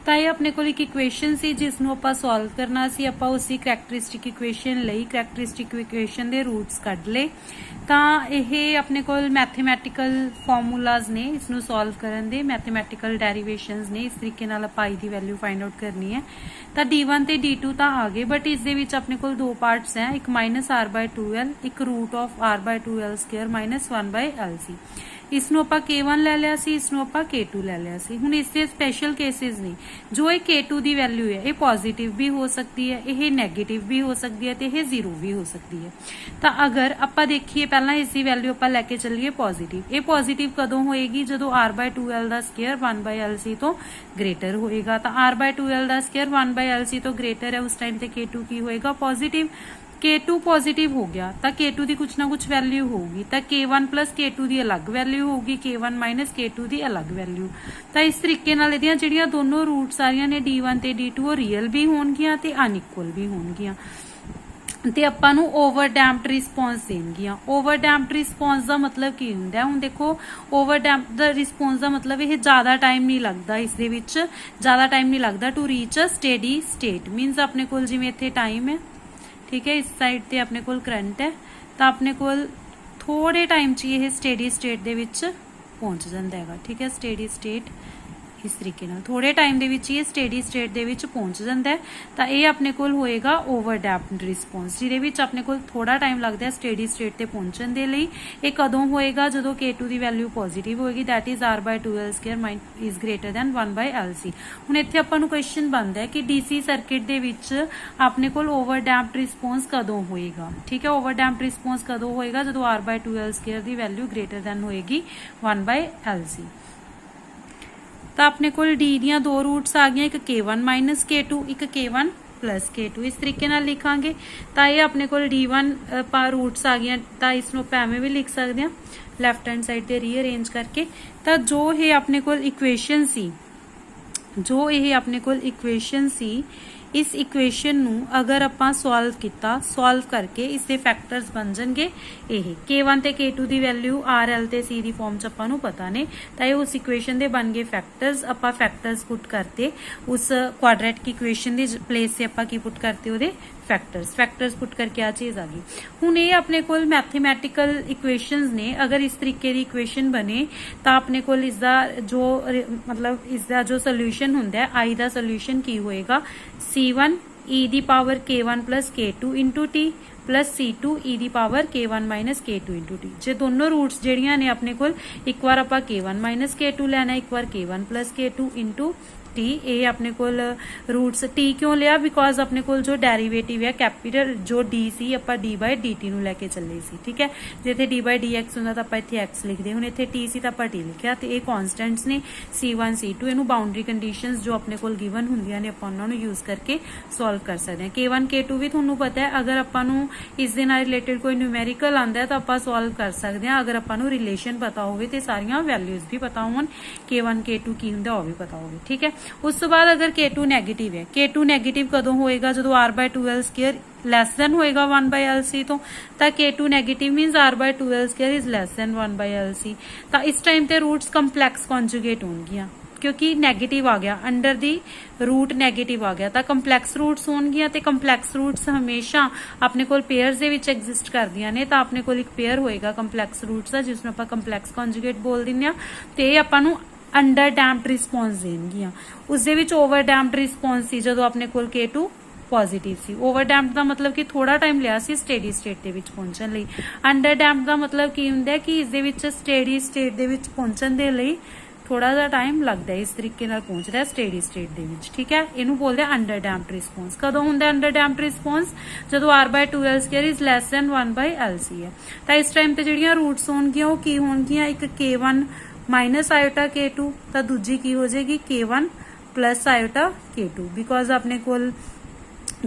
तो ये अपने को एक इक्वेशन सी जिसनों आप सॉल्व करना सी, आप उसी करैक्टरिस्टिक इक्वेशन लई करैक्टरिस्टिक इक्वेशन दे रूट्स कढ ले। तो यह अपने को मैथेमैटिकल फॉर्मूलाज ने इसनों सॉल्व करन दे, मैथेमैटिकल डेरीवेशनस ने, इस तरीके नाल आप आई दी वैल्यू फाइंड आउट करनी है। तो D1 ते D2 तो आ गए, बट इस दे विच अपने को 2 पार्ट्स हैं, एक माइनस r/2l, एक root of r/2l square minus 1/LC। इसनों आप K1 ले लिया सी, इसनों आप K2 ले लिया सी। हुण इससे स्पेशल केसेस ने, जो ये K2 की वैल्यू है ये पॉजिटिव भी हो सकती है, ये नेगेटिव भी हो सकती है, ये 0 भी हो सकती है। तो अगर आप देखिए पहला इसकी वैल्यू आप लैके चलिए पॉजिटिव, ये पॉजिटिव कदों होएगी जो r/2l का स्केयर 1/LC तो ग्रेटर होएगा। तो r/2l का स्केयर 1/LC तो ग्रेटर है, उस टाइम ते K2 की होएगा पॉजिटिव। K2 पॉजिटिव हो गया तो K2 की कुछ ना कुछ वैल्यू होगी, तो K1 प्लस K2 की अलग वैल्यू होगी, K1 माइनस K2 की अलग वैल्यू। तो इस तरीके नाल इहदियां जिहड़ियां दोनों रूट सारियां ने D1 ते D2 वो रियल भी होणगियां ते अनइक्वल भी होणगियां, ते आपां नूं ओवर डैम्प्ड रिस्पॉन्स देणगियां। ओवर डैम्प्ड रिस्पॉन्स का मतलब की हुंदा, हुण देखो ओवर डैम्प्ड रिस्पॉन्स का मतलब यह ज्यादा टाइम नहीं लगता, इस दे विच ज्यादा टाइम नहीं लगता to reach a steady state. Means अपने कोल जिवें इत्थे टाइम है, ठीक है, इस साइड ते अपने कोल करंट है, तो अपने कोल थोड़े टाइम च ये स्टेडी स्टेट दे विच पहुंच जाता है। ठीक है, स्टेडी स्टेट इस तरीके नाल थोड़े टाइम दे विच ये स्टेडी स्टेट दे विच पहुंच जाता है। तो ये अपने कोल होएगा ओवर डैम्प्ड रिस्पॉन्स, जिहदे विच अपने कोल थोड़ा टाइम लगता है स्टेडी स्टेट ते पहुंचण दे लई। ये कदों होएगा जदों K2 की वैल्यू पॉजिटिव होएगी, that is r/2l square is greater than 1/LC। हुण इत्थे आपां नूं क्वेश्चन बनदा है कि DC सर्किट दे विच अपने कोल ओवर डैम्प्ड रिस्पॉन्स कदों होएगा। ठीक है, ओवर डैम्प्ड रिस्पॉन्स कदों होएगा जदों r/2l स्केयर की वैल्यू ग्रेटर दैन होएगी 1/LC। ਤਾਂ ਆਪਣੇ ਕੋਲ d ਦੀਆਂ ਦੋ ਰੂਟਸ ਆ ਗਈਆਂ, ਇੱਕ k1 ਮਾਈਨਸ k2, ਇੱਕ k1 ਪਲੱਸ k2। ਇਸ ਤਰੀਕੇ ਨਾਲ ਲਿਖਾਂਗੇ ਤਾਂ ਇਹ ਆਪਣੇ ਕੋਲ d1 ਰੂਟਸ ਆ ਗਈਆਂ, ਤਾਂ ਇਸ ਨੂੰ ਆਪਾਂ ਐਵੇਂ ਵੀ ਲਿਖ ਸਕਦੇ ਹਾਂ ਲੈਫਟ ਹੈਂਡ ਸਾਈਡ ਤੇ ਰੀਅਰੇਂਜ ਕਰਕੇ। ਤਾਂ ਜੋ ਇਹ ਆਪਣੇ ਕੋਲ ਇਕੁਏਸ਼ਨ ਸੀ, ਇਸ ਇਕੁਏਸ਼ਨ ਨੂੰ ਅਗਰ ਆਪਾਂ ਸੋਲਵ ਕੀਤਾ, ਸੋਲਵ ਕਰਕੇ ਇਸ ਦੇ ਫੈਕਟਰਸ ਬਣ ਜਾਣਗੇ ਇਹ k1 ਤੇ k2 ਦੀ ਵੈਲਿਊ r l ਤੇ c ਦੀ ਫਾਰਮ ਚ ਆਪਾਂ ਨੂੰ ਪਤਾ ਨੇ, ਤਾਂ ਇਹ ਉਸ ਇਕੁਏਸ਼ਨ ਦੇ ਬਣ ਗਏ ਫੈਕਟਰਸ। ਆਪਾਂ ਫੈਕਟਰਸ ਪੁੱਟ ਕਰਤੇ ਉਸ ਕੁਆਡਰੇਟਿਕ ਇਕੁਏਸ਼ਨ ਦੀ ਪਲੇਸ ਤੇ, ਆਪਾਂ ਕੀ ਪੁੱਟ ਕਰਤੇ ਉਹਦੇ फैक्टर्स पुट करके आ चीज आ गई। हुण ये अपने कोल मैथमेटिकल इक्वेशंस ने, अगर इस तरीके की इक्वेशन बने तो अपने कोल इसदा जो मतलब इसदा जो सोल्यूशन हुंदा है, आई दा सोल्यूशन की होएगा c1 e दी power k1 plus k2 into T plus c2 e दी power k1 minus k2 into T. जे दोनों रूट्स ਜਿਹੜੀਆਂ ਨੇ ਆਪਣੇ ਕੋਲ, ਇੱਕ ਵਾਰ ਆਪਾਂ k1 माइनस k2 ਲੈਣਾ, ਇੱਕ ਵਾਰ k1 plus k2 into T. ਇਹ ਆਪਣੇ ਕੋਲ ਰੂਟਸ टी ਕਿਉਂ ਲਿਆ, ਬਿਕੋਜ਼ ਆਪਣੇ ਕੋਲ ਜੋ ਡੈਰੀਵੇਟਿਵ ਹੈ ਕੈਪੀਟਲ ਜੋ d ਸੀ, ਆਪਾਂ d ਬਾਈ dt ਨੂੰ ਲੈ ਕੇ ਚੱਲੇ ਸੀ, ਠੀਕ ਹੈ। ਜੇ ਇੱਥੇ d ਬਾਈ dx ਹੁੰਦਾ ਤਾਂ ਆਪਾਂ ਇੱਥੇ x ਲਿਖਦੇ, ਹੁਣ ਇੱਥੇ t ਸੀ ਤਾਂ ਆਪਾਂ t ਲਿਖਿਆ। ਤੇ ਇਹ ਕਨਸਟੈਂਟਸ ਨੇ c1 c2, ਇਹਨੂੰ ਬਾਉਂਡਰੀ ਕੰਡੀਸ਼ਨਸ ਜੋ ਆਪਣੇ ਕੋਲ ਗਿਵਨ ਹੁੰਦੀਆਂ ਨੇ ਆਪਾਂ ਉਹਨਾਂ ਨੂੰ ਯੂਜ਼ ਕਰਕੇ ਸੋਲਵ ਕਰ ਸਕਦੇ ਹਾਂ। k1 k2 ਵੀ ਤੁਹਾਨੂੰ ਪਤਾ ਹੈ, ਅਗਰ ਆਪਾਂ ਨੂੰ ਇਸ ਦੇ ਨਾਲ ਰਿਲੇਟਡ ਕੋਈ ਨਿਊਮੈਰੀਕਲ ਆਂਦਾ ਤਾਂ ਆਪਾਂ ਸੋਲਵ ਕਰ ਸਕਦੇ ਹਾਂ, ਅਗਰ ਆਪਾਂ ਨੂੰ ਰਿਲੇਸ਼ਨ ਪਤਾ ਹੋਵੇ ਤੇ ਸਾਰੀਆਂ ਵੈਲਿਊਜ਼ ਵੀ ਪਤਾ ਹੋਣ, k1 k2 ਕੀ ਹੁੰਦਾ ਉਹ ਵੀ ਪਤਾ ਹੋਵੇ, ਠੀਕ ਹੈ। ਉਸ ਤੋਂ ਬਾਅਦ ਅਗਰ k2 ਨੈਗੇਟਿਵ ਹੈ, k2 ਨੈਗੇਟਿਵ ਕਦੋਂ ਹੋਏਗਾ, ਜਦੋਂ r/2l ਸਕੁਅਰ ਲੈਸ ਦੈਨ ਹੋਏਗਾ 1/lc ਤੋਂ, ਤਾਂ k2 negative means r/2l square is less than 1/lc। ਤਾਂ ਇਸ ਟਾਈਮ ਤੇ ਰੂਟਸ ਕੰਪਲੈਕਸ ਕੰਜੂਗੇਟ ਹੋਣਗੀਆਂ, ਕਿਉਂਕਿ ਨੈਗੇਟਿਵ ਆ ਗਿਆ, ਅੰਡਰ ਦੀ रूट ਨੈਗੇਟਿਵ ਆ ਗਿਆ, ਤਾਂ ਕੰਪਲੈਕਸ ਰੂਟਸ ਹੋਣਗੀਆਂ। ਤੇ ਕੰਪਲੈਕਸ ਰੂਟਸ ਹਮੇਸ਼ਾ ਆਪਣੇ ਕੋਲ ਪੇਅਰਸ ਦੇ ਵਿੱਚ ਐਗਜ਼ਿਸਟ ਕਰਦੀਆਂ ਨੇ, ਤਾਂ ਆਪਣੇ ਕੋਲ ਇੱਕ ਪੇਅਰ ਹੋਏਗਾ ਕੰਪਲੈਕਸ ਰੂਟਸ ਦਾ, ਜਿਸ ਨੂੰ ਆਪਾਂ ਕੰਪਲੈਕਸ ਕੰਜੂਗੇਟ ਬੋਲ ਦਿੰਦੇ ਆ। ਤੇ ਇਹ ਆਪਾਂ ਨੂੰ ਅੰਡਰ ਡੈਂਪਡ ਰਿਸਪੌਂਸ ਦੇਣਗੀਆਂ। ਉਸ ਦੇ ਵਿੱਚ ਓਵਰ ਡੈਂਪਡ ਰਿਸਪੌਂਸ ਸੀ ਜਦੋਂ ਆਪਣੇ ਕੋਲ k2 ਪੋਜ਼ਿਟਿਵ ਸੀ। ਓਵਰ ਡੈਂਪਡ ਦਾ ਮਤਲਬ ਕਿ ਥੋੜਾ ਟਾਈਮ ਲਿਆ ਸੀ ਸਟੇਡੀ ਸਟੇਟ ਦੇ ਵਿੱਚ ਪਹੁੰਚਣ ਲਈ। ਅੰਡਰ ਡੈਂਪਡ ਦਾ ਮਤਲਬ ਕੀ ਹੁੰਦਾ ਕਿ ਇਸ ਦੇ ਵਿੱਚ ਸਟੇਡੀ ਸਟੇਟ ਦੇ ਵਿੱਚ ਪਹੁੰਚਣ ਦੇ ਲਈ ਥੋੜਾ ਜਿਹਾ ਟਾਈਮ ਲੱਗਦਾ ਹੈ, ਇਸ ਤਰੀਕੇ ਨਾਲ ਪਹੁੰਚਦਾ ਹੈ ਸਟੇਡੀ ਸਟੇਟ ਦੇ ਵਿੱਚ, ਠੀਕ ਹੈ। ਇਹਨੂੰ ਬੋਲਦੇ ਆ ਅੰਡਰ ਡੈਂਪਡ ਰਿਸਪੌਂਸ। ਕਦੋਂ ਹੁੰਦਾ ਅੰਡਰ ਡੈਂਪਡ ਰਿਸਪੌਂਸ, ਜਦੋਂ r/2l square is less than 1/lc ਹੈ। ਤਾਂ ਇਸ ਟਾਈਮ ਤੇ ਜਿਹੜੀਆਂ ਰੂਟਸ ਹੋਣਗੀਆਂ ਉਹ ਕੀ ਹੋਣਗੀਆਂ, ਇੱਕ k1 ਮਾਈਨਸ ਆਇਓਟਾ k2, ਤਾਂ ਦੂਜੀ ਕੀ ਹੋ ਜਾਏਗੀ k1 ਪਲਸ ਆਇਓਟਾ k2, ਬਿਕੋਜ਼ ਆਪਣੇ ਕੋਲ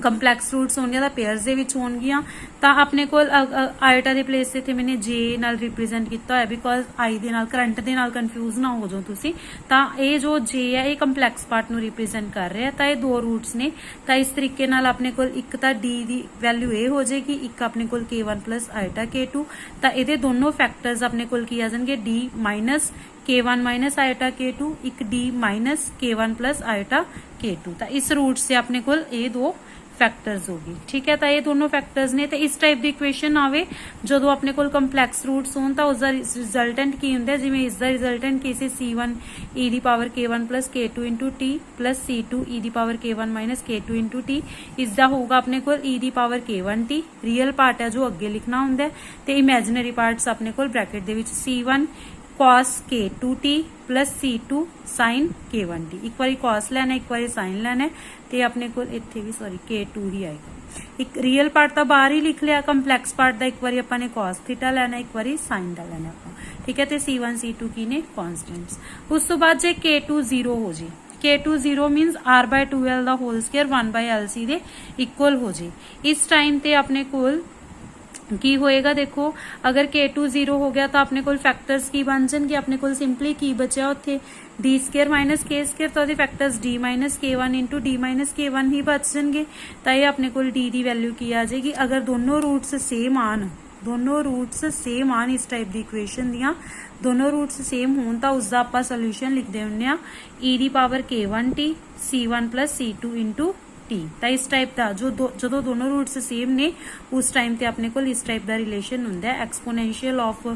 ਕੰਪਲੈਕਸ ਰੂਟਸ ਹੋਣਗੀਆਂ ਤਾਂ ਪੇਅਰਸ ਦੇ ਵਿੱਚ ਹੋਣਗੀਆਂ। ਤਾਂ ਆਪਣੇ ਕੋਲ ਆਇਓਟਾ ਦੇ ਪਲੇਸ ਤੇ ਇੱਥੇ ਮੈंने j ਨਾਲ ਰਿਪਰੈਜ਼ੈਂਟ ਕੀਤਾ ਹੋਇਆ, ਬਿਕੋਜ਼ i ਦੇ ਨਾਲ ਕਰੰਟ ਦੇ ਨਾਲ ਕਨਫਿਊਜ਼ ਨਾ ਹੋ ਜਾਓ ਤੁਸੀਂ। ਤਾਂ ਇਹ ਜੋ j ਹੈ ਇਹ ਕੰਪਲੈਕਸ ਪਾਰਟ ਨੂੰ ਰਿਪਰੈਜ਼ੈਂਟ ਕਰ ਰਿਹਾ, ਤਾਂ ਇਹ ਦੋ ਰੂਟਸ ਨੇ। ਤਾਂ ਇਸ ਤਰੀਕੇ ਨਾਲ ਆਪਣੇ ਕੋਲ ਇੱਕ ਤਾਂ d ਦੀ ਵੈਲਿਊ ਇਹ ਹੋ ਜਾਏਗੀ, ਇੱਕ ਆਪਣੇ ਕੋਲ k1 ਪਲਸ ਆਇਓਟਾ k2। ਤਾਂ ਇਹਦੇ ਦੋਨੋਂ ਫੈਕਟਰਸ ਆਪਣੇ ਕੋਲ ਕੀ ਆ ਜਾਣਗੇ, d minus k1 minus ਆਇਓਟਾ k2, ਇੱਕ d minus k1 plus ਆਇਓਟਾ k2। ਤਾਂ ਇਸ ਰੂਟ से ਆਪਣੇ ਕੋਲ ਇਹ ਦੋ फैक्टर्स होगी, ठीक है। तो ये दोनों फैक्टर्स ने। तो इस टाइप की इक्वेशन आवे जो अपने को कंपलैक्स रूट्स होन तो उसका रिजल्टेंट की होंगे, जिवें इसका रिजल्टेंट किसी c1 e दी power k1 plus k2 into T plus c2 e दी power k1 minus k2 into T. इसका होगा अपने को e दी power k1 t, real part है जो अगे लिखना होंगे, तो इमेजिनरी पार्ट्स अपने को ब्रैकेट दे विच c1 cos k2t plus c2 sin k1t। एक बार cos लेना, एक बार sin लेना, तो अपने को इत्थे भी सॉरी k2 ही आएगा। एक रियल पार्ट तो बाहर ही लिख लिया, कंपलैक्स पार्ट का एक बार अपने cos थीटा लेना, एक बार sin का लेना, ठीक है। तो c1 c2 की ने कॉन्स्टेंट्स। उस तो बाद जे k2 0 हो जाए, k2 0 मीनस r/2l दा होल स्क्वायर 1/lc दे इक्वल हो जाए। इस टाइम ते अपने कोल की होएगा, देखो अगर k2 0 हो गया तो अपने को फैक्टर्स की बन जाएंगे, अपने को सिंपली की बचा उत्थे d square minus k square, तो ਉਹਦੇ factors d minus k1 into d minus k1 ही बच जाएंगे। तो ये अपने को d की वैल्यू की आ जाएगी। अगर दोनों रूट्स सेम आन, दोनों रूट्स सेम आन इस टाइप की इक्वेशन दियां दोनों रूट्स सेम होन तो उसका आप सोल्यूशन लिखते होंगे आ e दी power k1t c1 plus c2 into T. तो इस टाइप का जो दोनों रूट्स सेम ने उस टाइम ते अपने को इस टाइप का रिलेशन होंगे, exponential of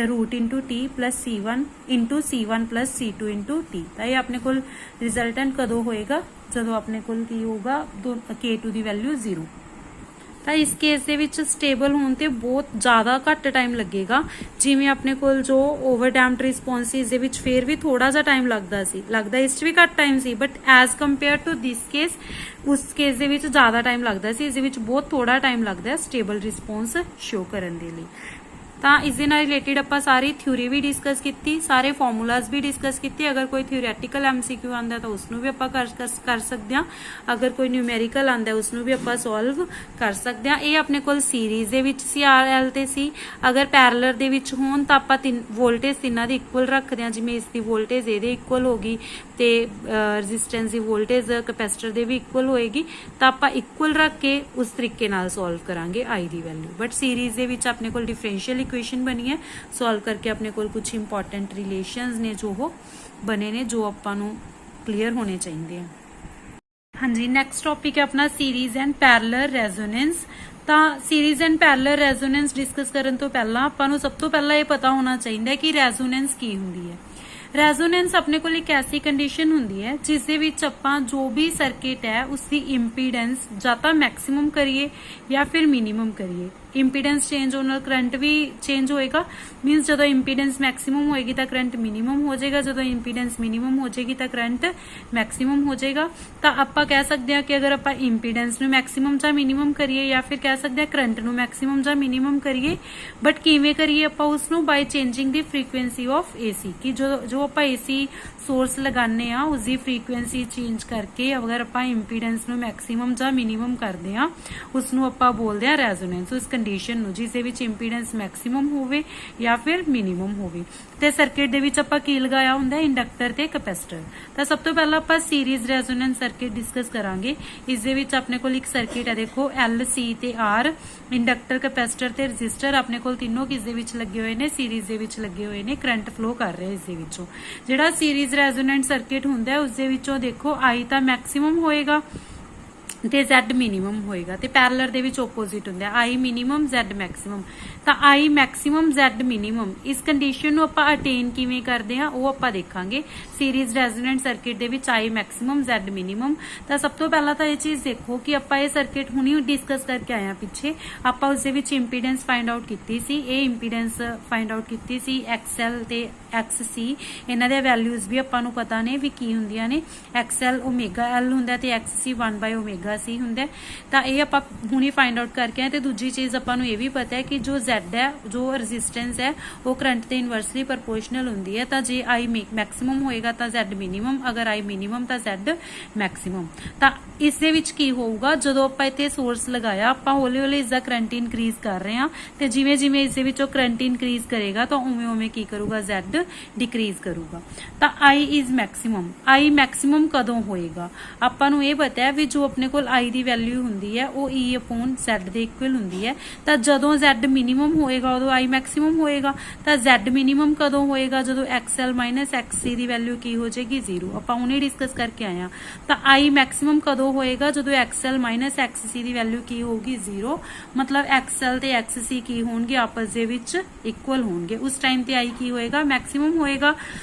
root into T plus c1 plus c2 into T. तो ये अपने को रिजल्टेंट कदों होएगा, जो अपने को की होगा k2 की वैल्यू 0। तो इस केस दे विच स्टेबल होने ते बहुत ज़्यादा घट टाइम लगेगा, जिवें अपने कोल जो ओवरडैम्प्ड रिस्पॉन्सिस दे विच फिर भी थोड़ा जा टाइम लगता इस भी घट टाइम सी, but as compare to this case उस केस दे विच ज़्यादा टाइम लगता सी, इस दे विच बहुत थोड़ा टाइम लगता है स्टेबल रिस्पॉन्स शो करन दे लई। ਤਾਂ ਇਸ ਦੇ ਨਾਲ ਰਿਲੇਟਡ ਆਪਾਂ ਸਾਰੀ ਥਿਊਰੀ ਵੀ ਡਿਸਕਸ ਕੀਤੀ, ਸਾਰੇ ਫਾਰਮੂਲਾਜ਼ ਵੀ ਡਿਸਕਸ ਕੀਤੇ। ਅਗਰ ਕੋਈ ਥਿਓਰੈਟੀਕਲ MCQ ਆਂਦਾ ਤਾਂ ਉਸ ਨੂੰ ਵੀ ਆਪਾਂ ਕਰ ਸਕਦੇ ਹਾਂ, ਅਗਰ ਕੋਈ ਨਿਊਮੈਰੀਕਲ ਆਂਦਾ ਉਸ ਨੂੰ ਵੀ ਆਪਾਂ ਸੋਲਵ ਕਰ ਸਕਦੇ ਹਾਂ। ਇਹ ਆਪਣੇ ਕੋਲ ਸੀਰੀਜ਼ ਦੇ ਵਿੱਚ ਸੀ, RL ਤੇ ਸੀ। ਅਗਰ ਪੈਰਲਲ ਦੇ ਵਿੱਚ ਹੋਣ ਤਾਂ ਆਪਾਂ ਵੋਲਟੇਜ ਤਿੰਨਾਂ ਦੀ ਇਕੁਅਲ ਰੱਖਦੇ ਹਾਂ, ਜਿਵੇਂ ਇਸ ਦੀ ਵੋਲਟੇਜ ਇਹਦੇ ਇਕੁਅਲ ਹੋਗੀ ਤੇ ਰੈਜ਼ਿਸਟੈਂਸ ਦੀ ਵੋਲਟੇਜ ਕੈਪੈਸਿਟਰ ਦੇ ਵੀ ਇਕੁਅਲ ਹੋਏਗੀ, ਤਾਂ ਆਪਾਂ ਇਕੁਅਲ ਰੱਖ ਕੇ ਉਸ ਤਰੀਕੇ ਨਾਲ ਸੋਲਵ ਕਰਾਂਗੇ I the value. But series ਦੇ ਵਿੱਚ ਆਪਣੇ ਕੋਲ ਡਿਫਰੈਂਸ਼ੀਅਲ ਇਕੁਏਸ਼ਨ ਬਣੀ ਹੈ, ਸੋਲਵ ਕਰਕੇ ਆਪਣੇ ਕੋਲ ਕੁਝ ਇੰਪੋਰਟੈਂਟ ਰਿਲੇਸ਼ਨਸ ਨੇ ਜੋ ਉਹ ਬਣੇ ਨੇ, ਜੋ ਆਪਾਂ ਨੂੰ ਕਲੀਅਰ ਹੋਣੇ ਚਾਹੀਦੇ ਆ। ਹਾਂਜੀ, ਨੈਕਸਟ ਟੌਪਿਕ ਹੈ ਆਪਣਾ ਸੀਰੀਜ਼ ਐਂਡ ਪੈਰਲਲ ਰੈਜ਼ੋਨੈਂਸ। ਤਾਂ series and parallel resonance discuss ਕਰਨ ਤੋਂ ਪਹਿਲਾਂ ਆਪਾਂ ਨੂੰ ਸਭ ਤੋਂ ਪਹਿਲਾਂ ਇਹ ਪਤਾ ਹੋਣਾ ਚਾਹੀਦਾ ਹੈ ਕਿ ਰੈਜ਼ੋਨੈਂਸ ਕੀ ਹੁੰਦੀ ਹੈ। ਰੈਜ਼ੋਨੈਂਸ ਆਪਣੇ ਕੋਲ ਇੱਕ ਐਸੀ ਕੰਡੀਸ਼ਨ ਹੁੰਦੀ ਹੈ ਜਿਸ ਦੇ ਵਿੱਚ ਆਪਾਂ ਜੋ ਵੀ ਸਰਕਟ ਹੈ ਉਸ ਦੀ ਇੰਪੀਡੈਂਸ ਜਾਂ ਤਾਂ ਮੈਕਸਿਮਮ ਕਰੀਏ ਜਾਂ ਫਿਰ ਮਿਨੀਮਮ ਕਰੀਏ। ਇੰਪੀਡੈਂਸ ਚੇਂਜ ਹੋਣ ਨਾਲ ਕਰੰਟ ਵੀ ਚੇਂਜ ਹੋਏਗਾ, ਮੀਨਸ ਜਦੋਂ ਇੰਪੀਡੈਂਸ ਮੈਕਸਿਮਮ ਹੋਏਗੀ ਤਾਂ ਕਰੰਟ ਮਿਨੀਮਮ ਹੋ ਜਾਏਗਾ, ਜਦੋਂ ਇੰਪੀਡੈਂਸ ਮਿਨੀਮਮ ਹੋ ਜਾਏਗੀ ਤਾਂ ਕਰੰਟ ਮੈਕਸਿਮਮ ਹੋ ਜਾਏਗਾ। ਤਾਂ ਆਪਾਂ ਕਹਿ ਸਕਦੇ ਹਾਂ ਕਿ ਅਗਰ ਆਪਾਂ ਇੰਪੀਡੈਂਸ ਨੂੰ ਮੈਕਸਿਮਮ ਜਾਂ ਮਿਨੀਮਮ ਕਰੀਏ ਜਾਂ ਫਿਰ ਕਹਿ ਸਕਦੇ ਹਾਂ ਕਰੰਟ ਨੂੰ ਮੈਕਸਿਮਮ ਜਾਂ ਮਿਨੀਮਮ ਕਰੀਏ, ਬਟ ਕਿਵੇਂ ਕਰੀਏ ਆਪਾਂ ਉਸ ਨੂੰ ਬਾਈ changing the frequency of AC, ਕਿ ਜੋ ਆਪਾਂ AC ਸੋਰਸ ਲਗਾਉਂਦੇ ਆ ਉਸ ਦੀ ਫ੍ਰੀਕੁਐਂਸੀ ਚੇਂਜ ਕਰਕੇ ਅਗਰ ਆਪਾਂ ਇੰਪੀਡੈਂਸ ਨੂੰ ਮੈਕਸਿਮਮ ਜਾਂ ਮਿਨੀਮਮ ਕਰਦੇ ਆ ਉਸ ਨੂੰ ਆਪਾਂ ਬੋਲਦੇ ਆ ਰੈਜ਼ੋਨੈਂਸ। ਉਸ ਕੰਡੀਸ਼ਨ ਨੂੰ ਜਿਸ ਦੇ ਵਿੱਚ ਇੰਪੀਡੈਂਸ ਮੈਕਸਿਮਮ ਹੋਵੇ ਜਾਂ ਫਿਰ ਮਿਨੀਮਮ ਹੋਵੇ। ਤੇ ਸਰਕਟ ਦੇ ਵਿੱਚ ਆਪਾਂ ਕੀ ਲਗਾਇਆ ਹੁੰਦਾ, ਇੰਡਕਟਰ ਤੇ ਕੈਪੈਸਿਟਰ। ਤਾਂ ਸਭ ਤੋਂ ਪਹਿਲਾਂ ਆਪਾਂ ਸੀਰੀਜ਼ ਰੈਜ਼ੋਨੈਂਸ ਸਰਕਟ ਡਿਸਕਸ ਕਰਾਂਗੇ। ਇਸ ਦੇ ਵਿੱਚ ਆਪਣੇ ਕੋਲ ਇੱਕ ਸਰਕਟ ਹੈ, ਦੇਖੋ L, C ਤੇ R, ਇੰਡਕਟਰ, ਕੈਪੈਸਿਟਰ ਤੇ ਰੈਜ਼ਿਸਟਰ ਆਪਣੇ ਕੋਲ ਤਿੰਨੋਂ ਕਿਸ ਦੇ ਵਿੱਚ ਲੱਗੇ ਹੋਏ ਨੇ, ਸੀਰੀਜ਼ ਦੇ ਵਿੱਚ ਲੱਗੇ ਹੋਏ ਨੇ, ਕਰੰਟ ਫਲੋ ਕਰ ਰਿਹਾ ਇਸ ਦੇ ਵਿੱਚੋਂ। ਜਿਹੜਾ ਸੀਰੀਜ਼ ਰੈਜ਼ੋਨੈਂਟ ਸਰਕਟ ਹੁੰਦਾ ਉਸ ਦੇ ਵਿੱਚੋਂ ਦੇਖੋ I ਤਾਂ ਮੈਕਸਿਮਮ ਹੋਏਗਾ ਤੇ Z ਮਿਨੀਮਮ ਹੋਏਗਾ, ਤੇ ਪੈਰਲਲ ਦੇ ਵਿੱਚ ਆਪੋਜ਼ਿਟ ਹੁੰਦਾ I ਮਿਨੀਮਮ Z ਮੈਕਸਿਮਮ। ਤਾਂ I ਮੈਕਸਿਮਮ Z ਮਿਨੀਮਮ, ਇਸ ਕੰਡੀਸ਼ਨ ਨੂੰ ਆਪਾਂ ਅਟੇਨ ਕਿਵੇਂ ਕਰਦੇ ਆ ਉਹ ਆਪਾਂ ਦੇਖਾਂਗੇ। ਸੀਰੀਜ਼ ਰੈਜ਼ੋਨੈਂਟ ਸਰਕਟ ਦੇ ਵਿੱਚ I ਮੈਕਸਿਮਮ Z ਮਿਨੀਮਮ। ਤਾਂ ਸਭ ਤੋਂ ਪਹਿਲਾਂ ਤਾਂ ਇਹ ਚੀਜ਼ ਦੇਖੋ ਕਿ ਆਪਾਂ ਇਹ ਸਰਕਟ ਹੁਣੀ ਡਿਸਕਸ ਕਰਕੇ ਆਏ ਆ, ਪਿੱਛੇ ਆਪਾਂ ਉਸ ਦੇ ਵਿੱਚ ਇੰਪੀਡੈਂਸ ਫਾਈਂਡ ਆਊਟ ਕੀਤੀ ਸੀ। ਇਹ ਇੰਪੀਡੈਂਸ ਫਾਈਂਡ ਆਊਟ ਕੀਤੀ ਸੀ XL ਤੇ XC, ਇਹਨਾਂ ਦੇ ਵੈਲਿਊਜ਼ ਵੀ ਆਪਾਂ ਨੂੰ ਪਤਾ ਨੇ ਵੀ ਕੀ ਹੁੰਦੀਆਂ ਨੇ। XL ਓਮੇਗਾ L ਹੁੰਦਾ ਤੇ XC 1/ω_C ਹੁੰਦਾ। ਤਾਂ ਇਹ ਆਪਾਂ ਹੁਣੀ ਫਾਈਂਡ ਆਊਟ ਕਰਕੇ ਆਏ। ਤੇ ਦੂਜੀ ਚੀਜ਼ ਆਪਾਂ ਨੂੰ ਇਹ ਵੀ ਪਤਾ ਹੈ ਕਿ ਜੋ Z ਹੈ, ਜੋ ਰੈਜ਼ਿਸਟੈਂਸ ਹੈ, ਉਹ ਕਰੰਟ ਤੇ ਇਨਵਰਸਲੀ ਪ੍ਰੋਪੋਰਸ਼ਨਲ ਹੁੰਦੀ ਹੈ। ਤਾਂ ਜੇ I ਮੈਕਸਿਮਮ ਹੋਏਗਾ ਤਾਂ Z ਮਿਨੀਮਮ, ਅਗਰ I ਮਿਨੀਮਮ ਤਾਂ Z ਮੈਕਸਿਮਮ। ਤਾਂ ਇਸ ਦੇ ਵਿੱਚ ਕੀ ਹੋਊਗਾ, ਜਦੋਂ ਆਪਾਂ ਇੱਥੇ ਸੋਰਸ ਲਗਾਇਆ ਆਪਾਂ ਹੌਲੀ ਹੌਲੀ ਇਸ ਦਾ ਕਰੰਟ ਇਨਕਰੀਜ਼ ਕਰ ਰਹੇ ਹਾਂ, ਤੇ ਜਿਵੇਂ ਜਿਵੇਂ ਇਸ ਦੇ ਵਿੱਚੋਂ ਕਰੰਟ ਇਨਕਰੀਜ਼ ਕਰੇਗਾ ਤਾਂ ਉਵੇਂ ਉਵੇਂ ਕੀ ਕਰੂਗਾ, Z ਡਿਕਰੀਜ਼ ਕਰੂਗਾ। ਤਾਂ I is maximum. I maximum ਕਦੋਂ ਹੋਏਗਾ, ਆਪਾਂ ਨੂੰ ਇਹ ਪਤਾ ਹੈ ਵੀ ਜੋ ਆਪਣੇ ਕੋਲ I ਦੀ ਵੈਲਿਊ ਹੁੰਦੀ ਹੈ ਉਹ E/Z ਦੇ ਇਕੁਅਲ ਹੁੰਦੀ ਹੈ। ਤਾਂ ਜਦੋਂ Z ਮਿਨੀਮਮ ਹੋਏਗਾ ਉਦੋਂ I ਮੈਕਸਿਮਮ ਹੋਏਗਾ। ਤਾਂ Z ਮਿਨੀਮਮ ਕਦੋਂ ਹੋਏਗਾ, ਜਦੋਂ XL XC ਦੀ ਵੈਲਿਊ ਕੀ ਹੋ ਜਾਏਗੀ, 0। ਆਪਾਂ ਹੁਣੇ ਡਿਸਕਸ ਕਰਕੇ ਆਏ ਆ। ਤਾਂ I ਮੈਕਸਿਮਮ ਕਦੋਂ ਹੋਏਗਾ, ਜਦੋਂ XL XC ਦੀ ਵੈਲਿਊ ਕੀ ਹੋਊਗੀ, 0। ਮਤਲਬ XL ਤੇ XC ਕੀ ਹੋਣਗੇ, ਆਪਸ ਦੇ ਵਿੱਚ ਇਕੁਅਲ ਹੋਣਗੇ। ਉਸ ਟਾਈਮ ਤੇ I ਕੀ ਹੋਏਗਾ, ਮੈਕਸਿਮਮ ਹੋਏਗਾ।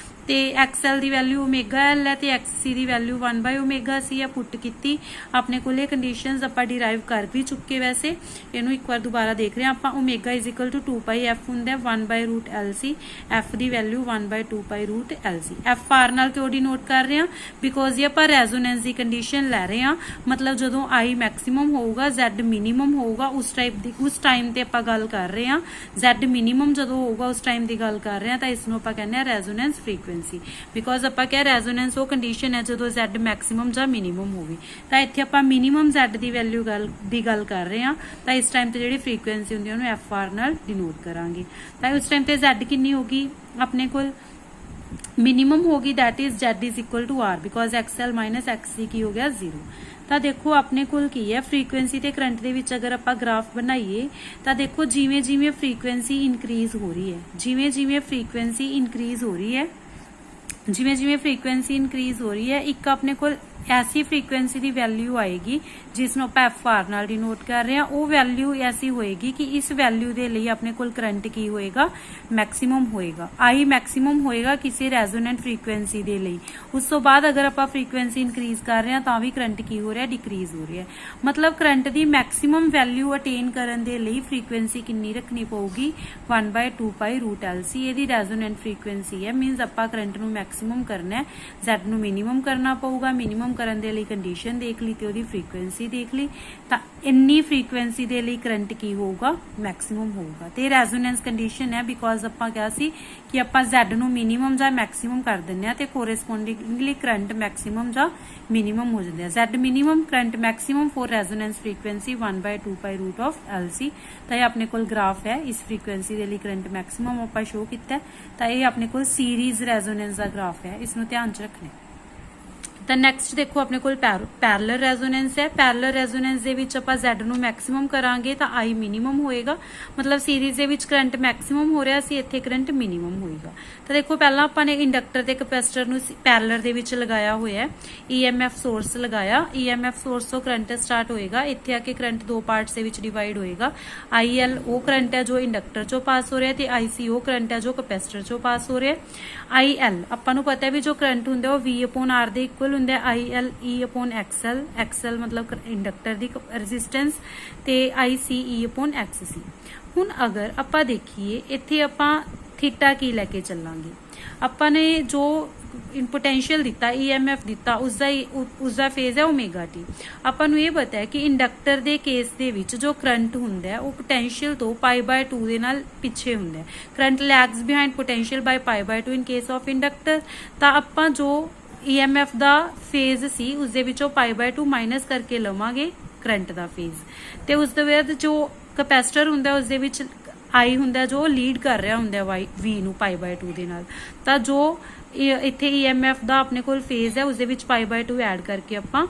ਤੇ XL ਦੀ ਵੈਲਿਊ ω_L ਹੈ ਤੇ XC ਦੀ ਵੈਲਿਊ 1/ω_C ਹੈ। ਪੁੱਟ ਕੀਤੀ ਆਪਣੇ ਕੋਲ ਇਹ ਕੰਡੀਸ਼ਨਸ ਆਪਾਂ ਡਿਰਾਈਵ ਕਰ ਵੀ ਚੁੱਕੇ। ਵੈਸੇ ਇਹਨੂੰ ਇੱਕ ਵਾਰ ਦੁਬਾਰਾ ਦੇਖ ਰਹੇ ਹਾਂ ਆਪਾਂ। ω = 2πf ਹੁੰਦਾ 1/√LC, f ਦੀ ਵੈਲਿਊ 1/2π√LC। f r ਨਾਲ ਕਿਉਂ ਡਿਨੋਟ ਕਰ ਰਹੇ ਹਾਂ, ਬਿਕੋਜ਼ ਇਹ ਆਪਾਂ ਰੈਜ਼ੋਨੈਂਸ ਦੀ ਕੰਡੀਸ਼ਨ ਲੈ ਰਹੇ ਹਾਂ। ਮਤਲਬ ਜਦੋਂ I ਮੈਕਸਿਮਮ ਹੋਊਗਾ Z ਮਿਨੀਮਮ ਹੋਊਗਾ, ਉਸ ਟਾਈਮ ਤੇ ਆਪਾਂ ਗੱਲ ਕਰ ਰਹੇ ਹਾਂ। Z ਮਿਨੀਮਮ ਜਦੋਂ ਹੋਊਗਾ ਉਸ ਟਾਈਮ ਦੀ ਗੱਲ ਕਰ ਰਹੇ ਹਾਂ। ਤਾਂ ਇਸ ਨੂੰ ਆਪਾਂ ਕਹਿੰਦੇ ਹਾਂ ਰੈਜ਼ੋਨੈਂਸ ਫ੍ਰੀਕੁਐਂਸੀ, ਬਿਕੋਜ਼ ਆਪਾਂ ਕਿਹਾ ਰੈਜ਼ੋਨੈਂਸ ਉਹ ਕੰਡੀਸ਼ਨ ਹੈ ਜਦੋਂ Z ਮੈਕਸਿਮਮ ਜਾਂ ਮਿਨੀਮਮ ਹੋਵੇ। ਤਾਂ ਇੱਥੇ ਆਪਾਂ ਮਿਨੀਮਮ Z ਦੀ ਵੈਲਿਊ ਦੀ ਗੱਲ ਕਰ ਰਹੇ ਹਾਂ। ਤਾਂ ਇਸ ਟਾਈਮ ਤੇ ਜਿਹੜੀ ਫ੍ਰੀਕੁਐਂਸੀ ਹੁੰਦੀ ਹੈ ਉਹਨੂੰ FR ਨਾਲ ਡਿਨੋਟ ਕਰਾਂਗੇ। ਤਾਂ ਉਸ ਟਾਈਮ ਤੇ Z ਕਿੰਨੀ ਹੋਗੀ ਆਪਣੇ ਕੋਲ, ਮਿਨੀਮਮ ਹੋਗੀ, that is Z = R, because XL XC ਕੀ ਹੋ ਗਿਆ, 0। ਤਾਂ ਦੇਖੋ ਆਪਣੇ ਕੋਲ ਕੀ ਹੈ, ਫ੍ਰੀਕੁਐਂਸੀ ਤੇ ਕਰੰਟ ਦੇ ਵਿੱਚ ਅਗਰ ਆਪਾਂ ਗ੍ਰਾਫ ਬਣਾਈਏ ਤਾਂ ਦੇਖੋ ਜਿਵੇਂ ਜਿਵੇਂ ਫ੍ਰੀਕੁਐਂਸੀ ਇਨਕਰੀਜ਼ ਹੋ ਰਹੀ ਹੈ, ਜਿਵੇਂ ਜਿਵੇਂ ਫ੍ਰੀਕੁਐਂਸੀ ਇਨਕਰੀਜ਼ ਹੋ ਰਹੀ ਹੈ, ਜਿਵੇਂ ਜਿਵੇਂ ਫ੍ਰੀਕੁਐਂਸੀ ਇਨਕਰੀਜ਼ ਹੋ ਰਹੀ ਹੈ, ਇੱਕ ਆਪਣੇ ਕੋਲ ਐਸੀ ਫ੍ਰੀਕੁਐਂਸੀ ਦੀ ਵੈਲਿਊ ਆਏਗੀ ਜਿਸ ਨੂੰ ਆਪਾਂ FR ਨਾਲ ਡਿਨੋਟ ਕਰ ਰਹੇ ਹਾਂ। ਉਹ ਵੈਲਿਊ ਐਸੀ ਹੋਏਗੀ ਕਿ ਇਸ ਵੈਲਿਊ ਦੇ ਲਈ ਆਪਣੇ ਕੋਲ ਕਰੰਟ ਕੀ ਹੋਏਗਾ, ਮੈਕਸਿਮਮ ਹੋਏਗਾ। I ਮੈਕਸਿਮਮ ਹੋਏਗਾ ਕਿਸੇ ਰੈਜ਼ੋਨੈਂਟ ਫ੍ਰੀਕੁਐਂਸੀ ਦੇ ਲਈ। ਉਸ ਤੋਂ ਬਾਅਦ ਅਗਰ ਆਪਾਂ ਫ੍ਰੀਕੁਐਂਸੀ ਇਨਕਰੀਜ਼ ਕਰ ਰਹੇ ਹਾਂ ਤਾਂ ਵੀ ਕਰੰਟ ਕੀ ਹੋ ਰਿਹਾ, ਡਿਕਰੀਜ਼ ਹੋ ਰਿਹਾ। ਮਤਲਬ ਕਰੰਟ ਦੀ ਮੈਕਸਿਮਮ ਵੈਲਿਊ ਅਟੇਨ ਕਰਨ ਦੇ ਲਈ ਫ੍ਰੀਕੁਐਂਸੀ ਕਿੰਨੀ ਰੱਖਣੀ ਪਊਗੀ, 1/2π√LC। ਇਹਦੀ ਰੈਜ਼ੋਨੈਂਟ ਫ੍ਰੀਕੁਐਂਸੀ ਹੈ, ਮੀਨਸ ਆਪਾਂ ਕਰੰਟ ਨੂੰ ਮੈਕਸਿਮਮ ਕਰਨਾ ਹੈ, Z ਨੂੰ ਮਿਨੀਮਮ ਕਰਨਾ ਪਊਗਾ। ਮਿਨੀਮਮ ਕਰਨ ਦੇ ਲਈ ਕੰਡੀਸ਼ਨ ਦੇਖ ਲਈ ਤੇ ਉਹਦੀ ਫ੍ਰੀਕੁਐਂਸੀ ਫ੍ਰੀਕੁਐਂਸੀ ਦੇਖ ਲਈ ਤਾਂ ਇੰਨੀ ਫ੍ਰੀਕੁਐਂਸੀ ਦੇ ਲਈ ਕਰੰਟ ਕੀ ਹੋਊਗਾ ਮੈਕਸਿਮਮ ਹੋਊਗਾ ਤੇ ਰੈਜ਼ੋਨੈਂਸ ਕੰਡੀਸ਼ਨ ਹੈ ਬਿਕੋਜ਼ ਆਪਾਂ ਕਿਹਾ ਸੀ ਕਿ ਆਪਾਂ Z ਨੂੰ ਮਿਨੀਮਮ ਜਾਂ ਮੈਕਸਿਮਮ ਕਰ ਦਿੰਦੇ ਆ ਤੇ ਕੋਰੈਸਪੋਂਡਿੰਗਲੀ ਕਰੰਟ ਮੈਕਸਿਮਮ ਜਾਂ ਮਿਨੀਮਮ ਹੋ ਜਾਂਦੇ ਆ Z minimum current maximum for resonance frequency 1/2π√LC ਤਾਂ ਇਹ ਆਪਣੇ ਕੋਲ ਗ੍ਰਾਫ ਹੈ ਇਸ ਫ੍ਰੀਕੁਐਂਸੀ ਦੇ ਲਈ ਕਰੰਟ ਮੈਕਸਿਮਮ ਆਪਾਂ ਸ਼ੋ ਕੀਤਾ ਤਾਂ ਇਹ ਆਪਣੇ ਕੋਲ ਸੀਰੀਜ਼ ਰੈਜ਼ੋਨੈਂਸ ਦਾ ਗ੍ਰਾਫ ਹੈ ਇਸ ਨੂੰ ਧਿਆਨ ਚ ਰੱਖਣਾ ਤਾਂ ਨੈਕਸਟ ਦੇਖੋ ਆਪਣੇ ਕੋਲ ਪੈਰਲਲ ਰੈਜ਼ੋਨੈਂਸ ਹੈ ਪੈਰਲਲ ਰੈਜ਼ੋਨੈਂਸ ਦੇ ਵਿੱਚ ਆਪਾਂ Z ਨੂੰ ਮੈਕਸਿਮਮ ਕਰਾਂਗੇ ਤਾਂ I ਮਿਨੀਮਮ ਹੋਏਗਾ ਮਤਲਬ ਸੀਰੀਜ਼ ਦੇ ਵਿੱਚ ਕਰੰਟ ਮੈਕਸਿਮਮ ਹੋ ਰਿਹਾ ਸੀ ਇੱਥੇ ਕਰੰਟ ਮਿਨੀਮਮ ਹੋਏਗਾ ਤਾਂ ਦੇਖੋ ਪਹਿਲਾਂ ਆਪਾਂ ਨੇ ਇੰਡਕਟਰ ਤੇ ਕੈਪੈਸਿਟਰ ਨੂੰ ਪੈਰਲਲ ਦੇ ਵਿੱਚ ਲਗਾਇਆ ਹੋਇਆ ਹੈ EMF ਸੋਰਸ ਲਗਾਇਆ EMF ਸੋਰਸ ਤੋਂ ਕਰੰਟ ਸਟਾਰਟ ਹੋਏਗਾ ਇੱਥੇ ਆ ਕੇ ਕਰੰਟ ਦੋ ਪਾਰਟਸ ਦੇ ਵਿੱਚ ਡਿਵਾਈਡ ਹੋਏਗਾ IL ਉਹ ਕਰੰਟ ਹੈ ਜੋ ਇੰਡਕਟਰ ਚੋਂ ਪਾਸ ਹੋ ਰਿਹਾ ਤੇ IC ਉਹ ਕਰੰਟ ਹੈ ਜੋ ਕੈਪੈਸਿਟਰ ਚੋਂ ਪਾਸ ਹੋ ਰਿਹਾ IL ਆਪਾਂ ਨੂੰ ਪਤਾ ਹੈ ਵੀ ਜੋ ਕਰੰਟ ਹੁੰਦਾ ਉਹ V/R ਦੇ ਇਕੁਅਲ ਹੁੰਦਾ IL E/XL XL ਮਤਲਬ ਇੰਡਕਟਰ ਦੀ ਰੈਜ਼ਿਸਟੈਂਸ ਤੇ IC E/XC ਹੁਣ ਅਗਰ ਆਪਾਂ ਦੇਖੀਏ ਇੱਥੇ ਆਪਾਂ ਥੀਟਾ ਕੀ ਲੈ ਕੇ ਚੱਲਾਂਗੇ ਆਪਾਂ ਨੇ ਜੋ ਪੋਟੈਂਸ਼ੀਅਲ ਦਿੱਤਾ EMF ਦਿੱਤਾ ਉਸ ਦਾ ਫੇਜ਼ ਹੈ ਓਮੇਗਾ ਟੀ ਆਪਾਂ ਨੂੰ ਇਹ ਪਤਾ ਹੈ ਕਿ ਇੰਡਕਟਰ ਦੇ ਕੇਸ ਦੇ ਵਿੱਚ ਜੋ ਕਰੰਟ ਹੁੰਦਾ ਹੈ ਉਹ ਪੋਟੈਂਸ਼ੀਅਲ ਤੋਂ π/2 ਦੇ ਨਾਲ ਪਿੱਛੇ ਹੁੰਦਾ ਹੈ current lags behind potential by π/2 in case of inductor ਤਾਂ ਆਪਾਂ ਜੋ EMF ਦਾ ਫੇਜ਼ ਸੀ ਉਸ ਦੇ ਵਿੱਚੋਂ π/2 ਮਾਈਨਸ ਕਰਕੇ ਲਵਾਂਗੇ ਕਰੰਟ ਦਾ ਫੇਜ਼ ਤੇ ਉਸ ਦੇ ਬਾਅਦ ਜੋ ਕੈਪੈਸਿਟਰ ਹੁੰਦਾ ਉਸ ਦੇ ਵਿੱਚ I ਹੁੰਦਾ ਜੋ ਲੀਡ ਕਰ ਰਿਹਾ ਹੁੰਦਾ V ਨੂੰ π/2 ਦੇ ਨਾਲ ਤਾਂ ਜੋ ਇੱਥੇ EMF ਦਾ ਆਪਣੇ ਕੋਲ ਫੇਜ਼ ਹੈ ਉਸ ਦੇ ਵਿੱਚ π/2 ਐਡ ਕਰਕੇ ਆਪਾਂ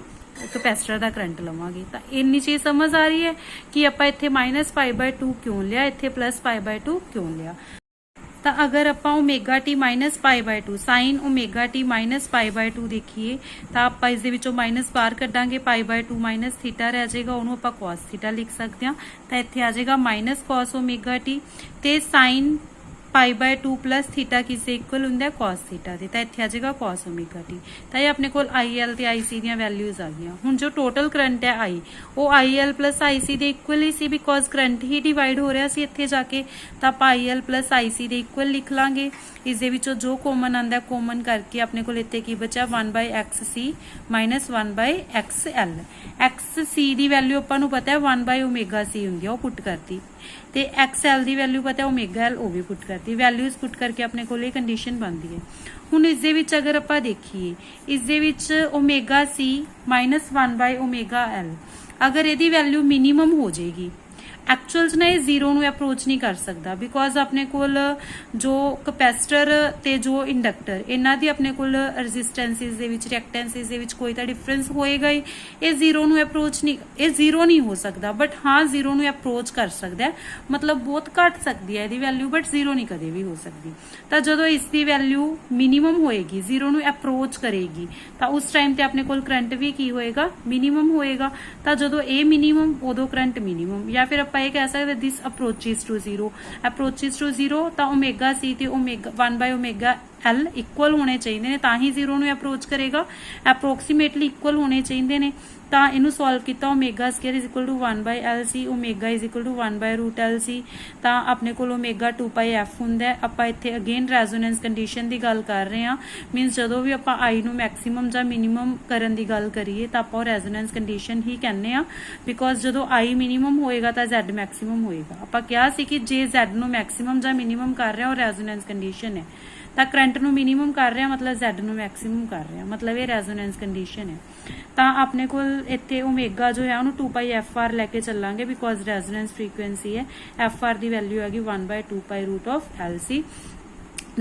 ਕੈਪੈਸਿਟਰ ਦਾ ਕਰੰਟ ਲਵਾਂਗੇ ਤਾਂ ਇੰਨੀ ਚੀਜ਼ ਸਮਝ ਆ ਰਹੀ ਹੈ ਕਿ ਆਪਾਂ ਇੱਥੇ -π/2 ਕਿਉਂ ਲਿਆ ਇੱਥੇ +π/2 ਕਿਉਂ ਲਿਆ ਤਾਂ ਅਗਰ ਆਪਾਂ omega T -π/2 sine omega T -π/2 ਦੇਖੀਏ ਤਾਂ ਆਪਾਂ ਇਸ ਦੇ ਵਿੱਚੋਂ ਮਾਈਨਸ ਬਾਹਰ ਕੱਢਾਂਗੇ π/2 ਮਾਈਨਸ ਥੀਟਾ ਰਹਿ ਜਾਏਗਾ ਉਹਨੂੰ ਆਪਾਂ cos ਥੀਟਾ ਲਿਖ ਸਕਦੇ ਹਾਂ ਤਾਂ ਇੱਥੇ ਆ ਜਾਏਗਾ -cos ਓਮੇਗਾ ਟੀ ਤੇ ਸਾਈਨ π/2 ਪਲੱਸ ਥੀਟਾ ਕਿਸੇ ਇਕੁਅਲ ਹੁੰਦਾ cos ਥੀਟਾ ਦੇ ਤਾਂ ਇੱਥੇ ਆ ਜਾਏਗਾ cos ਓਮੇਗਾ ਟੀ ਤਾਂ ਇਹ ਆਪਣੇ ਕੋਲ IL ਤੇ IC ਦੀਆਂ ਵੈਲਿਊਜ਼ ਆ ਗਈਆਂ ਹੁਣ ਜੋ ਟੋਟਲ ਕਰੰਟ ਹੈ I ਉਹ IL ਪਲੱਸ IC ਦੇ equal he C because current he divide ਹੋ ਰਿਹਾ ਸੀ ਇੱਥੇ ਜਾ ਕੇ ਤਾਂ ਆਪਾਂ IL ਪਲੱਸ IC ਦੇ ਇਕੁਅਲ ਲਿਖ ਲਾਂਗੇ ਇਸ ਦੇ ਵਿੱਚੋਂ ਜੋ ਕਾਮਨ ਆਂਦਾ ਕਾਮਨ ਕਰਕੇ ਆਪਣੇ ਕੋਲ ਇੱਥੇ ਕੀ ਬਚਿਆ 1/XC - 1/XL XC ਦੀ ਵੈਲਿਊ ਆਪਾਂ ਨੂੰ ਪਤਾ ਹੈ 1/ωc ਹੁੰਦੀ ਹੈ ਉਹ ਪੁੱਟ ਕਰਤੀ ਤੇ XL ਦੀ ਵੈਲਿਊ ਪਤਾ ਓਮੇਗਾ L ਉਹ ਵੀ ਪੁੱਟ ਕਰਤੀ ਵੈਲਿਊਜ਼ ਪੁੱਟ ਕਰਕੇ ਆਪਣੇ ਕੋਲ ਇਹ ਕੰਡੀਸ਼ਨ ਬਣਦੀ ਹੈ ਹੁਣ ਇਸ ਦੇ ਵਿੱਚ ਅਗਰ ਆਪਾਂ ਦੇਖੀਏ ਇਸ ਦੇ ਵਿੱਚ ਓਮੇਗਾ C - 1/ωL ਅਗਰ ਇਹਦੀ ਵੈਲਿਊ ਮਿਨੀਮਮ ਹੋ ਜਾਏਗੀ ਐਕਚੁਅਲ ਚ ਨਾ ਇਹ ਜ਼ੀਰੋ ਨੂੰ ਅਪਰੋਚ ਨਹੀਂ ਕਰ ਸਕਦਾ ਬਿਕੋਜ਼ ਆਪਣੇ ਕੋਲ ਜੋ ਕੈਪੈਸਿਟਰ ਤੇ ਜੋ ਇੰਡਕਟਰ ਇਹਨਾਂ ਦੀ ਆਪਣੇ ਕੋਲ ਰੈਜ਼ਿਸਟੈਂਸਿਸ ਦੇ ਵਿੱਚ ਰਿਐਕਟੈਂਸਿਸ ਦੇ ਵਿੱਚ ਕੋਈ ਤਾਂ ਡਿਫਰੈਂਸ ਹੋਏਗਾ ਹੀ ਇਹ ਜ਼ੀਰੋ ਨੂੰ ਅਪਰੋਚ ਨਹੀਂ ਇਹ ਜ਼ੀਰੋ ਨਹੀਂ ਹੋ ਸਕਦਾ ਬਟ ਹਾਂ ਜ਼ੀਰੋ ਨੂੰ ਅਪਰੋਚ ਕਰ ਸਕਦਾ ਹੈ ਮਤਲਬ ਬਹੁਤ ਘੱਟ ਸਕਦੀ ਹੈ ਇਹਦੀ ਵੈਲਿਊ ਬਟ ਜ਼ੀਰੋ ਨਹੀਂ ਕਦੇ ਵੀ ਹੋ ਸਕਦੀ ਤਾਂ ਜਦੋਂ ਇਸ ਦੀ ਵੈਲਿਊ ਮਿਨੀਮਮ ਹੋਏਗੀ ਜ਼ੀਰੋ ਨੂੰ ਅਪਰੋਚ ਕਰੇਗੀ ਤਾਂ ਉਸ ਟਾਈਮ ਤੇ ਆਪਣੇ ਕੋਲ ਕਰੰਟ ਵੀ ਕੀ ਹੋਏਗਾ ਮਿਨੀਮਮ ਹੋਏਗਾ ਤਾਂ ਜਦੋਂ ਇਹ ਮਿਨੀਮਮ ਉਦੋਂ ਕਰੰਟ ਮਿਨੀਮਮ ਜਾਂ ਫਿਰ ਆਪਾਂ ਇਹ ਕਹਿ ਸਕਦੇ ਦਿਸ ਅਪਰੋਚਿਸ ਟੂ ਜ਼ੀਰੋ ਤਾਂ ਓਮੇਗਾ C ਤੇ ਓਮੇਗਾ 1/ωL ਇਕੁਅਲ ਹੋਣੇ ਚਾਹੀਦੇ ਨੇ ਤਾਂ ਹੀ ਜ਼ੀਰੋ ਨੂੰ ਅਪਰੋਚ ਕਰੇਗਾ ਅਪਰੋਕਸੀਮੇਟਲੀ ਇਕੁਅਲ ਹੋਣੇ ਚਾਹੀਦੇ ਨੇ ਤਾਂ ਇਹਨੂੰ ਸੋਲਵ ਕੀਤਾ omega square = 1/LC omega = 1/√LC ਤਾਂ ਆਪਣੇ ਕੋਲ ਓਮੇਗਾ 2πf ਹੁੰਦਾ ਆਪਾਂ ਇੱਥੇ ਅਗੇਨ ਰੈਜ਼ੋਨੈਂਸ ਕੰਡੀਸ਼ਨ ਦੀ ਗੱਲ ਕਰ ਰਹੇ ਹਾਂ ਮੀਨਸ ਜਦੋਂ ਵੀ ਆਪਾਂ I ਨੂੰ ਮੈਕਸਿਮਮ ਜਾਂ ਮਿਨੀਮਮ ਕਰਨ ਦੀ ਗੱਲ ਕਰੀਏ ਤਾਂ ਆਪਾਂ ਰੈਜ਼ੋਨੈਂਸ ਕੰਡੀਸ਼ਨ ਹੀ ਕਹਿੰਦੇ ਆ ਬਿਕੋਜ਼ ਜਦੋਂ I ਮਿਨੀਮਮ ਹੋਏਗਾ ਤਾਂ Z ਮੈਕਸਿਮਮ ਹੋਏਗਾ ਆਪਾਂ ਕਿਹਾ ਸੀ ਕਿ ਜੇ Z ਨੂੰ ਮੈਕਸਿਮਮ ਜਾਂ ਮਿਨੀਮਮ ਕਰ ਰਿਹਾ ਉਹ ਰੈਜ਼ੋਨੈਂਸ ਕੰਡੀਸ਼ਨ ਹੈ ਤਾਂ ਕਰੰਟ ਨੂੰ ਮਿਨੀਮਮ ਕਰ ਰਿਹਾ ਮਤਲਬ Z ਨੂੰ ਮੈਕਸਿਮਮ ਕਰ ਰਿਹਾ ਮਤਲਬ ਇਹ ਰੈਜ਼ੋਨੈਂਸ ਕੰਡੀਸ਼ਨ ਹੈ ਤਾਂ ਆਪਣੇ ਕੋਲ ਇੱਥੇ ਓਮੇਗਾ ਜੋ ਹੈ ਉਹਨੂੰ 2πfr ਲੈ ਕੇ ਚੱਲਾਂਗੇ ਬਿਕੋਜ਼ ਰੈਜ਼ੋਨੈਂਸ ਫ੍ਰੀਕੁਐਂਸੀ ਹੈ fr ਦੀ ਵੈਲਿਊ ਹੈਗੀ 1/2π√LC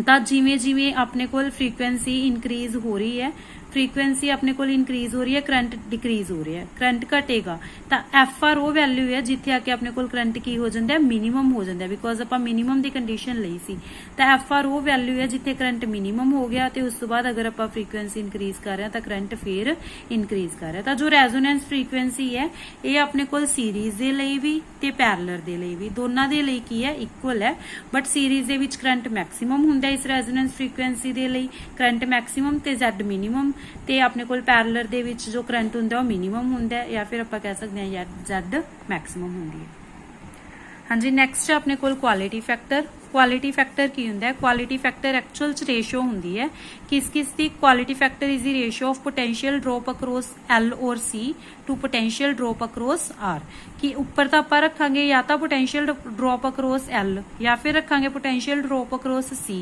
ਤਾਂ ਜਿਵੇਂ ਜਿਵੇਂ ਆਪਣੇ ਕੋਲ ਫ੍ਰੀਕੁਐਂਸੀ ਇਨਕਰੀਜ਼ ਹੋ ਰਹੀ ਹੈ ਫ੍ਰੀਕੁਐਂਸੀ ਆਪਣੇ ਕੋਲ ਇਨਕਰੀਜ਼ ਹੋ ਰਹੀ ਹੈ ਕਰੰਟ ਡਿਕਰੀਜ਼ ਹੋ ਰਿਹਾ ਹੈ ਕਰੰਟ ਘਟੇਗਾ ਤਾਂ fr ਉਹ ਵੈਲਿਊ ਹੈ ਜਿੱਥੇ ਆ ਕੇ ਆਪਣੇ ਕੋਲ ਕਰੰਟ ਕੀ ਹੋ ਜਾਂਦਾ ਹੈ ਮਿਨੀਮਮ ਹੋ ਜਾਂਦਾ ਹੈ ਬਿਕੋਜ਼ ਆਪਾਂ ਮਿਨੀਮਮ ਦੀ ਕੰਡੀਸ਼ਨ ਲਈ ਸੀ ਤਾਂ fr ਉਹ ਵੈਲਿਊ ਹੈ ਜਿੱਥੇ ਕਰੰਟ ਮਿਨੀਮਮ ਹੋ ਗਿਆ ਤੇ ਉਸ ਤੋਂ ਬਾਅਦ ਅਗਰ ਆਪਾਂ ਫ੍ਰੀਕੁਐਂਸੀ ਇਨਕਰੀਜ਼ ਕਰ ਰਹੇ ਹਾਂ ਤਾਂ ਕਰੰਟ ਫੇਰ ਇਨਕਰੀਜ਼ ਕਰ ਰਿਹਾ ਤਾਂ ਜੋ ਰੈਜ਼ੋਨੈਂਸ ਫ੍ਰੀਕੁਐਂਸੀ ਹੈ ਇਹ ਆਪਣੇ ਕੋਲ ਸੀਰੀਜ਼ ਦੇ ਲਈ ਵੀ ਤੇ ਪੈਰਲਲ ਦੇ ਲਈ ਵੀ ਦੋਨਾਂ ਦੇ ਲਈ ਕੀ ਹੈ ਇਕੁਅਲ ਹੈ ਬਟ ਸੀਰੀਜ਼ ਦੇ ਵਿੱਚ ਕਰੰਟ ਮੈਕਸਿਮਮ ਹੁੰਦਾ ਇਸ ਰੈਜ਼ੋਨੈਂਸ ਫ੍ਰੀਕੁਐਂਸੀ ਦੇ ਲਈ ਕਰੰਟ ਮੈਕਸਿਮਮ ਤੇ Z ਮਿਨੀਮਮ ਤੇ ਆਪਣੇ ਕੋਲ ਪੈਰਲਲ ਦੇ ਵਿੱਚ ਜੋ ਕਰੰਟ ਹੁੰਦਾ ਉਹ ਮਿਨੀਮਮ ਹੁੰਦਾ ਜਾਂ ਫਿਰ ਆਪਾਂ ਕਹਿ ਸਕਦੇ ਹਾਂ Z ਮੈਕਸਿਮਮ ਹੁੰਦੀ ਹੈ ਹਾਂਜੀ ਨੈਕਸਟ ਆਪਣੇ ਕੋਲ ਕੁਆਲਿਟੀ ਫੈਕਟਰ ਕੁਆਲਿਟੀ ਫੈਕਟਰ ਕੀ ਹੁੰਦਾ ਹੈ? ਕੁਆਲਿਟੀ ਫੈਕਟਰ ਐਕਚੁਅਲ ਚ ਰੇਸ਼ੋ ਹੁੰਦੀ ਹੈ ਕਿਸ ਦੀ? ਕੁਆਲਿਟੀ ਫੈਕਟਰ is the ratio of potential drop across L ਔਰ C to potential drop across R। ਕਿ ਉੱਪਰ ਤਾਂ ਆਪਾਂ ਰੱਖਾਂਗੇ ਜਾਂ ਤਾਂ ਪੋਟੈਂਸ਼ੀਅਲ ਡ੍ਰੌਪ ਅਕਰੋਸ L ਜਾਂ ਫਿਰ ਰੱਖਾਂਗੇ potential drop across C,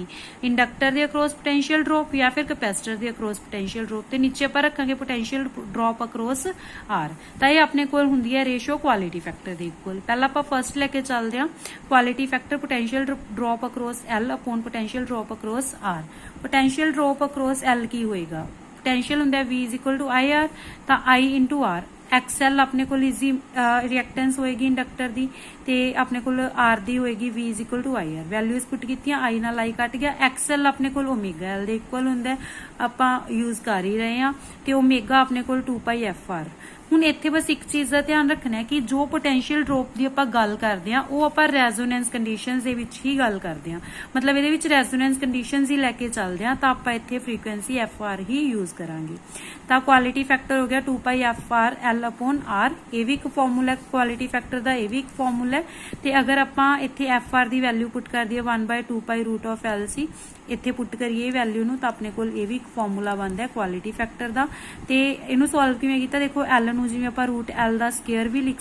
inductor ਦੇ ਅਕਰੋਸ ਪੋਟੈਂਸ਼ੀਅਲ ਡ੍ਰੌਪ ਜਾਂ ਫਿਰ ਕੈਪੈਸਿਟਰ ਦੇ ਅਕਰੋਸ ਪੋਟੈਂਸ਼ੀਅਲ ਡ੍ਰੌਪ, ਤੇ ਨੀਚੇ ਆਪਾਂ ਰੱਖਾਂਗੇ ਪੋਟੈਂਸ਼ੀਅਲ ਡ੍ਰੌਪ ਅਕਰੋਸ R। ਤਾਂ ਇਹ ਆਪਣੇ ਕੋਲ ਹੁੰਦੀ ਹੈ ਰੇਸ਼ੋ ਕੁਆਲਿਟੀ ਫੈਕਟਰ ਦੇ ਇਕੁਅਲ। ਪਹਿਲਾਂ ਆਪਾਂ ਫਰਸਟ ਲੈ ਕੇ ਚੱਲਦੇ ਹਾਂ quality factor potential drop across L upon potential drop across R। Potential drop across L ਕੀ ਹੋਏਗਾ? ਪੋਟੈਂਸ਼ੀਅਲ ਹੁੰਦਾ V = IR, ਤਾਂ I × R। XL ਆਪਣੇ ਕੋਲ ਇਜ਼ੀ ਰਿਐਕਟੈਂਸ ਹੋਏਗੀ ਇੰਡਕਟਰ ਦੀ, ਤੇ ਆਪਣੇ ਕੋਲ R ਦੀ ਹੋਏਗੀ V = IR। ਵੈਲਿਊਜ਼ ਪੁੱਟ ਕੀਤੀਆਂ, I ਨਾਲ I ਕੱਟ ਗਿਆ। XL ਆਪਣੇ ਕੋਲ ਓਮੇਗਾ L ਦੇ ਇਕੁਅਲ ਹੁੰਦਾ, ਆਪਾਂ ਯੂਜ਼ ਕਰ ਹੀ ਰਹੇ ਹਾਂ, ਤੇ ਓਮੇਗਾ ਆਪਣੇ ਕੋਲ 2πfr। ਹੁਣ ਇੱਥੇ ਬਸ ਇੱਕ ਚੀਜ਼ ਦਾ ਧਿਆਨ ਰੱਖਣਾ ਹੈ ਕਿ ਜੋ ਪੋਟੈਂਸ਼ੀਅਲ ਡ੍ਰੌਪ ਦੀ ਆਪਾਂ ਗੱਲ ਕਰਦੇ ਹਾਂ ਉਹ ਆਪਾਂ ਰੈਜ਼ੋਨੈਂਸ ਕੰਡੀਸ਼ਨਸ ਦੇ ਵਿੱਚ ਹੀ ਗੱਲ ਕਰਦੇ ਹਾਂ, ਮਤਲਬ ਇਹਦੇ ਵਿੱਚ ਰੈਜ਼ੋਨੈਂਸ ਕੰਡੀਸ਼ਨਸ ਹੀ ਲੈ ਕੇ ਚੱਲਦੇ ਹਾਂ, ਤਾਂ ਆਪਾਂ ਇੱਥੇ ਫ੍ਰੀਕੁਐਂਸੀ fr ਹੀ ਯੂਜ਼ ਕਰਾਂਗੇ। ਤਾਂ ਕੁਆਲਿਟੀ ਫੈਕਟਰ ਹੋ ਗਿਆ 2πfr L/R। ਇਹ ਵੀ ਇੱਕ ਫਾਰਮੂਲਾ ਕੁਆਲਿਟੀ ਫੈਕਟਰ ਦਾ, ਇਹ ਵੀ ਇੱਕ ਫਾਰਮੂਲਾ। ਤੇ ਅਗਰ ਆਪਾਂ ਇੱਥੇ fr ਦੀ ਵੈਲਿਊ ਪੁੱਟ ਕਰ ਦਈਏ 1/2π√LC, ਇੱਥੇ ਪੁੱਟ ਕਰੀਏ ਵੈਲਿਊ ਨੂੰ, ਤਾਂ ਆਪਣੇ ਕੋਲ ਇਹ ਵੀ ਇੱਕ ਫਾਰਮੂਲਾ ਬਣਦਾ ਹੈ ਕੁਆਲਿਟੀ ਫੈਕਟਰ ਦਾ। ਤੇ ਇਹਨੂੰ ਸੋਲਵ ਕਿਵੇਂ ਕੀਤਾ? ਦੇਖੋ L ਨੂੰ ਜਿਵੇਂ ਆਪਾਂ √L ਦਾ ਸਕੁਅਰ ਵੀ ਲਿਖ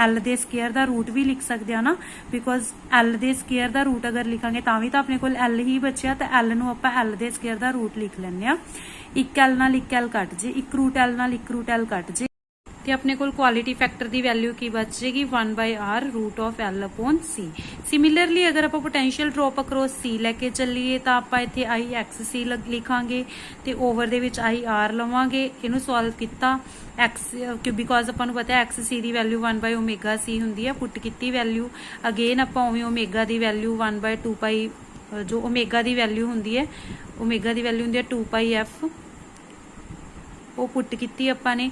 L ਦੇ ਸਕੁਅਰ ਦਾ ਰੂਟ ਵੀ ਲਿਖ ਸਕਦੇ ਆ ਨਾ, ਬਿਕੋਜ਼ L ਦੇ ਸਕੁਅਰ ਦਾ ਰੂਟ ਅਗਰ ਲਿਖਾਂਗੇ ਤਾਂ ਵੀ ਤਾਂ ਆਪਣੇ ਕੋਲ L ਹੀ ਬਚਿਆ, ਤਾਂ L ਨੂੰ ਆਪਾਂ L ਦੇ ਸਕੁਅਰ ਦਾ ਰੂਟ ਲਿਖ ਲੈਂਦੇ ਆ। ਇੱਕ L ਨਾਲ ਇੱਕ L ਕੱਟ ਜੇ, ਇੱਕ √L ਨਾਲ ਇੱਕ √L ਕੱਟ ਜੇ, ਤੇ ਆਪਣੇ ਕੋਲ ਕੁਆਲਿਟੀ ਫੈਕਟਰ ਦੀ ਵੈਲਿਊ ਕੀ ਬਚ ਜੇਗੀ? 1/R √L/C। ਸਿਮਿਲਰਲੀ ਅਗਰ ਆਪਾਂ ਪੋਟੈਂਸ਼ੀਅਲ ਡ੍ਰੌਪ ਅਕਰੋਸ C ਲੈ ਕੇ ਚੱਲੀਏ ਤਾਂ ਆਪਾਂ ਇੱਥੇ IXC ਲਿਖਾਂਗੇ, ਤੇ ਓਵਰ ਦੇ ਵਿੱਚ IR ਲਵਾਂਗੇ। ਇਹਨੂੰ ਸੋਲਵ ਕੀਤਾ ਬਿਕੋਜ਼ ਆਪਾਂ ਨੂੰ ਪਤਾ ਹੈ XC ਦੀ ਵੈਲਿਊ 1/ωc ਹੁੰਦੀ ਹੈ। ਪੁੱਟ ਕੀਤੀ ਵੈਲਿਊ, ਅਗੇਨ ਆਪਾਂ ਉਵੇਂ ਓਮੇਗਾ ਦੀ ਵੈਲਿਊ 1/2π, ਜੋ ਓਮੇਗਾ ਦੀ ਵੈਲਿਊ ਹੁੰਦੀ ਹੈ, ਓਮੇਗਾ ਦੀ ਵੈਲਿਊ ਹੁੰਦੀ ਹੈ 2πf, ਉਹ ਪੁੱਟ ਕੀਤੀ ਆਪਾਂ ਨੇ।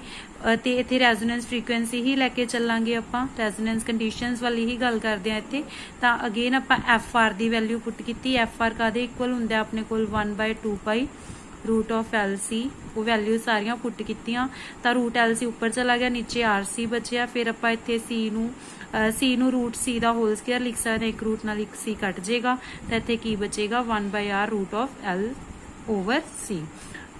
ਤੇ ਇੱਥੇ ਰੈਜ਼ੋਨੈਂਸ ਫ੍ਰੀਕੁਐਂਸੀ ਹੀ ਲੈ ਕੇ ਚੱਲਾਂਗੇ, ਆਪਾਂ ਰੈਜ਼ੋਨੈਂਸ ਕੰਡੀਸ਼ਨਸ ਵਾਲੀ ਹੀ ਗੱਲ ਕਰਦੇ ਹਾਂ ਇੱਥੇ। ਤਾਂ ਅਗੇਨ ਆਪਾਂ fr ਦੀ ਵੈਲਿਊ ਪੁੱਟ ਕੀਤੀ। fr ਕਾਦੇ ਇਕੁਅਲ ਹੁੰਦਾ ਆਪਣੇ ਕੋਲ? 1/2π√LC। ਉਹ ਵੈਲਿਊ ਸਾਰੀਆਂ ਪੁੱਟ ਕੀਤੀਆਂ, ਤਾਂ √LC ਉੱਪਰ ਚਲਾ ਗਿਆ, ਨੀਚੇ RC ਬਚਿਆ। ਫਿਰ ਆਪਾਂ ਇੱਥੇ C ਨੂੰ √C ਦਾ ਹੋਲ ਸਕੁਅਰ ਲਿਖ ਸਕਦੇ, ਇੱਕ ਰੂਟ ਨਾਲ ਇੱਕ C ਕੱਟ ਜੇਗਾ, ਤਾਂ ਇੱਥੇ ਕੀ ਬਚੇਗਾ? 1/R √L/C।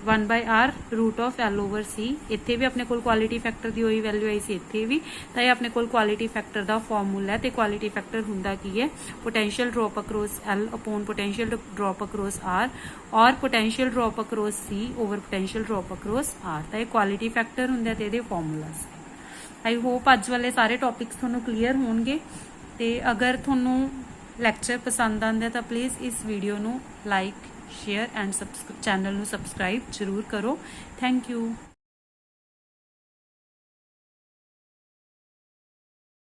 1/R √L/C। ਇੱਥੇ ਵੀ ਆਪਣੇ ਕੋਲ ਕੁਆਲਿਟੀ ਫੈਕਟਰ ਦੀ ਉਹੀ ਵੈਲਿਊ ਆਈ ਸੀ ਇੱਥੇ ਵੀ, ਤਾਂ ਇਹ ਆਪਣੇ ਕੋਲ ਕੁਆਲਿਟੀ ਫੈਕਟਰ ਦਾ ਫਾਰਮੂਲਾ ਹੈ। ਤੇ ਕੁਆਲਿਟੀ ਫੈਕਟਰ ਹੁੰਦਾ ਕੀ ਹੈ? Potential drop across L upon potential drop across R ਔਰ potential drop across C over potential drop across R। ਤਾਂ ਇਹ ਕੁਆਲਿਟੀ ਫੈਕਟਰ ਹੁੰਦਾ ਤੇ ਇਹਦੇ ਫਾਰਮੂਲਾਸ। ਆਈ ਹੋਪ ਅੱਜ ਵਾਲੇ ਸਾਰੇ ਟੌਪਿਕਸ ਤੁਹਾਨੂੰ ਕਲੀਅਰ ਹੋਣਗੇ। ਤੇ ਅਗਰ ਤੁਹਾਨੂੰ ਲੈਕਚਰ ਪਸੰਦ ਆਉਂਦਾ ਤਾਂ ਪਲੀਜ਼ ਇਸ ਵੀਡੀਓ ਨੂੰ ਲਾਈਕ, ਸ਼ੇਅਰ ਐਂਡ ਚੈਨਲ ਨੂੰ ਸਬਸਕ੍ਰਾਈਬ ਜ਼ਰੂਰ ਕਰੋ। Thank you.